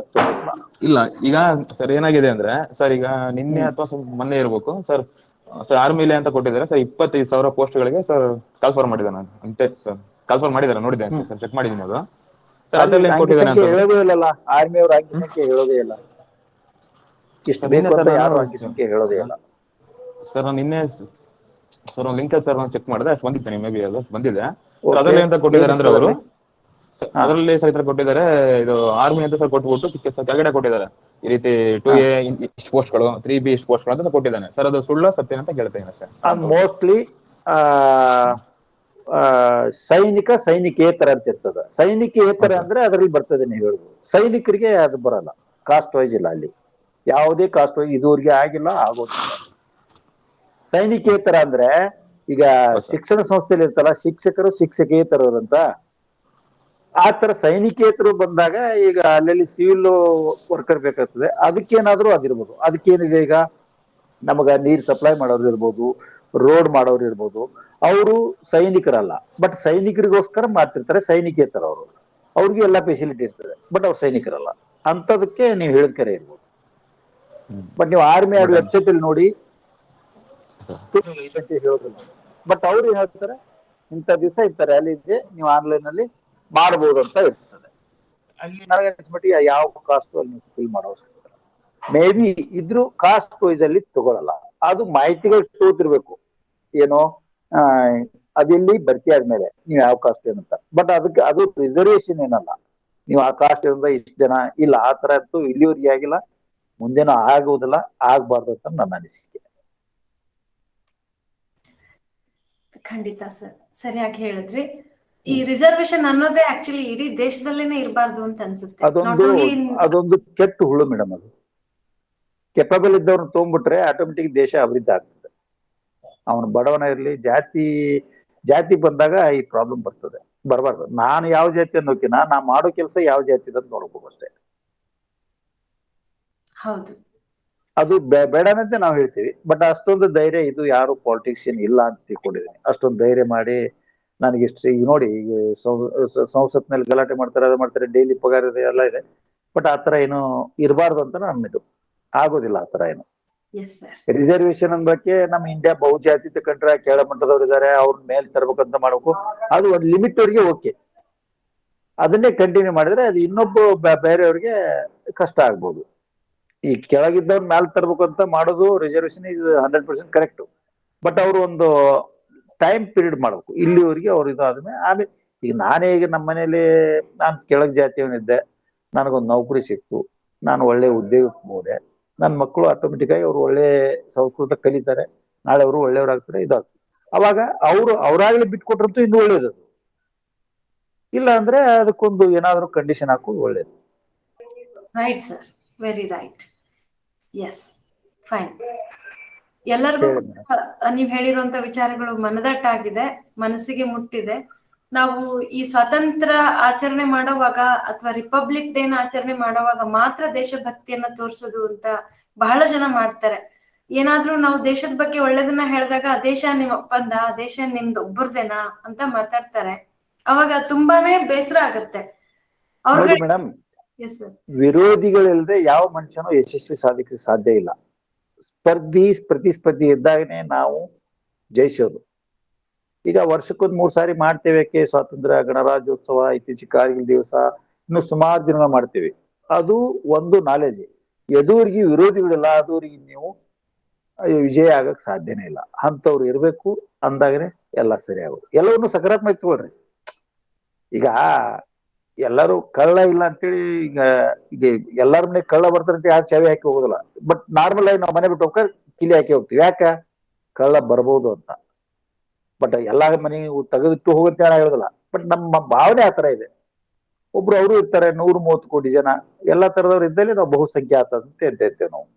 ಇಲ್ಲ. ಈಗ ಸರ್ ಏನಾಗಿದೆ ಅಂದ್ರೆ ಸರ್, ಈಗ ನಿನ್ನೆ ಅಥವಾ ಮೊನ್ನೆ ಇರ್ಬೇಕು ಸರ್, ಆರ್ಮಿಲಿ ಅಂತ ಕೊಟ್ಟಿದ್ದಾರೆ ಸರ್ 25,000 ಪೋಸ್ಟ್ಗಳಿಗೆ ಸರ್ ಕಾಲ್ಫರ್ ಮಾಡಿದ್ದಾನೆ ಅಂತೆ ಸರ್. ಕಾಲ್ಫರ್ ಮಾಡಿದಾರೆ, ನೋಡಿದೆ ಸರ್, ಚೆಕ್ ಮಾಡಿದೀನಿ ಅದು ಸರ್. ಅದ್ರಲ್ಲಿ ಹೇಳೋದೇ ಇಲ್ಲಲ್ಲ, ಆರ್ಮಿ ಅವ್ರ ಅಂಕಿ ಸಂಖ್ಯೆ ಹೇಳೋದೇ ಇಲ್ಲ. ಇಷ್ಟು ಬೇಕು ಅಂತ ಯಾರು ಅಂಕಿ ಸಂಖ್ಯೆ ಹೇಳೋದೇ ಇಲ್ಲ ಸರ್. ನಾನು ನಿನ್ನೆ ಸರ್ ಒಂದು ಲಿಂಕ್ ಸರ್ ನಾನು ಚೆಕ್ ಮಾಡಿದೆ, ಅಷ್ಟು ಬಂದಿತ್ತು. ಮೇ ಬಿ ಅದು ಬಂದಿದೆ. ಅದರಲ್ಲಿ ಅಂತ ಕೊಟ್ಟಿದ್ದಾರೆ ಅಂದ್ರೆ ಅವರು, ಅದರಲ್ಲಿ ಸರ್ ಈ ತರ ಕೊಟ್ಟಿದ್ದಾರೆ, ಇದು ಆರ್ಮಿ ಅಂತ ಸರ್ ಕೊಟ್ಬಿಟ್ಟು ಕೆಳಗಡೆ ಕೊಟ್ಟಿದ್ದಾರೆ ಈ ರೀತಿ 2A ಇಷ್ಟು ಪೋಸ್ಟ್ಗಳು, 3B ಇಷ್ಟು ಪೋಸ್ಟ್ಗಳು ಅಂತ ಕೊಟ್ಟಿದ್ದಾನೆ ಸರ್. ಅದು ಸುಳ್ಳ ಸತ್ಯ ಅಂತ ಕೇಳ್ತೇನೆ ಸರ್. ಮೋಸ್ಟ್ಲಿ ಸೈನಿಕೇತರ ಅಂತ ಇರ್ತದ. ಸೈನಿಕೇತರ ಅಂದ್ರೆ ಅದ್ರಲ್ಲಿ ಬರ್ತದೆ. ನೀವು ಹೇಳುದು ಸೈನಿಕರಿಗೆ ಅದು ಬರಲ್ಲ. ಕಾಸ್ಟ್ ವೈಸ್ ಇಲ್ಲ ಅಲ್ಲಿ, ಯಾವುದೇ ಕಾಸ್ಟ್ ವೈಸ್ ಇದುವರೆಗೆ ಆಗಿಲ್ಲ, ಆಗೋದಿಲ್ಲ. ಸೈನಿಕೇತರ ಅಂದ್ರೆ ಈಗ ಶಿಕ್ಷಣ ಸಂಸ್ಥೆಯಲ್ಲಿ ಇರ್ತಲ್ಲ, ಶಿಕ್ಷಕರು ಶಿಕ್ಷಕೇತರರು ಅಂತ. ಆ ತರ ಸೈನಿಕೇತರು ಬಂದಾಗ ಈಗ ಅಲ್ಲಲ್ಲಿ ಸಿವಿಲ್ ವರ್ಕರ್ ಬೇಕಾಗ್ತದೆ. ಅದಕ್ಕೇನಾದ್ರೂ ಅದಿರ್ಬೋದು. ಅದಕ್ಕೇನಿದೆ, ಈಗ ನಮಗ ನೀರ್ ಸಪ್ಲೈ ಮಾಡೋರು ಇರ್ಬೋದು, ರೋಡ್ ಮಾಡೋರು ಇರ್ಬೋದು. ಅವರು ಸೈನಿಕರಲ್ಲ, ಬಟ್ ಸೈನಿಕರಿಗೋಸ್ಕರ ಮಾಡ್ತಿರ್ತಾರೆ. ಸೈನಿಕೇತರ ಅವರು, ಅವ್ರಿಗೆ ಎಲ್ಲಾ ಫೆಸಿಲಿಟಿ ಇರ್ತದೆ, ಬಟ್ ಅವ್ರು ಸೈನಿಕರಲ್ಲ. ಅಂತದಕ್ಕೆ ನೀವು ಹೇಳಿದ ಕರೆ ಇರ್ಬೋದು. ಬಟ್ ನೀವು ಆರ್ಮಿ ಆಡ್ ವೆಬ್ಸೈಟ್ ಅಲ್ಲಿ ನೋಡಿ ಹೇಳೋದಿಲ್ಲ. ಬಟ್ ಅವ್ರು ಏನ್ ಹೇಳ್ತಾರೆ, ಇಂಥ ದಿವಸ ಇಂಥ ರ್ಯಾಲಿ ಇದೆ, ನೀವು ಆನ್ಲೈನ್ ಅಲ್ಲಿ ಮಾಡಬಹುದು ಅಂತ ಇರ್ತದೆ. ಅಲ್ಲಿ ನನಗೆ ಅನ್ಸ್ಬಿಟ್ಟು ಯಾವ ಕಾಸ್ಟ್ ಅಲ್ಲಿ ನೀವು ಫಿಲ್ ಮಾಡೋ ಅವಶ್ಯಕತೆ ಇಲ್ಲ. ಮೇ ಬಿ ಇದ್ರೂ ಕಾಸ್ಟ್ ವೈಸ್ ಅಲ್ಲಿ ತಗೊಳಲ್ಲ. ಅದು ಮಾಹಿತಿಗಳು ತೋತಿರ್ಬೇಕು, ಏನೋ ಆ ಅದೆಲ್ಲಿ ಭರ್ತಿ ಆದ್ಮೇಲೆ ನೀವು ಯಾವ ಕಾಸ್ಟ್ ಏನಂತ. ಬಟ್ ಅದಕ್ಕೆ ಅದು ರಿಸರ್ವೇಶನ್ ಏನಲ್ಲ, ನೀವು ಆ ಕಾಸ್ಟ್ ಇಂದ ಇಷ್ಟು ಜನ ಇಲ್ಲ, ಆ ತರ ಅಂತೂ ಇಲ್ಲಿವರೆಗೆ ಆಗಿಲ್ಲ, ಮುಂದೇನೂ ಆಗುವುದಿಲ್ಲ, ಆಗ್ಬಾರ್ದು ಅಂತ ನನ್ನ ಅನಿಸಿಕೆ. ಖಂಡಿತ ಸರ್, ಸರಿಯಾಗಿ ಹೇಳಿದ್ರಿ. ಈ ರಿಸರ್ವೇಶನ್ ಅನ್ನೋದೇ ಆಕ್ಚುಲಿ ಇಡೀ ದೇಶದಲ್ಲೇನೆ ಇರಬಾರ್ದು ಅಂತ ಅನ್ಸುತ್ತೆ. ಅದೊಂದು ಕೆಟ್ಟ ಹುಳು ಮೇಡಮ್. ಅದು ಕೆಪಬಲ್ ಇದ್ದವ್ರನ್ನ ತೊಗೊಂಡ್ಬಿಟ್ರೆ ಆಟೋಮೆಟಿಕ್ ದೇಶ ಅಭಿವೃದ್ಧಿ ಆಗ್ತದೆ. ಅವನು ಬಡವನ ಇರ್ಲಿ, ಜಾತಿ ಬಂದಾಗ ಈ ಪ್ರಾಬ್ಲಮ್ ಬರ್ತದೆ. ಬರಬಾರ್ದು. ನಾನು ಯಾವ ಜಾತಿ ಅನ್ನೋಕಿನ ನಾ ಮಾಡೋ ಕೆಲಸ ಯಾವ ಜಾತಿ ಅಂತ ನೋಡ್ಬೇಕು ಅಷ್ಟೇ. ಹೌದು, ಅದು ಬೇಡನಂತೆ ನಾವು ಹೇಳ್ತೀವಿ. ಬಟ್ ಅಷ್ಟೊಂದು ಧೈರ್ಯ ಇದು ಯಾರು ಪಾಲಿಟಿಷಿಯನ್ ಇಲ್ಲ ಅಂತ ತಿಳ್ಕೊಂಡಿದ್ದೀನಿ. ಅಷ್ಟೊಂದು ಧೈರ್ಯ ಮಾಡಿ ನನಗೆ ಇಷ್ಟು, ಈಗ ನೋಡಿ, ಈಗ ಸಂಸತ್ನಲ್ಲಿ ಗಲಾಟೆ ಮಾಡ್ತಾರೆ, ಅದು ಮಾಡ್ತಾರೆ, ಡೈಲಿ ಪಗಾರ ಇದೆ, ಎಲ್ಲ ಇದೆ. ಬಟ್ ಆತರ ಏನು ಇರಬಾರ್ದು ಅಂತ ನಮ್ಮಿದು ಆಗೋದಿಲ್ಲ. ಆತರ ಏನು ರಿಸರ್ವೇಶನ್ ಅಂದಕ್ಕೆ ನಮ್ಮ ಇಂಡಿಯಾ ಬಹುಜಾತಿ ಕಂಡ್ರೆ ಕೆಳಮಟ್ಟದವ್ರು ಇದಾರೆ, ಅವ್ರನ್ನ ಮೇಲ್ ತರ್ಬೇಕಂತ ಮಾಡ್ಬೇಕು. ಅದು ಒಂದು ಲಿಮಿಟ್ ವರೆಗೆ ಓಕೆ, ಅದನ್ನೇ ಕಂಟಿನ್ಯೂ ಮಾಡಿದ್ರೆ ಅದು ಇನ್ನೊಬ್ಬ ಬೇರೆಯವ್ರಿಗೆ ಕಷ್ಟ ಆಗ್ಬೋದು. ಈ ಕೆಳಗಿದ್ದವ್ರ ಮ್ಯಾಲ್ ತರ್ಬೇಕು ಅಂತ ಮಾಡೋದು ರಿಸರ್ವೇಶನ್ ಇದು 100% ಕರೆಕ್ಟ್. ಬಟ್ ಅವರು ಒಂದು ಟೈಮ್ ಪೀರಿಯಡ್ ಮಾಡ್ಬೇಕು, ಇಲ್ಲಿವರೆಗೆ ಅವ್ರು ಇದು ಆದ್ಮೇಲೆ. ಆಮೇಲೆ ಈಗ ನಾನೇ ಈಗ ನಮ್ಮ ಮನೇಲಿ ನಾನು ಕೆಳಗ್ ಜಾತಿಯವನಿದ್ದೆ, ನನಗೊಂದು ನೌಕರಿ ಸಿಕ್ತು, ನಾನು ಒಳ್ಳೆ ಉದ್ಯೋಗಕ್ಕೆ ಹೋದೆ, ನನ್ನ ಮಕ್ಕಳು ಆಟೋಮೆಟಿಕ್ ಆಗಿ ಅವ್ರು ಒಳ್ಳೆ ಸಂಸ್ಕೃತ ಕಲಿತಾರೆ, ನಾಳೆ ಅವರು ಒಳ್ಳೆಯವ್ರಾಗ್ತಾರೆ, ಇದಾಗ್ತದೆ. ಅವಾಗ ಅವರಾಗ್ಲಿ ಬಿಟ್ಕೊಟ್ರಂತೂ ಇನ್ನೂ ಒಳ್ಳೇದು. ಇಲ್ಲ ಅಂದ್ರೆ ಅದಕ್ಕೊಂದು ಏನಾದ್ರು ಕಂಡೀಷನ್ ಹಾಕೋದು ಒಳ್ಳೇದು. Right sir, very right. Yes, fine. ಎಲ್ಲರಿಗೂ ನೀವ್ ಹೇಳಿರುವಂತ ವಿಚಾರಗಳು ಮನದಟ್ಟಾಗಿದೆ, ಮನಸ್ಸಿಗೆ ಮುಟ್ಟಿದೆ. ನಾವು ಈ ಸ್ವಾತಂತ್ರ್ಯ ಆಚರಣೆ ಮಾಡುವಾಗ ಅಥವಾ ರಿಪಬ್ಲಿಕ್ ಡೇನ ಆಚರಣೆ ಮಾಡುವಾಗ ಮಾತ್ರ ದೇಶಭಕ್ತಿಯನ್ನ ತೋರಿಸೋದು ಅಂತ ಬಹಳ ಜನ ಮಾಡ್ತಾರೆ. ಏನಾದ್ರೂ ನಾವು ದೇಶದ ಬಗ್ಗೆ ಒಳ್ಳೇದನ್ನ ಹೇಳಿದಾಗ ದೇಶ ನಿಮ್ ಒಪ್ಪಂದ, ದೇಶ ನಿಮ್ದು ಒಬ್ಬರದೇನಾ ಅಂತ ಮಾತಾಡ್ತಾರೆ. ಅವಾಗ ತುಂಬಾನೇ ಬೇಸರ ಆಗತ್ತೆ ಅವ್ರಿಗೆ. ಮೇಡಮ್, ವಿರೋಧಿಗಳಿಲ್ಲದೆ ಯಾವ ಮನುಷ್ಯನೂ ಯಶಸ್ವಿ ಸಾಧಿಸ ಸಾಧ್ಯ ಇಲ್ಲ. ಪ್ರತಿಸ್ಪರ್ಧಿ ಇದ್ದಾಗನೇ ನಾವು ಜಯಿಸೋದು. ಈಗ ವರ್ಷಕ್ಕೊಂದು 3 ಸಾರಿ ಮಾಡ್ತೇವೆ, ಸ್ವಾತಂತ್ರ್ಯ, ಗಣರಾಜ್ಯೋತ್ಸವ, ಇತ್ತೀಚೆಗೆ ಕಾರ್ಗಿಲ್ ದಿವಸ, ಇನ್ನು ಸುಮಾರು ದಿನ ಮಾಡ್ತೀವಿ. ಅದು ಒಂದು ನಾಲೆಜ್. ಎದುರಿಗೆ ವಿರೋಧಿಗಳಿಲ್ಲ, ಅದೂರಿಗೆ ನೀವು ವಿಜಯ ಆಗಕ್ ಸಾಧ್ಯನೇ ಇಲ್ಲ. ಅಂತವ್ರು ಇರ್ಬೇಕು, ಅಂದಾಗನೇ ಎಲ್ಲ ಸರಿ ಆಗೋದು. ಎಲ್ಲವನ್ನೂ ಸಕಾರಾತ್ಮಕ ತಗೊಳ್ರಿ. ಈಗ ಎಲ್ಲರೂ ಕಳ್ಳ ಇಲ್ಲ ಅಂತೇಳಿ ಈಗ ಎಲ್ಲಾರ ಮನೆ ಕಳ್ಳ ಬರ್ತಾರಂತ ಯಾರು ಚಾವಿ ಹಾಕಿ ಹೋಗೋದಿಲ್ಲ. ಬಟ್ ನಾರ್ಮಲ್ ಆಗಿ ನಾವು ಮನೆ ಬಿಟ್ಟು ಹೋಗ್ತಾ ಕಿಲಿ ಹಾಕಿ ಹೋಗ್ತೀವಿ. ಯಾಕ? ಕಳ್ಳ ಬರ್ಬೋದು ಅಂತ. ಬಟ್ ಎಲ್ಲಾ ಮನೆ ತೆಗೆದಿಟ್ಟು ಹೋಗುತ್ತೆ ಹೇಳೋದಿಲ್ಲ. ಬಟ್ ನಮ್ಮ ಭಾವನೆ ಆತರ ಇದೆ. ಒಬ್ರು ಅವರು ಇರ್ತಾರೆ, 130 ಕೋಟಿ ಜನ, ಎಲ್ಲಾ ತರದವ್ರು ಇದ್ದಲ್ಲಿ ನಾವು ಬಹುಸಂಖ್ಯಾತ ಅಂತ ಇರ್ತೇವೆ. ನಾವು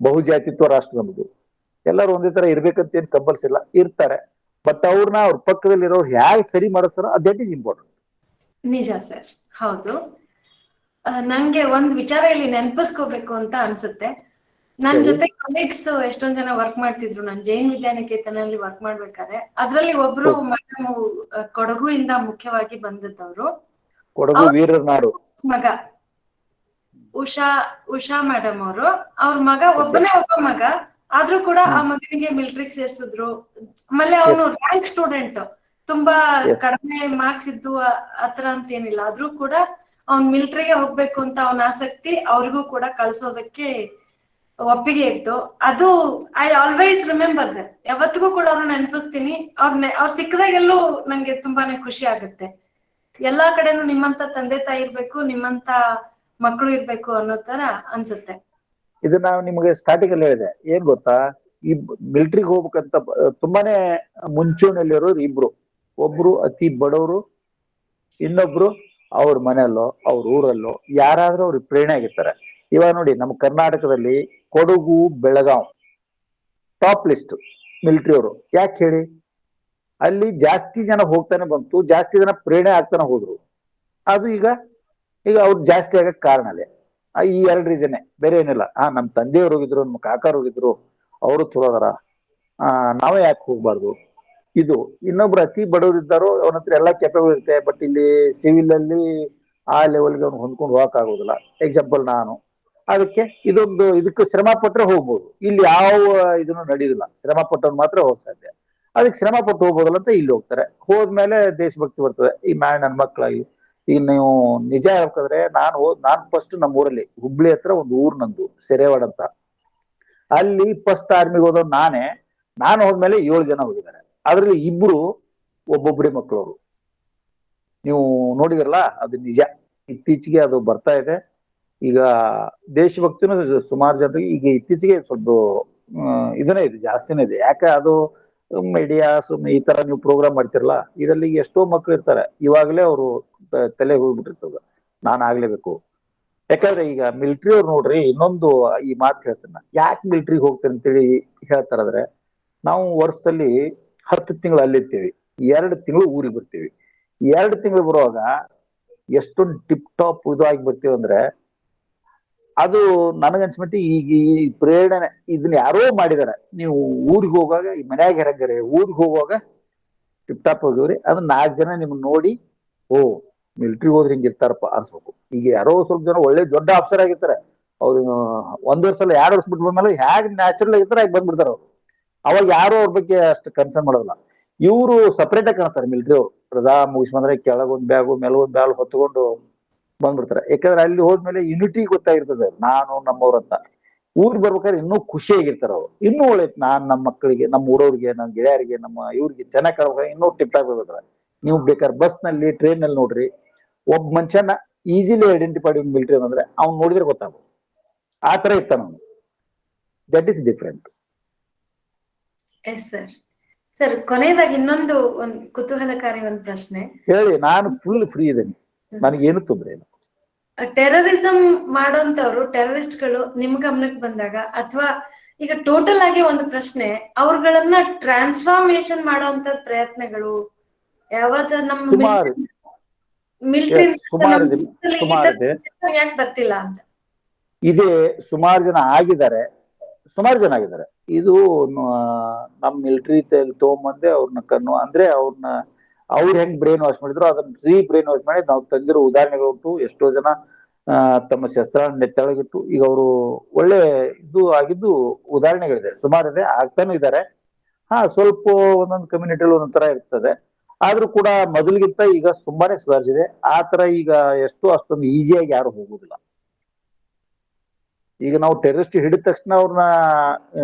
ಬಹುಜಾತಿತ್ವ ರಾಷ್ಟ್ರ ನಮ್ದು. ಎಲ್ಲರೂ ಒಂದೇ ತರ ಇರ್ಬೇಕಂತ ಏನ್ ಕಂಪಲ್ಸಿಲ್ಲ, ಇರ್ತಾರೆ. ಬಟ್ ಅವ್ರನ್ನ ಅವ್ರ ಪಕ್ಕದಲ್ಲಿರೋರು ಹೇಗೆ ಸರಿ ಮಾಡಿಸ್ತಾರೋ ದಟ್ ಈಸ್ ಇಂಪಾರ್ಟೆಂಟ್. ನಿಜ ಸರ್, ಹೌದು. ನಂಗೆ ಒಂದ್ ವಿಚಾರ ಇಲ್ಲಿ ನೆನಪಿಸ್ಕೋಬೇಕು ಅಂತ ಅನ್ಸುತ್ತೆ. ನನ್ ಜೊತೆ ಕೊಲೀಗ್ಸ್ ಎಷ್ಟೊಂದ್ ಜನ ವರ್ಕ್ ಮಾಡ್ತಿದ್ರು. ನಾನು ಜೈನ್ ವಿದ್ಯಾನಿಕೇತನಲ್ಲಿ ವರ್ಕ್ ಮಾಡ್ಬೇಕಾದ್ರೆ ಅದ್ರಲ್ಲಿ ಒಬ್ರು ಮೇಡಮ್ ಕೊಡಗು ಇಂದ ಮುಖ್ಯವಾಗಿ ಬಂದದ್ದವ್ರು. ಕೊಡಗು ವೀರರ ನಾಡು ಮಗ ಉಷಾ ಮೇಡಮ್ ಅವರು. ಅವ್ರ ಮಗ ಒಬ್ಬ ಮಗ, ಆದ್ರೂ ಕೂಡ ಆ ಮಗನಿಗೆ ಮಿಲಿಟರಿಗೆ ಸೇರ್ಸಿದ್ರು. ಆಮೇಲೆ ಅವನು ರ್ಯಾಂಕ್ ಸ್ಟೂಡೆಂಟ್, ತುಂಬಾ ಕಡಿಮೆ ಮಾರ್ಕ್ಸ್ ಇದ್ದು ಆತರ ಅಂತ ಏನಿಲ್ಲ. ಆದ್ರೂ ಕೂಡ ಅವ್ನ್ ಮಿಲಿಟರಿಗೆ ಹೋಗ್ಬೇಕು ಅಂತ ಅವನ ಆಸಕ್ತಿ, ಅವ್ರಿಗೂ ಕೂಡ ಕಳ್ಸೋದಕ್ಕೆ ಒಪ್ಪಿಗೆ ಇತ್ತು. ಅದು ಐ ಆಲ್ವೇಸ್ ರಿಮೆಂಬರ್ ದಟ್. ಯಾವತ್ತಿಗೂ ಕೂಡ ಅವ್ರನ್ನ ನೆನಪಿಸ್ತೀನಿ. ಅವ್ರ ಸಿಕ್ಕದಾಗೆಲ್ಲೂ ನಂಗೆ ತುಂಬಾನೇ ಖುಷಿ ಆಗುತ್ತೆ. ಎಲ್ಲಾ ಕಡೆನೂ ನಿಮ್ಮಂತ ತಂದೆ ತಾಯಿ ಇರ್ಬೇಕು, ನಿಮ್ಮಂತ ಮಕ್ಕಳು ಇರ್ಬೇಕು ಅನ್ನೋ ತರ ಅನ್ಸುತ್ತೆ. ಇದು ನಾವು ನಿಮಗೆ ಸ್ಟಾರ್ಟಿಂಗ್ ಅಲ್ಲಿ ಹೇಳಿದೆ. ಏನ್ ಗೊತ್ತಾ, ಈ ಮಿಲಿಟರಿಗೆ ಹೋಗ್ಬೇಕಂತ ತುಂಬಾನೇ ಮುಂಚೂಣಿಯಲ್ಲಿರೋರು ಇಬ್ರು. ಒಬ್ರು ಅತಿ ಬಡವರು, ಇನ್ನೊಬ್ರು ಅವ್ರ ಮನೆಯಲ್ಲೋ ಅವ್ರ ಊರಲ್ಲೋ ಯಾರಾದ್ರೂ ಅವ್ರಿಗೆ ಪ್ರೇರಣೆ ಆಗಿರ್ತಾರೆ. ಇವಾಗ ನೋಡಿ, ನಮ್ಮ ಕರ್ನಾಟಕದಲ್ಲಿ Kodagu, Belgaum top list military ಅವರು. ಯಾಕೆ ಹೇಳಿ? ಅಲ್ಲಿ ಜಾಸ್ತಿ ಜನ ಹೋಗ್ತಾನೆ ಬಂತು, ಜಾಸ್ತಿ ಜನ ಪ್ರೇರಣೆ ಆಗ್ತಾನೆ ಹೋದ್ರು. ಅದು ಈಗ ಅವ್ರು ಜಾಸ್ತಿ ಆಗಕ್ ಕಾರಣ ಅದೇ. ಈ 2 ರೀಸನ್ನೇ, ಬೇರೆ ಏನಿಲ್ಲ. ನಮ್ಮ ತಂದೆಯವ್ರು ಹೋಗಿದ್ರು, ನಮ್ಮ ಕಾಕಾರು ಹೋಗಿದ್ರು, ಅವರು ಚಲೋ ಅದಾರ, ನಾವೇ ಯಾಕೆ ಹೋಗ್ಬಾರ್ದು. ಇದು ಇನ್ನೊಬ್ರು ಅತಿ ಬಡವರು ಇದ್ದಾರೋ, ಅವನ ಹತ್ರ ಎಲ್ಲಾ ಕೆಪಬಲ್ ಇರುತ್ತೆ. ಬಟ್ ಇಲ್ಲಿ ಸಿವಿಲ್ ಅಲ್ಲಿ ಆ ಲೆವೆಲ್ಗೆ ಅವ್ನು ಹೊಂದ್ಕೊಂಡು ಹೋಗಕ್ ಆಗೋದಿಲ್ಲ. ಎಕ್ಸಾಂಪಲ್ ನಾನು. ಅದಕ್ಕೆ ಇದಕ್ಕೆ ಶ್ರಮ ಪಟ್ರೆ ಹೋಗ್ಬೋದು. ಇಲ್ಲಿ ಯಾವ ಇದನ್ನು ನಡೆಯುದಿಲ್ಲ, ಶ್ರಮ ಪಟ್ಟವ್ರು ಮಾತ್ರ ಹೋಗಕ್ ಸಾಧ್ಯ. ಅದಕ್ಕೆ ಶ್ರಮ ಪಟ್ಟು ಹೋಗ್ಬೋದಲ್ಲ ಅಂತ ಇಲ್ಲಿ ಹೋಗ್ತಾರೆ. ಹೋದ್ಮೇಲೆ ದೇಶಭಕ್ತಿ ಬರ್ತದೆ. ಈ ನನ್ನ ಮಕ್ಕಳಾಗಿ ಈಗ ನೀವು ನಿಜ ಹೇಳ್ಬೇಕಂದ್ರೆ ನಾನು ಫಸ್ಟ್ ನಮ್ಮ ಊರಲ್ಲಿ ಹುಬ್ಳಿ ಹತ್ರ ಒಂದು ಊರ್ ನಂದು ಸೆರೆವಾಡ ಅಂತ. ಅಲ್ಲಿ ಫಸ್ಟ್ ಆರ್ಮಿಗೆ ಹೋದವ್ ನಾನು ಹೋದ್ಮೇಲೆ 7 ಜನ ಹೋಗಿದ್ದಾರೆ. ಅದ್ರಲ್ಲಿ 2 ಒಬ್ಬೊಬ್ಬರೇ ಮಕ್ಕಳವರು. ನೀವು ನೋಡಿದ್ರಲ್ಲ, ಅದು ನಿಜ. ಇತ್ತೀಚೆಗೆ ಅದು ಬರ್ತಾ ಇದೆ. ಈಗ ದೇಶಭಕ್ತಿನೂ ಸುಮಾರು ಜನರಿಗೆ ಈಗ ಇತ್ತೀಚೆಗೆ ಸ್ವಲ್ಪ ಇದನ್ನೇ ಇದೆ, ಜಾಸ್ತಿನೇ ಇದೆ. ಯಾಕೆ ಅದು ಮೀಡಿಯಾ ಸುಮ್ಮನೆ ಈ ತರ ನೀವು ಪ್ರೋಗ್ರಾಮ್ ಮಾಡ್ತಿರಲ್ಲ, ಇದರಲ್ಲಿ ಎಷ್ಟೋ ಮಕ್ಳು ಇರ್ತಾರೆ, ಇವಾಗಲೇ ಅವರು ತಲೆ ಹೋಗ್ಬಿಟ್ಟಿರ್ತದ ನಾನು ಆಗ್ಲೇಬೇಕು. ಯಾಕಂದ್ರೆ ಈಗ ಮಿಲಿಟರಿ ಅವ್ರು ನೋಡ್ರಿ, ಇನ್ನೊಂದು ಈ ಮಾತು ಹೇಳ್ತೀನಿ, ಯಾಕೆ ಮಿಲಿಟರಿಗೆ ಹೋಗ್ತಾರೆ ಅಂತೇಳಿ ಹೇಳ್ತಾರಂದ್ರೆ, ನಾವು ವರ್ಷದಲ್ಲಿ 10 ತಿಂಗಳು ಅಲ್ಲಿರ್ತೀವಿ, 2 ತಿಂಗಳು ಊರಿಗೆ ಬರ್ತೀವಿ. 2 ತಿಂಗಳು ಬರುವಾಗ ಎಷ್ಟೊಂದು ಟಿಪ್ ಟಾಪ್ ಇದಾಗಿ ಬರ್ತೀವಿ ಅಂದ್ರೆ, ಅದು ನನಗನ್ಸ್ಬಿಟ್ಟು ಈಗ ಈ ಪ್ರೇರಣೆ ಇದನ್ನ ಯಾರೋ ಮಾಡಿದಾರೆ. ನೀವು ಊರಿಗೆ ಹೋಗುವಾಗ ಈ ಮನ್ಯಾಗ ಹೆರಂಗರೆ, ಊರಿಗೆ ಹೋಗುವಾಗ ಟಿಪ್ ಟಾಪ್ ಹೋಗಿವ್ರಿ, ಅದನ್ನ 4 ಜನ ನಿಮ್ಗೆ ನೋಡಿ ಓ ಮಿಲಿಟ್ರಿ ಹೋದ್ರೆ ಹಿಂಗ ಇರ್ತಾರಪ್ಪ ಅನ್ಸ್ಬೇಕು. ಈಗ ಯಾರೋ ಸ್ವಲ್ಪ ಜನ ಒಳ್ಳೆ ದೊಡ್ಡ ಆಫೀಸರ್ ಆಗಿರ್ತಾರೆ, ಅವ್ರು 1 ವರ್ಷ ಅಲ್ಲ 2 ವರ್ಷ ಬಿಟ್ಟು ಬಂದ್ಮೇಲೆ ಹೇಗೆ ನ್ಯಾಚುರಲ್ ಆಗಿರ್ತಾರೆ ಹಾಗೆ ಬಂದ್ಬಿಡ್ತಾರ ಅವ್ರು. ಅವಾಗ ಯಾರು ಅವ್ರ ಬಗ್ಗೆ ಅಷ್ಟು ಕನ್ಸರ್ನ್ ಮಾಡೋದಿಲ್ಲ. ಇವರು ಸಪ್ರೇಟ್ ಆಗಿ ಕಾಣಿಸ್ತಾರೆ ಮಿಲಿಟರಿ ಅವರು. ರಜಾ ಮುಗಿಸ್ಬಂದ್ರೆ ಕೆಳಗೊಂದ್ ಬ್ಯಾಗು ಮೇಲೊಂದ್ ಬ್ಯಾಗ್ ಹೊತ್ಕೊಂಡು ಬಂದ್ಬಿಡ್ತಾರೆ. ಯಾಕಂದ್ರೆ ಅಲ್ಲಿ ಹೋದ್ಮೇಲೆ ಯುನಿಟಿ ಗೊತ್ತಾಗಿರ್ತದೆ, ನಾನು ನಮ್ಮವ್ರಂತ. ಊರಿಗೆ ಬರ್ಬೇಕಾದ್ರೆ ಇನ್ನೂ ಖುಷಿಯಾಗಿರ್ತಾರ ಅವ್ರು. ಇನ್ನೂ ಒಳ್ಳೆ ನಾನ್ ನಮ್ಮ ಮಕ್ಕಳಿಗೆ, ನಮ್ಮ ಊರವ್ರಿಗೆ, ನಮ್ಮ ಗೆಳೆಯರಿಗೆ, ನಮ್ಮ ಇವ್ರಿಗೆ ಚೆನ್ನಾಗಿ ಕಾಣ್ಬೇಕಾದ್ರೆ ಇನ್ನೂ ಟಿಪ್ ಟಾಪ್ ಬರ್ತಾರೆ. ನೀವು ಬೇಕಾದ್ರೆ ಬಸ್ ನಲ್ಲಿ ಟ್ರೈನ್ ನಲ್ಲಿ ನೋಡ್ರಿ, ಒಬ್ಬ ಮನುಷ್ಯನ ಈಸಿಲಿ ಐಡೆಂಟಿಫೈ ಮಿಲಿಟರಿ ಅಂದ್ರೆ ಅವ್ನು ನೋಡಿದ್ರೆ ಗೊತ್ತಾಗ ಆ ತರ ಇರ್ತಾನ ಅವನು. That is different. Yes sir. Sir, ಕೊನೆಯದಾಗಿ ಇನ್ನೊಂದು ಕುತೂಹಲಕಾರಿ ಒಂದು ಪ್ರಶ್ನೆ ಹೇಳಿ. ನಾನು ಫುಲ್ ಫ್ರೀ ಇದ್ದೇನೆ, ನನಗೇನು ತೊಂದರೆ ಇಲ್ಲ. ಟೆರರಿಸಂ ಮಾಡೋಂಥವ್ರು, ಟೆರರಿಸ್ಟ್ಗಳು ನಿಮ್ ಗಮನಕ್ಕೆ ಬಂದಾಗ, ಅಥವಾ ಈಗ ಟೋಟಲ್ ಆಗಿ ಒಂದು ಪ್ರಶ್ನೆ, ಅವ್ರಗಳನ್ನ ಟ್ರಾನ್ಸ್ಫಾರ್ಮೇಶನ್ ಮಾಡೋಂತ ಪ್ರಯತ್ನಗಳು ಯಾವತ್ತ ನಮ್ಮ ಸುಮಾರು ಯಾಕೆ ಬರ್ತಿಲ್ಲ ಅಂತ? ಇದೇ ಸುಮಾರು ಜನ ಆಗಿದ್ದಾರೆ. ಇದು ನಮ್ ಮಿಲಿಟರಿ ತಗೊಂಬಂದೆ ಅವ್ರನ್ನ ಅಂದ್ರೆ ಅವ್ರು ಹೆಂಗ್ ಬ್ರೈನ್ ವಾಶ್ ಮಾಡಿದ್ರು ಅದನ್ನ ಬ್ರೈನ್ ವಾಶ್ ಮಾಡಿ ನಾವು ತಂದಿರೋ ಉದಾಹರಣೆಗಳು ಉಂಟು. ಎಷ್ಟೋ ಜನ ತಮ್ಮ ಶಸ್ತ್ರ ನೆತ್ತೊಳಗಿಟ್ಟು ಈಗ ಅವರು ಒಳ್ಳೆ ಇದು ಆಗಿದ್ದು ಉದಾಹರಣೆಗಳಿದೆ, ಸುಮಾರಿದೆ, ಆಗ್ತಾನು ಇದ್ದಾರೆ. ಸ್ವಲ್ಪ ಒಂದೊಂದು ಕಮ್ಯುನಿಟಿಯಲ್ಲಿ ಒಂದೊಂದ್ ತರ ಇರ್ತದೆ. ಆದ್ರೂ ಕೂಡ ಮೊದಲಿಗಿಂತ ಈಗ ತುಂಬಾನೇ ಸುಧಾರಿಸಿದೆ. ಆ ತರ ಈಗ ಅಷ್ಟೊಂದು ಈಸಿಯಾಗಿ ಯಾರು ಹೋಗುದಿಲ್ಲ. ಈಗ ನಾವು ಟೆರರಿಸ್ಟ್ ಹಿಡಿದ ತಕ್ಷಣ ಅವ್ರನ್ನ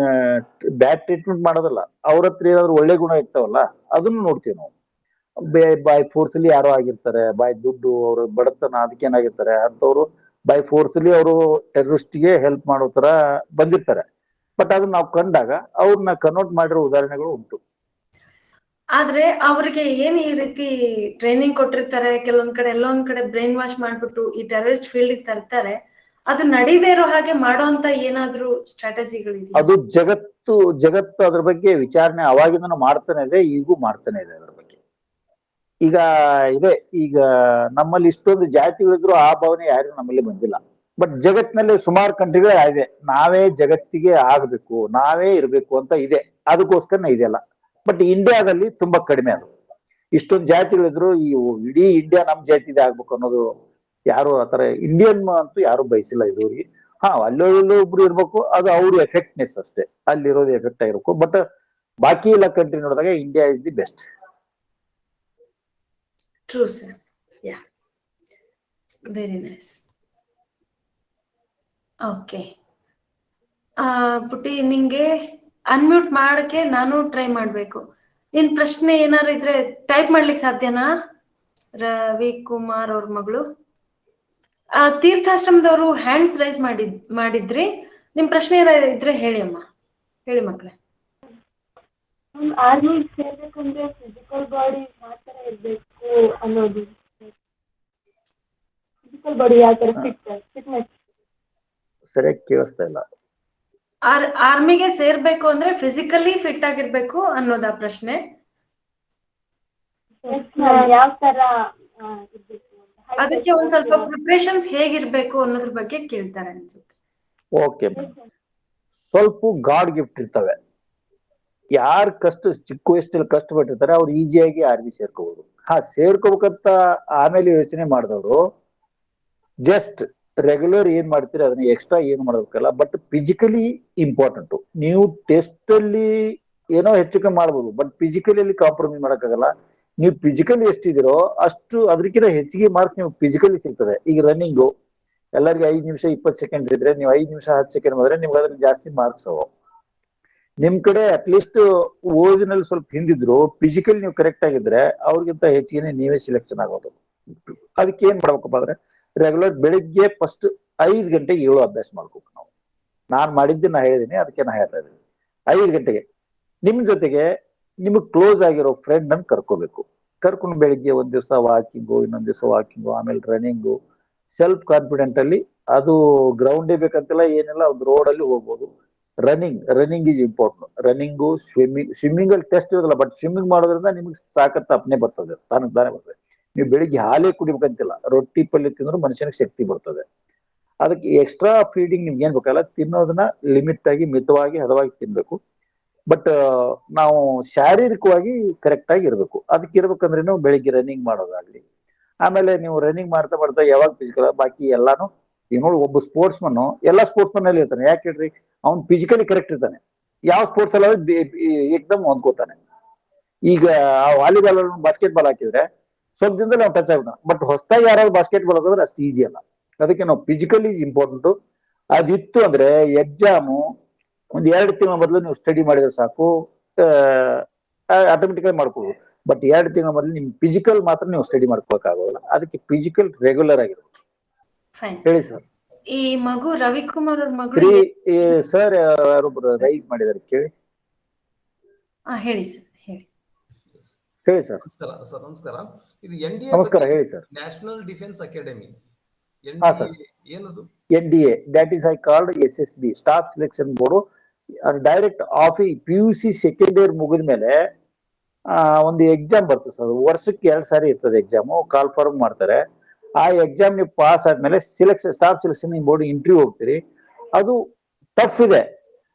ಬ್ಯಾಡ್ ಟ್ರೀಟ್ಮೆಂಟ್ ಮಾಡೋದಲ್ಲ, ಅವ್ರ ಹತ್ರ ಏನಾದ್ರು ಒಳ್ಳೆ ಗುಣ ಇರ್ತಾವಲ್ಲ ಅದನ್ನು ನೋಡ್ತೀವಿ ನಾವು. ಬೈ ಫೋರ್ಸ್ಲಿ ಯಾರೋ ಆಗಿರ್ತಾರೆ, ಬೈ ದುಡ್ಡು, ಅವ್ರ ಬಡತನ ಅದಕ್ಕೇನಾಗಿರ್ತಾರೆ ಅಂತವ್ರು ಬೈ ಫೋರ್ಸ್ಲಿ ಅವರು ಟೆರರಿಸ್ಟ್ಗೆ ಹೆಲ್ಪ್ ಮಾಡೋ ತರ ಬಂದಿರ್ತಾರೆ. ಬಟ್ ಅದನ್ನ ನಾವು ಕಂಡಾಗ ಅವ್ರನ್ನ ಕನ್ವರ್ಟ್ ಮಾಡಿರೋ ಉದಾಹರಣೆಗಳು ಉಂಟು. ಆದ್ರೆ ಅವ್ರಿಗೆ ಏನ್ ಈ ರೀತಿ ಟ್ರೈನಿಂಗ್ ಕೊಟ್ಟಿರ್ತಾರೆ, ಕೆಲವೊಂದ್ ಕಡೆ ಎಲ್ಲೊಂದ್ ಕಡೆ ಬ್ರೈನ್ ವಾಶ್ ಮಾಡ್ಬಿಟ್ಟು ಈ ಟೆರರಿಸ್ಟ್ ಫೀಲ್ಡ್ ತರ್ತಾರೆ. ಅದು ನಡೀದೇ ಇರೋ ಹಾಗೆ ಮಾಡೋಂತ ಏನಾದ್ರೂ ಸ್ಟ್ರಾಟಜಿಗಳಿದೆಯಾ? ಅದು ಜಗತ್ತು ಅದ್ರ ಬಗ್ಗೆ ವಿಚಾರಣೆ ಅವಾಗಿಂದನೂ ಮಾಡ್ತಾನೆ ಇದೆ, ಈಗೂ ಮಾಡ್ತಾನೆ ಇದೆ ಅದ್ರ ಬಗ್ಗೆ. ಈಗ ನಮ್ಮಲ್ಲಿ ಇಷ್ಟೊಂದು ಜಾತಿಗಳಿದ್ರು ಆ ಭಾವನೆ ಯಾರಿಗೂ ನಮ್ಮಲ್ಲಿ ಬಂದಿಲ್ಲ. ಬಟ್ ಜಗತ್ತಿನಲ್ಲಿ ಸುಮಾರು ಕಂಟ್ರಿಗಳೇ ಇದೆ, ನಾವೇ ಜಗತ್ತಿಗೆ ಆಗ್ಬೇಕು, ನಾವೇ ಇರ್ಬೇಕು ಅಂತ ಇದೆ, ಅದಕ್ಕೋಸ್ಕರನೇ ಇದೆಯಲ್ಲ. ಬಟ್ ಇಂಡಿಯಾದಲ್ಲಿ ತುಂಬಾ ಕಡಿಮೆ. ಅದು ಇಷ್ಟೊಂದು ಜಾತಿಗಳಿದ್ರು ಈ ಇಡೀ ಇಂಡಿಯಾ ನಮ್ ಜಾತಿದೆ ಆಗ್ಬೇಕು ಅನ್ನೋದು ಯಾರು ಆತರ ಇಂಡಿಯನ್ ಅಂತೂ ಯಾರು ಬಯಸಿಲ್ಲ ಇದುವರೆಗೆ. ಅಲ್ಲೋ ಒಬ್ರು ಇರ್ಬೇಕು, ಅದು ಅವ್ರ ಎಫೆಕ್ಟ್ನೆಸ್ ಅಷ್ಟೇ, ಅಲ್ಲಿರೋದು ಎಫೆಕ್ಟ್ ಆಗಿರ್ಬೇಕು. ಬಟ್ ಬಾಕಿ ಎಲ್ಲ ಕಂಟ್ರಿ ನೋಡಿದಾಗ India is the best. True sir, ya, very nice. Okay ಪುಟಿ, ನಿಂಗೆ ಅನ್ಮ್ಯೂಟ್ ಮಾಡಕ್ಕೆ ನಾನು ಟ್ರೈ ಮಾಡ್ಬೇಕು. ನಿನ್ ಪ್ರಶ್ನೆ ಏನಾರು ಇದ್ರೆ ಟೈಪ್ ಮಾಡ್ಲಿಕ್ಕೆ ಸಾಧ್ಯನಾ? ರವಿ ಕುಮಾರ್ ಅವ್ರ ಮಗಳು ತೀರ್ಥಾಶ್ರಮದವರು ಹ್ಯಾಂಡ್ಸ್ ರೈಸ್ ಮಾಡಿದ್ರಿ. ನಿಮ್ ಪ್ರಶ್ನೆ ಏನಾದ್ರು ಇದ್ರೆ ಹೇಳಿ ಅಮ್ಮ, ಹೇಳಿ ಮಕ್ಕಳೇ. ಆರ್ಮಿ ಸೇರ್ಬೇಕಂದ್ರೆ ಫಿಸಿಕಲ್ ಬಾಡಿ ಮಾತ್ರ ಇರ್ಬೇಕು ಅನ್ನೋದು. ಫಿಸಿಕಲ್ ಬಾಡಿ ಯಾವ ತರ ಫಿಟ್ನೆಸ್ ಸರಿಯಾಗಿ ಕೇಳಿಸ್ತಾ ಇಲ್ಲ. ಆರ್ಮಿಗೆ ಸೇರ್ಬೇಕು ಅಂದ್ರೆ ಫಿಸಿಕಲಿ ಫಿಟ್ ಆಗಿರ್ಬೇಕು ಅನ್ನೋದಾ ಪ್ರಶ್ನೆ? ಯಾವ ತರ ಇರ್ಬೇಕು, ಅದಕ್ಕೆ ಒಂದ್ ಸ್ವಲ್ಪ ಪ್ರಿಪರೇಷನ್ಸ್ ಹೇಗಿರ್ಬೇಕು ಅನ್ನೋದ್ರ ಬಗ್ಗೆ ಕೇಳ್ತಾರೆ ಅನ್ಸುತ್ತೆ. ಓಕೆ, ಸ್ವಲ್ಪ ಗಾಡ್ ಗಿಫ್ಟ್ ಇರ್ತವೆ. ಯಾರು ಚಿಕ್ಕ ವಯಸ್ಸಲ್ಲಿ ಕಷ್ಟಪಟ್ಟಿರ್ತಾರೆ ಅವ್ರು ಈಸಿಯಾಗಿ ಆರ್ಮಿ ಸೇರ್ಕೋಬಹುದು. ಸೇರ್ಕೋಬೇಕಂತ ಆಮೇಲೆ ಯೋಚನೆ ಮಾಡಿದವರು ಜಸ್ಟ್ ರೆಗ್ಯುಲರ್ ಏನ್ ಮಾಡ್ತೀರಿ ಅದನ್ನ ಎಕ್ಸ್ಟ್ರಾ ಏನು ಮಾಡಬೇಕಲ್ಲ. But physically important. ನೀವು ಟೆಸ್ಟ್ ಅಲ್ಲಿ ಏನೋ ಹೆಚ್ಚು ಕಮ್ಮಿ ಮಾಡ್ಬೋದು, ಬಟ್ ಫಿಸಿಕಲಿ ಕಾಂಪ್ರಮೈಸ್ ಮಾಡಕ್ಕಾಗಲ್ಲ. ನೀವು ಫಿಸಿಕಲಿ ಎಷ್ಟಿದಿರೋ ಅಷ್ಟು ಅದಕ್ಕಿಂತ ಹೆಚ್ಚಿಗೆ ಮಾರ್ಕ್ಸ್ ನೀವು ಫಿಸಿಕಲಿ ಸಿಗ್ತದೆ. ಈಗ ರನ್ನಿಂಗು ಎಲ್ಲರಿಗೆ 5 ನಿಮಿಷ 20 ಸೆಕೆಂಡ್ ಇದ್ರೆ ನೀವು 5 ನಿಮಿಷ 10 ಸೆಕೆಂಡ್ ಹೋದ್ರೆ ನಿಮ್ಗೆ ಅದ್ರಲ್ಲಿ ಜಾಸ್ತಿ ಮಾರ್ಕ್ಸ್ ಅವು. ನಿಮ್ ಕಡೆ ಅಟ್ಲೀಸ್ಟ್ ಓದಿನಲ್ಲಿ ಸ್ವಲ್ಪ ಹಿಂದಿದ್ರು ಫಿಸಿಕಲ್ ನೀವು ಕರೆಕ್ಟ್ ಆಗಿದ್ರೆ ಅವ್ರಿಗಿಂತ ಹೆಚ್ಚಿಗೆ ನೀವೇ ಸೆಲೆಕ್ಷನ್ ಆಗೋದು. ಅದಕ್ಕೆ ಏನ್ ಮಾಡ್ಬೇಕಪ್ಪ ಅಂದ್ರೆ ರೆಗ್ಯುಲರ್ ಬೆಳಿಗ್ಗೆ ಫಸ್ಟ್ 5 ಗಂಟೆಗೆ ಏಳು ಅಭ್ಯಾಸ ಮಾಡ್ಬೇಕು ನಾವು. ನಾನ್ ಮಾಡಿದ್ದೆ ನಾ ಹೇಳಿದೀನಿ, ಅದಕ್ಕೆ ನಾ ಹೇಳ್ತಾ ಇದ್ದೀನಿ. 5 ಗಂಟೆಗೆ ನಿಮ್ ಜೊತೆಗೆ ನಿಮಗ್ ಕ್ಲೋಸ್ ಆಗಿರೋ ಫ್ರೆಂಡ್ ಅನ್ನು ಕರ್ಕೋಬೇಕು. ಕರ್ಕೊಂಡು ಬೆಳಿಗ್ಗೆ ಒಂದ್ ದಿವಸ ವಾಕಿಂಗು, ಇನ್ನೊಂದ್ ದಿವಸ ವಾಕಿಂಗು, ಆಮೇಲೆ ರನ್ನಿಂಗು. ಸೆಲ್ಫ್ ಕಾನ್ಫಿಡೆಂಟ್ ಅಲ್ಲಿ ಅದು ಗ್ರೌಂಡೇ ಬೇಕಂತಿಲ್ಲ, ಏನಿಲ್ಲ, ಒಂದು ರೋಡ್ ಅಲ್ಲಿ ಹೋಗ್ಬೋದು. Running is important. Running, swimming ಅಲ್ಲಿ ಟೆಸ್ಟ್ ಇರೋದಿಲ್ಲ, ಬಟ್ ಸ್ವಿಮ್ಮಿಂಗ್ ಮಾಡೋದ್ರಿಂದ ನಿಮ್ಗೆ ಸಾಕತ್ತ ಅಪ್ನೆ ಬರ್ತದೆ, ತಾನೇ ಬರ್ತದೆ. ನೀವು ಬೆಳಿಗ್ಗೆ ಹಾಲೇ ಕುಡಿಬೇಕಂತಿಲ್ಲ, ರೊಟ್ಟಿ ಪಲ್ಯ ತಿಂದ್ರು ಮನುಷ್ಯನಿಗೆ ಶಕ್ತಿ ಬರ್ತದೆ. ಅದಕ್ಕೆ ಎಕ್ಸ್ಟ್ರಾ ಫೀಡಿಂಗ್ ನಿಮ್ಗೆ ಏನ್ ಬೇಕಲ್ಲ, ತಿನ್ನೋದನ್ನ ಲಿಮಿಟ್ ಆಗಿ, ಮಿತವಾಗಿ, ಹದವಾಗಿ ತಿನ್ಬೇಕು. ಬಟ್ ನಾವು ಶಾರೀರಿಕವಾಗಿ ಕರೆಕ್ಟ್ ಆಗಿ ಇರಬೇಕು. ಅದಕ್ಕೆ ಇರ್ಬೇಕಂದ್ರೆ ನಾವು ಬೆಳಿಗ್ಗೆ ರನ್ನಿಂಗ್ ಮಾಡೋದಾಗ್ಲಿ, ಆಮೇಲೆ ನೀವು ರನ್ನಿಂಗ್ ಮಾಡ್ತಾ ಮಾಡ್ತಾ ಯಾವಾಗ ಫಿಸಿಕಲ್ ಬಾಕಿ ಎಲ್ಲಾನು. ಈಗ ನೋಡಿ, ಒಬ್ಬ ಸ್ಪೋರ್ಟ್ಸ್ ಮನ್ ಎಲ್ಲಾ ಸ್ಪೋರ್ಟ್ಸ್ ಮನ್ ಅಲ್ಲಿ ಇರ್ತಾನೆ. ಯಾಕೆ ಹೇಳ್ರಿ? ಅವ್ನು ಫಿಸಿಕಲಿ ಕರೆಕ್ಟ್ ಇರ್ತಾನೆ, ಯಾವ ಸ್ಪೋರ್ಟ್ಸ್ ಅಲ್ಲ ಏಕ್ದಮ್ ಹೊಂದ್ಕೋತಾನೆ. ಈಗ ವಾಲಿಬಾಲ್ ಬಾಸ್ಕೆಟ್ ಬಾಲ್ ಹಾಕಿದ್ರೆ ಸ್ವಲ್ಪ ದಿನದಲ್ಲಿ ನಾವು ಟಚ್ ಆಗ್ತಾನೆ, ಬಟ್ ಹೊಸದಾಗಿ ಯಾರಾದ್ರು ಬಾಸ್ಕೆಟ್ ಬಾಲ್ ಹಾಕಿದ್ರೆ ಅಷ್ಟು ಈಸಿ ಅಲ್ಲ. ಅದಕ್ಕೆ ನಾವು ಫಿಸಿಕಲ್ ಈಸ್ ಇಂಪಾರ್ಟೆಂಟ್. ಅದಿತ್ತು ಅಂದ್ರೆ ಎಕ್ಸಾಮು ಒಂದ್ 2 ತಿಂಗಳ ಮೊದಲು ನೀವು ಸ್ಟಡಿ ಮಾಡಿದ್ರೆ ಸಾಕು, ಆಟೋಮೆಟಿಕಲಿ ಮಾಡ್ಕೋಬಹುದು. ಬಟ್ 2 ತಿಂಗಳ ಮೊದಲು ನಿಮ್ ಫಿಸಿಕಲ್ ಮಾತ್ರ ನೀವು ಸ್ಟಡಿ ಮಾಡ್ಕೋಬೇಕಾಗೋಲ್ಲ. ಅದಕ್ಕೆ ಫಿಸಿಕಲ್ ರೆಗ್ಯುಲರ್ ಆಗಿರುತ್ತೆ. ಫೈನ್. ಹೇಳಿ ಸರ್. ಈ ಮಗು ರವಿಕುಮಾರ್ ಅವ್ರ ಮಗಳು ಸರ್ ಯಾರೊಬ್ರು ರೈಸ್ ಮಾಡಿದಾರೆ, ಕೇಳಿ. ಹೇಳಿ ಸರ್, ಹೇಳಿ. ಹೇಳಿ ಸರ್. ನಮಸ್ಕಾರ ಸರ್. ನಮಸ್ಕಾರ. ಇದು NDA ನಮಸ್ಕಾರ, ಹೇಳಿ sir. National defence academy sir. ಏನದು? NDA, that is I called SSB, staff selection board. Direct PUC second year ಮುಗಿದ ಮೇಲೆ ಒಂದು ಎಕ್ಸಾಮ್ ಬರ್ತದೆ ಸರ್. ವರ್ಷಕ್ಕೆ 2 ಸಾರಿ ಇರ್ತದೆ ಎಕ್ಸಾಮು, ಕಾಲ್ ಫಾರ್ಮ್ ಮಾಡ್ತಾರೆ. ಆ ಎಕ್ಸಾಮ್ ನೀವು ಪಾಸ್ ಆದ್ಮೇಲೆ ಸ್ಟಾಫ್ ಸೆಲೆಕ್ಷನ್ ಬೋರ್ಡ್ ಇಂಟರ್ವ್ಯೂ ಹೋಗ್ತೀರಿ. ಅದು ಟಫ್ ಇದೆ,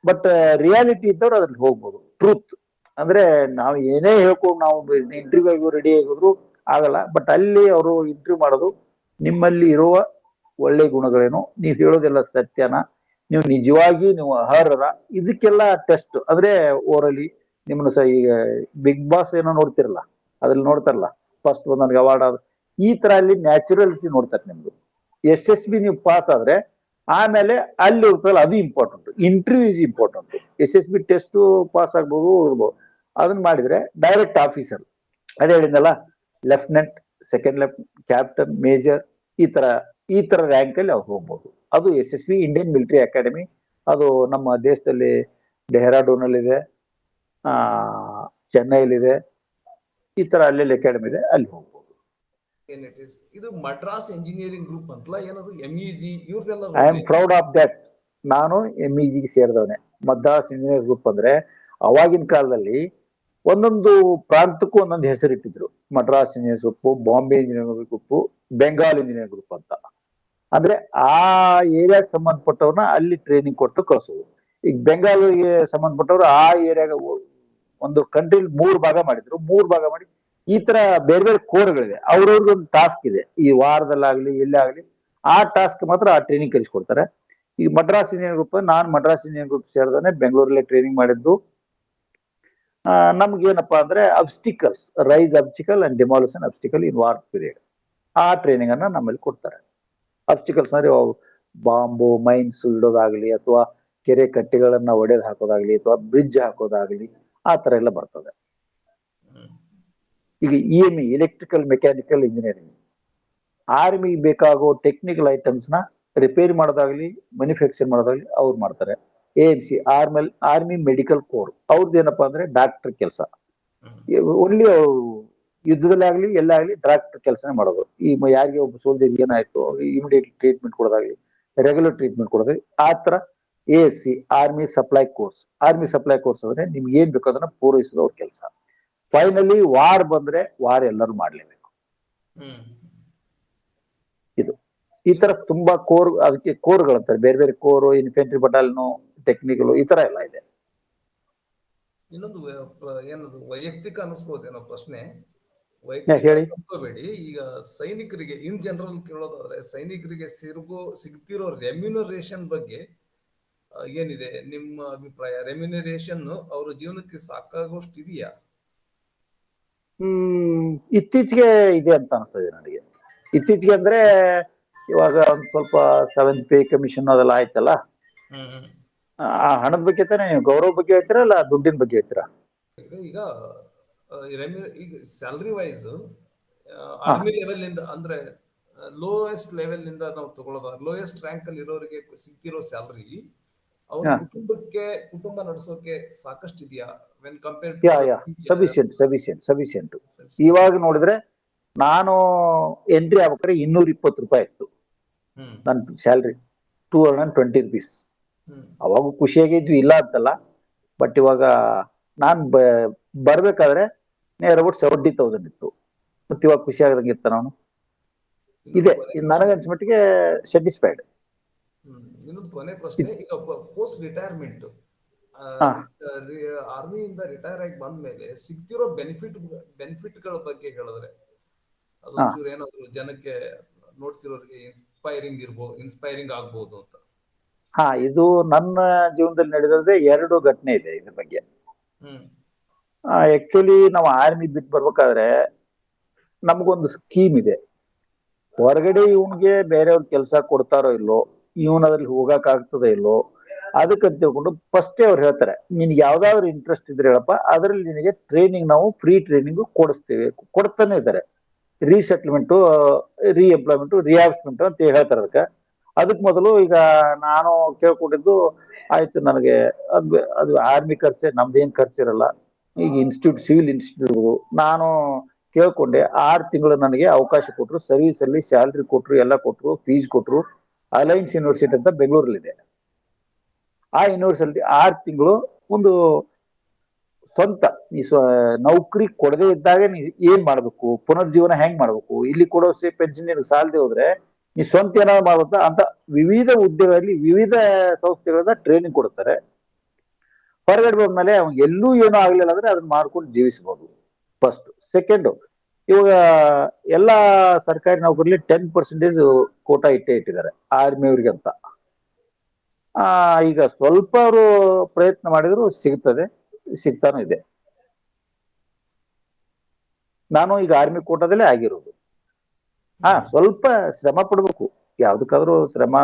ಬಟ್ ರಿಯಾಲಿಟಿ ಇದ್ದವ್ರು ಅದ್ರಲ್ಲಿ ಹೋಗ್ಬೋದು. ಟ್ರೂತ್ ಅಂದ್ರೆ ನಾವು ಏನೇ ಹೇಳ್ಕೊಂಡು ನಾವು ಇಂಟರ್ವ್ಯೂ ಆಗಿ ರೆಡಿ ಆಗಿದ್ರು ಆಗಲ್ಲ. ಬಟ್ ಅಲ್ಲಿ ಅವರು ಇಂಟರ್ವ್ಯೂ ಮಾಡೋದು ನಿಮ್ಮಲ್ಲಿ ಇರುವ ಒಳ್ಳೆ ಗುಣಗಳೇನು, ನೀವು ಹೇಳೋದೆಲ್ಲ ಸತ್ಯನ, ನೀವು ನಿಜವಾಗಿ ನೀವು ಅರ್ಹರ, ಇದಕ್ಕೆಲ್ಲ ಟೆಸ್ಟ್. ಅಂದ್ರೆ ಓರಲಿ ನಿಮ್ಮನ್ನು ಸಹ ಈಗ ಬಿಗ್ ಬಾಸ್ ಏನೋ ನೋಡ್ತಿರಲ್ಲ, ಅದ್ರಲ್ಲಿ ನೋಡ್ತಾರಲ್ಲ, ಫಸ್ಟ್ ನನಗೆ ಅವಾರ್ಡ್ ಈ ತರ ಅಲ್ಲಿ ನ್ಯಾಚುರಲಿಟಿ ನೋಡ್ತಾರೆ ನಿಮ್ದು. SSB ನೀವು ಪಾಸ್ ಆದ್ರೆ ಆಮೇಲೆ ಅಲ್ಲಿ ಹೋಗ್ತಲ್ಲ, ಅದು important. Interview is important. SSB test pass ಆಗ್ಬೋದು, ಇರ್ಬೋದು. ಅದನ್ನ ಮಾಡಿದ್ರೆ ಡೈರೆಕ್ಟ್ ಆಫೀಸರ್, ಅದೇ ಹೇಳಿದ್ನಲ್ಲ, lieutenant, second lieutenant, captain, major, ಈ ತರ ರ್ಯಾಂಕ್ ಅಲ್ಲಿ ಅವ್ರು ಹೋಗ್ಬೋದು. ಅದು SSB ಇಂಡಿಯನ್ ಮಿಲಿಟರಿ ಅಕಾಡೆಮಿ. ಅದು ನಮ್ಮ ದೇಶದಲ್ಲಿ ಡೆಹ್ರಾಡೂನ್ ಅಲ್ಲಿ ಇದೆ, ಚೆನ್ನೈಲಿದೆ, ಈ ತರ ಅಲ್ಲೆಲ್ಲಿ ಅಕಾಡೆಮಿ ಇದೆ, ಅಲ್ಲಿ ಹೋಗ್ಬೋದು. ಇದು ಮಡ್ರಾಸ್ ಇಂಜಿನಿಯರಿಂಗ್ ಗ್ರೂಪ್ ಅಂತಲ್ಲ, ಏನದು MEG ಇವ್ರದೆಲ್ಲ? I am proud of that. ನಾನು MEG ಗೆ ಸೇರಿದವನೇ. ಮದ್ರಾಸ್ ಇಂಜಿನಿಯರಿಂಗ್ ಗ್ರೂಪ್ ಅಂದ್ರೆ ಅವಾಗಿನ ಕಾಲದಲ್ಲಿ ಒಂದೊಂದು ಪ್ರಾಂತಕ್ಕೂ ಒಂದೊಂದು ಹೆಸರಿಟ್ಟಿದ್ರು. Madras engineering group, Bombay engineering group, Bengal engineering group ಅಂತ. ಅಂದ್ರೆ ಆ ಏರಿಯಾಗೆ ಸಂಬಂಧಪಟ್ಟವ್ರನ್ನ ಅಲ್ಲಿ ಟ್ರೈನಿಂಗ್ ಕೊಟ್ಟು ಕಳ್ಸೋದು. ಈಗ ಬೆಂಗಾಲ್ಗೆ ಸಂಬಂಧಪಟ್ಟವ್ರು ಆ ಏರಿಯಾಗ ಒಂದು ಕಂಟ್ರಿಲಿ 3 ಭಾಗ ಮಾಡಿದ್ರು. 3 ಭಾಗ ಮಾಡಿ ಈ ತರ ಬೇರೆ ಬೇರೆ ಕೋರ್ಗಳಿವೆ. ಅವ್ರವ್ರಿಗೊಂದು ಟಾಸ್ಕ್ ಇದೆ, ಈ ವಾರದಲ್ಲಾಗ್ಲಿ ಎಲ್ಲೇ ಆಗ್ಲಿ ಆ ಟಾಸ್ಕ್ ಮಾತ್ರ ಆ ಟ್ರೈನಿಂಗ್ ಕಲಿಸ್ಕೊಡ್ತಾರೆ. ಈ ಮಡ್ರಾಸ್ ಇಂಜಿನಿಯರಿಂಗ್ ಗ್ರೂಪ್, ನಾನು ಮಡ್ರಾಸ್ ಇಂಜಿನಿಯರಿಂಗ್ ಗ್ರೂಪ್ ಸೇರಿದಾನೆ, ಬೆಂಗಳೂರಲ್ಲೇ ಟ್ರೈನಿಂಗ್ ಮಾಡಿದ್ದು. ನಮ್ಗೇನಪ್ಪಾ ಅಂದ್ರೆ obstacles, rise obstacle and demolition obstacle in war period, ಆ ಟ್ರೈನಿಂಗ್ ಅನ್ನ ನಮ್ಮಲ್ಲಿ ಕೊಡ್ತಾರೆ. ಅಬ್ಸ್ಟಿಕಲ್ಸ್ ಅಂದ್ರೆ ಬಾಂಬು, ಮೈನ್ಸ್ ಇಡೋದಾಗ್ಲಿ, ಅಥವಾ ಕೆರೆ ಕಟ್ಟೆಗಳನ್ನ ಒಡೆದು ಹಾಕೋದಾಗ್ಲಿ, ಅಥವಾ ಬ್ರಿಡ್ಜ್ ಹಾಕೋದಾಗ್ಲಿ, ಆ ತರ ಎಲ್ಲ ಬರ್ತದೆ. ಈಗ EME, electrical mechanical engineering, army ಬೇಕಾಗೋ ಟೆಕ್ನಿಕಲ್ ಐಟಮ್ಸ್ ನ ರಿಪೇರಿ ಮಾಡೋದಾಗ್ಲಿ, ಮ್ಯಾನುಫ್ಯಾಕ್ಚರ್ ಮಾಡೋದಾಗ್ಲಿ ಅವ್ರು ಮಾಡ್ತಾರೆ. AMC, ಆರ್ಮಿ ಮೆಡಿಕಲ್ ಕೋರ್, ಅವ್ರದ್ದು ಏನಪ್ಪಾ ಅಂದ್ರೆ ಡಾಕ್ಟರ್ ಕೆಲಸ. ಓನ್ಲಿ ಯುದ್ಧದಲ್ಲಿ ಆಗ್ಲಿ ಎಲ್ಲ ಆಗ್ಲಿ ಡಾಕ್ಟರ್ ಕೆಲಸನೇ ಮಾಡೋದು. ಈ ಯಾರಿಗೆ ಒಬ್ಬ ಸೋಲ್ಜರ್ ಏನಾಯ್ತು ಇಮಿಡಿಯೇಟ್ ಟ್ರೀಟ್ಮೆಂಟ್ ಕೊಡೋದಾಗ್ಲಿ, ರೆಗ್ಯುಲರ್ ಟ್ರೀಟ್ಮೆಂಟ್ ಕೊಡೋದಾಗ್ಲಿ, ಆ ತರ. ASC, army supply course. Army supply course ಅಂದ್ರೆ ನಿಮ್ಗೆ ಏನ್ ಬೇಕೋ ಅದನ್ನ ಪೂರೈಸೋದು ಅವ್ರ ಕೆಲಸ. ಫೈನಲಿ ವಾರ್ ಬಂದ್ರೆ ವಾರ್ ಎಲ್ಲರೂ ಮಾಡ್ಲೇಬೇಕು. ಇದು ಈ ತರ ತುಂಬಾ ಕೋರ್, ಅದಕ್ಕೆ ಕೋರ್ಗಳಂತಾರೆ, ಬೇರೆ ಬೇರೆ ಕೋರ್, ಇನ್ಫೆಂಟ್ರಿ ಬಟಾಲಿಯನ್, ಟೆಕ್ನಿಕಲ್, ಈ ತರ ಎಲ್ಲ ಇದೆ. ಇನ್ನೊಂದು ಏನದು ವೈಯಕ್ತಿಕ ಅನಿಸ್ಬೋದೇನೋ ಪ್ರಶ್ನೆ, ಹೇಳಿ. ಅನ್ಕೋಬೇಡಿ. ಈಗ ಸೈನಿಕರಿಗೆ ಇನ್ ಜನರಲ್ ಕೇಳೋದಾದ್ರೆ, ಸೈನಿಕರಿಗೆ ಸಿಗ್ತಿರೋ ರೆಮ್ಯುನರೇಷನ್ ಬಗ್ಗೆ ಏನಿದೆ ನಿಮ್ಮ ಅಭಿಪ್ರಾಯ? ರೆಮ್ಯುನರೇಷನ್ ಅವ್ರ ಜೀವನಕ್ಕೆ ಸಾಕಾಗೋಷ್ಟು ಇದೆಯಾ? ಇತ್ತೀಚೆಗೆ ಇದೆ ಅಂತ ಅನಿಸ್ತದೆ ನನಗೆ. ಇತ್ತೀಚೆಗೆ ಅಂದ್ರೆ ಇವಾಗ ಒಂದ್ ಸ್ವಲ್ಪ 7th ಪೇ ಕಮಿಷನ್ ಅದೆಲ್ಲ ಆಯ್ತಲ್ಲ, ಆ ಹಣದ ಬಗ್ಗೆ ತಾನೇ ನೀವು ಗೌರವ ಬಗ್ಗೆ ಹೇಳ್ತೀರಾ ಅಲ್ಲ ದುಡ್ಡಿನ ಬಗ್ಗೆ ಹೇಳ್ತೀರಾ? ಈಗ ಈಗ ಸ್ಯಾಲರಿ ವೈಸ್ ಆರ್ಮಿ ಲೆವೆಲ್ ಇಂದ ಅಂದ್ರೆ ಲೋಯೆಸ್ಟ್ ಲೆವೆಲ್ ಇಂದ ನಾವು ತಗೊಳ್ಳೋದ, ಲೋಯೆಸ್ಟ್ ರ್ಯಾಂಕ್ ಅಲ್ಲಿ ಇರೋರಿಗೆ ಸಿಗ್ತಿರೋ ಸ್ಯಾಲರಿ ಅವ್ರ ಕುಟುಂಬ ನಡೆಸೋಕೆ ಸಾಕಷ್ಟು ಇದೆಯಾ ವೆನ್ ಕಂಪೇರ್ ಸಫಿಶಿಯಂಟ್. ಇವಾಗ ನೋಡಿದ್ರೆ ನಾನು ಎಂಟ್ರಿ ಆಗ್ಬೇಕಾದ್ರೆ 220 ರೂಪಾಯಿ ಇತ್ತು ನನ್ನ ಸ್ಯಾಲ್ರಿ, 220 rupees. ಅವಾಗ ಖುಷಿಯಾಗಿದ್ವಿ, ಇಲ್ಲ ಅಂತಲ್ಲ. ಬಟ್ ಇವಾಗ ನಾನ್ ಬರ್ಬೇಕಾದ್ರೆ ನೇರ್ ಅಬೌಟ್ 70,000 ಇತ್ತು. ಮತ್ತೆ ಇವಾಗ ಖುಷಿ ಆಗದಂಗಿತ್ತ ನಾನು ಇದೆ, ನನಗನ್ಸ್ಮಟ್ಟಿಗೆ ಸ್ಯಾಟಿಸ್ಫೈಡ್. ಇನ್ನೊಂದು ಕೊನೆ ಪ್ರಶ್ನೆ, ಈಗ ಪೋಸ್ಟ್ ರಿಟೈರ್ಮೆಂಟ್ ಆರ್ಮಿಯಿಂದ ರಿಟೈರ್ ಆಗಿ ಬಂದ್ಮೇಲೆ ಸಿಗ್ತಿರೋ ಬೆನಿಫಿಟ್ಗಳ ಬಗ್ಗೆ ಹೇಳಿದ್ರೆ ಅದೊಂಚೂರು ಏನಾದ್ರು ಜನಕ್ಕೆ ನೋಡ್ತಿರೋರಿಗೆ ಇನ್ಸ್ಪೈರಿಂಗ್ ಆಗ್ಬೋದು ಅಂತ. ಇದು ನನ್ನ ಜೀವನದಲ್ಲಿ ನಡೆದದೇ 2 ಘಟನೆ ಇದೆ ಇದ್ರ ಬಗ್ಗೆ. ಆಕ್ಚುಲಿ ನಾವು ಆರ್ಮಿ ಬಿಟ್ಟು ಬರ್ಬೇಕಾದ್ರೆ ನಮಗೊಂದು ಸ್ಕೀಮ್ ಇದೆ. ಹೊರಗಡೆ ಇವನ್ಗೆ ಬೇರೆಯವ್ರ ಕೆಲಸ ಕೊಡ್ತಾರೋ ಇಲ್ಲೋ, ಇವನ್ ಅದ್ರಲ್ಲಿ ಹೋಗಕ್ ಆಗ್ತದೆ ಇಲ್ಲೋ, ಅದಕ್ಕಂತ ತಿಳ್ಕೊಂಡು ಫಸ್ಟೇ ಅವ್ರು ಹೇಳ್ತಾರೆ, ನಿನ್ಗೆ ಯಾವ್ದಾದ್ರು ಇಂಟ್ರೆಸ್ಟ್ ಇದ್ರೆ ಹೇಳಪ್ಪ, ಅದ್ರಲ್ಲಿ ನಿನಗೆ ಟ್ರೈನಿಂಗ್ ನಾವು ಫ್ರೀ ಟ್ರೈನಿಂಗ್ ಕೊಡಿಸ್ತೀವಿ, ಕೊಡ್ತಾನೆ ಇದ್ದಾರೆ. ರೀಸೆಟ್ಲ್ಮೆಂಟು, ರೀಎಂಪ್ಲಾಯ್ಮೆಂಟು, ರಿಯಾಬ್ಸ್ಮೆಂಟ್ ಅಂತ ಹೇಳ್ತಾರೆ. ಅದಕ್ಕೆ ಮೊದಲು ಈಗ ನಾನು ಕೇಳ್ಕೊಂಡಿದ್ದು, ಆಯ್ತು ನನಗೆ ಅದು ಆರ್ಮಿ ಖರ್ಚೆ, ನಮ್ದೇನ್ ಖರ್ಚಿರಲ್ಲ. ಈಗ ಸಿವಿಲ್ ಇನ್ಸ್ಟಿಟ್ಯೂಟ್ ನಾನು ಕೇಳ್ಕೊಂಡೆ, 6 ತಿಂಗಳು ನನಗೆ ಅವಕಾಶ ಕೊಟ್ರು, ಸರ್ವಿಸ್ ಅಲ್ಲಿ ಸ್ಯಾಲ್ರಿ ಕೊಟ್ರು, ಎಲ್ಲ ಕೊಟ್ರು, ಫೀಸ್ ಕೊಟ್ರು. ಅಲೈನ್ಸ್ ಯೂನಿವರ್ಸಿಟಿ ಅಂತ ಬೆಂಗಳೂರಲ್ಲಿದೆ. ಆ ಯೂನಿವರ್ಸಿಟಿ 6 ತಿಂಗಳು ಒಂದು ಸ್ವಂತ ನೌಕರಿ ಕೊಡದೇ ಇದ್ದಾಗ ನೀ ಏನ್ ಮಾಡ್ಬೇಕು, ಪುನರ್ಜೀವನ ಹೆಂಗ್ ಮಾಡ್ಬೇಕು, ಇಲ್ಲಿ ಕೊಡೋ ಪೆನ್ಷನ್ ಸಾಲದೆ ಹೋದ್ರೆ ನೀ ಸ್ವಂತ ಏನಾದ್ರು ಮಾಡ್ಬೇಕು ಅಂತ ವಿವಿಧ ಹುದ್ದೆಗಳಲ್ಲಿ ವಿವಿಧ ಸಂಸ್ಥೆಗಳಿಂದ ಟ್ರೈನಿಂಗ್ ಕೊಡ್ತಾರೆ. ಹೊರಗಡೆ ಬಂದ್ಮೇಲೆ ಅವ್ನು ಎಲ್ಲೂ ಏನೂ ಆಗ್ಲಿಲ್ಲ ಅಂದ್ರೆ ಅದನ್ನ ಮಾಡ್ಕೊಂಡು ಜೀವಿಸಬಹುದು. ಫಸ್ಟ್. ಸೆಕೆಂಡ್, ಇವಾಗ ಎಲ್ಲಾ ಸರ್ಕಾರಿ ನೌಕರಲ್ಲಿ 10% ಕೋಟಾ ಇಟ್ಟಿದ್ದಾರೆ ಆರ್ಮಿಯವ್ರಿಗೆ ಅಂತ. ಈಗ ಸ್ವಲ್ಪ ಅವರು ಪ್ರಯತ್ನ ಮಾಡಿದ್ರು ಸಿಗ್ತಾನೂ ಇದೆ. ನಾನು ಈಗ ಆರ್ಮಿ ಕೋಟಾದಲ್ಲೇ ಆಗಿರೋದು. ಸ್ವಲ್ಪ ಶ್ರಮ ಪಡ್ಬೇಕು, ಯಾವ್ದಕ್ಕಾದ್ರೂ ಶ್ರಮ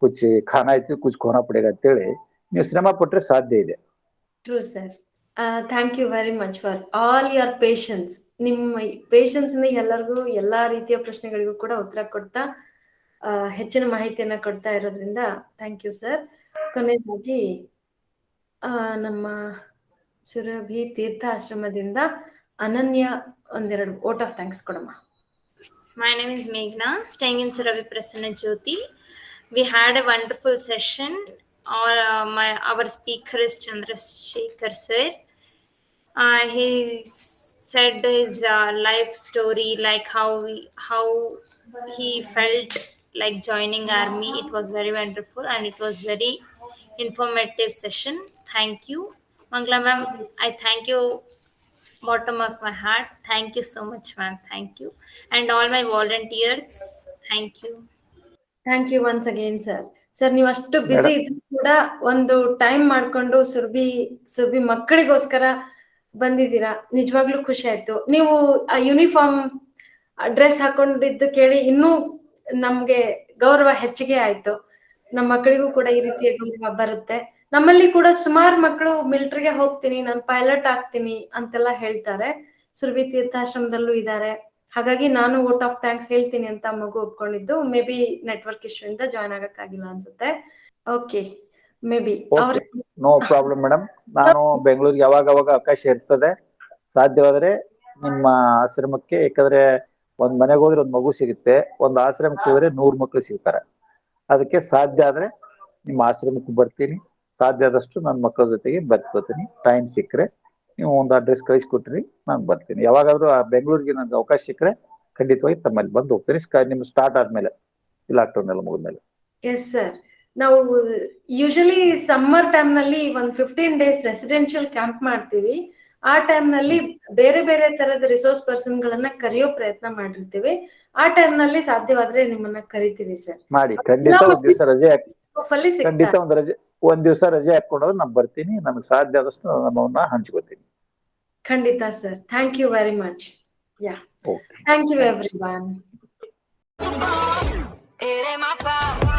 ಕುಚ್ ಖಾನ ಐತಿ ಕುಚ್ ಖೋನಾ ಪಡೆಗ ಅಂತೇಳಿ ನೀವು ಶ್ರಮ ಪಟ್ರೆ ಸಾಧ್ಯ ಇದೆ. True sir. Thank you very much for all your patience. ನಿಮ್ಮ ಪೇಷನ್ಸ್ ಇಂದ ಎಲ್ಲರಿಗೂ ಎಲ್ಲಾ ರೀತಿಯ ಪ್ರಶ್ನೆಗಳಿಗೂ ಕೂಡ ಉತ್ತರ ಕೊಡ್ತಾ ಹೆಚ್ಚಿನ ಮಾಹಿತಿಯನ್ನ ಕೊಡ್ತಾ ಇರೋದ್ರಿಂದ ಥ್ಯಾಂಕ್ ಯು ಸರ್. ಕೊನೆಯದಾಗಿ ನಮ್ಮ ಸುರಭಿ ತೀರ್ಥ ಆಶ್ರಮದಿಂದ ಅನನ್ಯ ಒಂದೆರಡು ವೋಟ್ ಆಫ್ ಥ್ಯಾಂಕ್ಸ್ ಕೊಡಮ್ಮ. My name is Meghna, staying in Surabhi Prasanna Jyoti. We had a wonderful session. Our speaker is Chandrasekhar sir. He said his life story, like how he felt like joining army. It was very wonderful and it was very informative session. Thank you, Mangala ma'am. I thank you bottom of my heart. Thank you so much ma'am. Thank you, and all my volunteers, thank you. Thank you once again sir. Sir, ನೀವು ಅಷ್ಟು ಬಿಸಿ ಇದ್ರು ಕೂಡ ಒಂದು time ಮಾಡ್ಕೊಂಡು ಸುರಭಿ ಮಕ್ಕಳಿಗೋಸ್ಕರ ಬಂದಿದ್ದೀರಾ. ನಿಜವಾಗ್ಲೂ ಖುಷಿ ಆಯ್ತು. ನೀವು ಆ ಯೂನಿಫಾರ್ಮ್ ಡ್ರೆಸ್ ಹಾಕೊಂಡಿದ್ದು ಕೇಳಿ ಇನ್ನೂ ನಮ್ಗೆ ಗೌರವ ಹೆಚ್ಚಿಗೆ ಆಯ್ತು. ನಮ್ಮ ಮಕ್ಕಳಿಗೂ ಕೂಡ ಈ ರೀತಿಯ ಗೌರವ ಬರುತ್ತೆ. ನಮ್ಮಲ್ಲಿ ಕೂಡ ಸುಮಾರು ಮಕ್ಕಳು ಮಿಲಿಟರಿಗೆ ಹೋಗ್ತೀನಿ, ನಾನು ಪೈಲಟ್ ಆಗ್ತೀನಿ ಅಂತೆಲ್ಲ ಹೇಳ್ತಾರೆ. ಸುರಭಿ ತೀರ್ಥಾಶ್ರಮದಲ್ಲೂ ಇದ್ದಾರೆ. ಹಾಗಾಗಿ ನಾನು ವೋಟ್ ಆಫ್ ಥ್ಯಾಂಕ್ಸ್ ಹೇಳ್ತೀನಿ ಅಂತ ಮಗು ಒಪ್ಕೊಂಡಿದ್ದು. ಮೇ ಬಿ ನೆಟ್ವರ್ಕ್ ಇಶ್ಯೂ ಇಂದ ಜಾಯ್ನ್ ಆಗಕ್ಕಾಗಿಲ್ಲ ಅನ್ಸುತ್ತೆ. Okay, maybe no problem madam. ನಾನು ಬೆಂಗಳೂರಿಗೆ ಯಾವಾಗ ಅವಕಾಶ ಇರ್ತದೆ, ಸಾಧ್ಯವಾದ್ರೆ ನಿಮ್ಮ ಆಶ್ರಮಕ್ಕೆ, ಯಾಕಂದ್ರೆ ಒಂದ್ ಮನೆಗೆ ಹೋದ್ರೆ ಒಂದ್ ಮಗು ಸಿಗುತ್ತೆ, ಒಂದ್ ಆಶ್ರಮಕ್ಕೆ ಹೋದ್ರೆ 100 ಮಕ್ಕಳು ಸಿಗ್ತಾರೆ. ಅದಕ್ಕೆ ಸಾಧ್ಯ ಆದ್ರೆ ನಿಮ್ಮ ಆಶ್ರಮಕ್ಕೆ ಬರ್ತೀನಿ. ಸಾಧ್ಯ ಆದಷ್ಟು ನನ್ನ ಮಕ್ಕಳ ಜೊತೆಗೆ ಬರ್ಕೋತೀನಿ. ಟೈಮ್ ಸಿಕ್ಕರೆ ನೀವು ಒಂದು ಅಡ್ರೆಸ್ ಕಳಿಸ್ಕೊಟ್ರಿ, ನಾನು ಬರ್ತೀನಿ. ಯಾವಾಗಾದ್ರೂ ಬೆಂಗಳೂರಿಗೆ ನನಗೆ ಅವಕಾಶ ಸಿಕ್ಕರೆ ಖಂಡಿತವಾಗಿ ತಮ್ಮಲ್ಲಿ ಬಂದು ಹೋಗ್ತೀನಿ. ನಿಮ್ ಸ್ಟಾರ್ಟ್ ಆದ್ಮೇಲೆ, ಲಾಕ್ಡೌನ್ ಎಲ್ಲ ಮುಗಿದ್ಮೇಲೆ. Yes sir. ನಾವು ಯೂಶಲಿ ಸಮ್ಮರ್ ಟೈಮ್ ನಲ್ಲಿ 15 days ರೆಸಿಡೆನ್ಷಿಯಲ್ ಕ್ಯಾಂಪ್ ಮಾಡ್ತೀವಿ. ಆ ಟೈಮ್ ನಲ್ಲಿ ಬೇರೆ ಬೇರೆ ತರದ ರಿಸೋರ್ಸ್ ಪರ್ಸನ್ ಗಳನ್ನ ಕರೆಯೋ ಪ್ರಯತ್ನ ಮಾಡಿರ್ತೀವಿ. ಆ ಟೈಮ್ ನಲ್ಲಿ ಸಾಧ್ಯವಾದ್ರೆ ನಿಮ್ಮನ್ನ ಕರಿತೀವಿ ಸರ್. ಮಾಡಿ, ಖಂಡಿತ ಒಂದ್ ದಿವಸ ರಜೆ ಖಂಡಿತ ಒಂದ್ ದಿವಸ ರಜೆ ಹಾಕೊಂಡ್ರೆ ನಾನು ಬರ್ತೀನಿ. ನನಗೆ ಸಾಧ್ಯ ಆದಷ್ಟು ನಮ್ಮನ್ನ ಹಂಚ್ಕೋತೀನಿ. ಖಂಡಿತ sir. Thank you very much. Yeah. Okay. Thank you, everyone. It ain't my fault.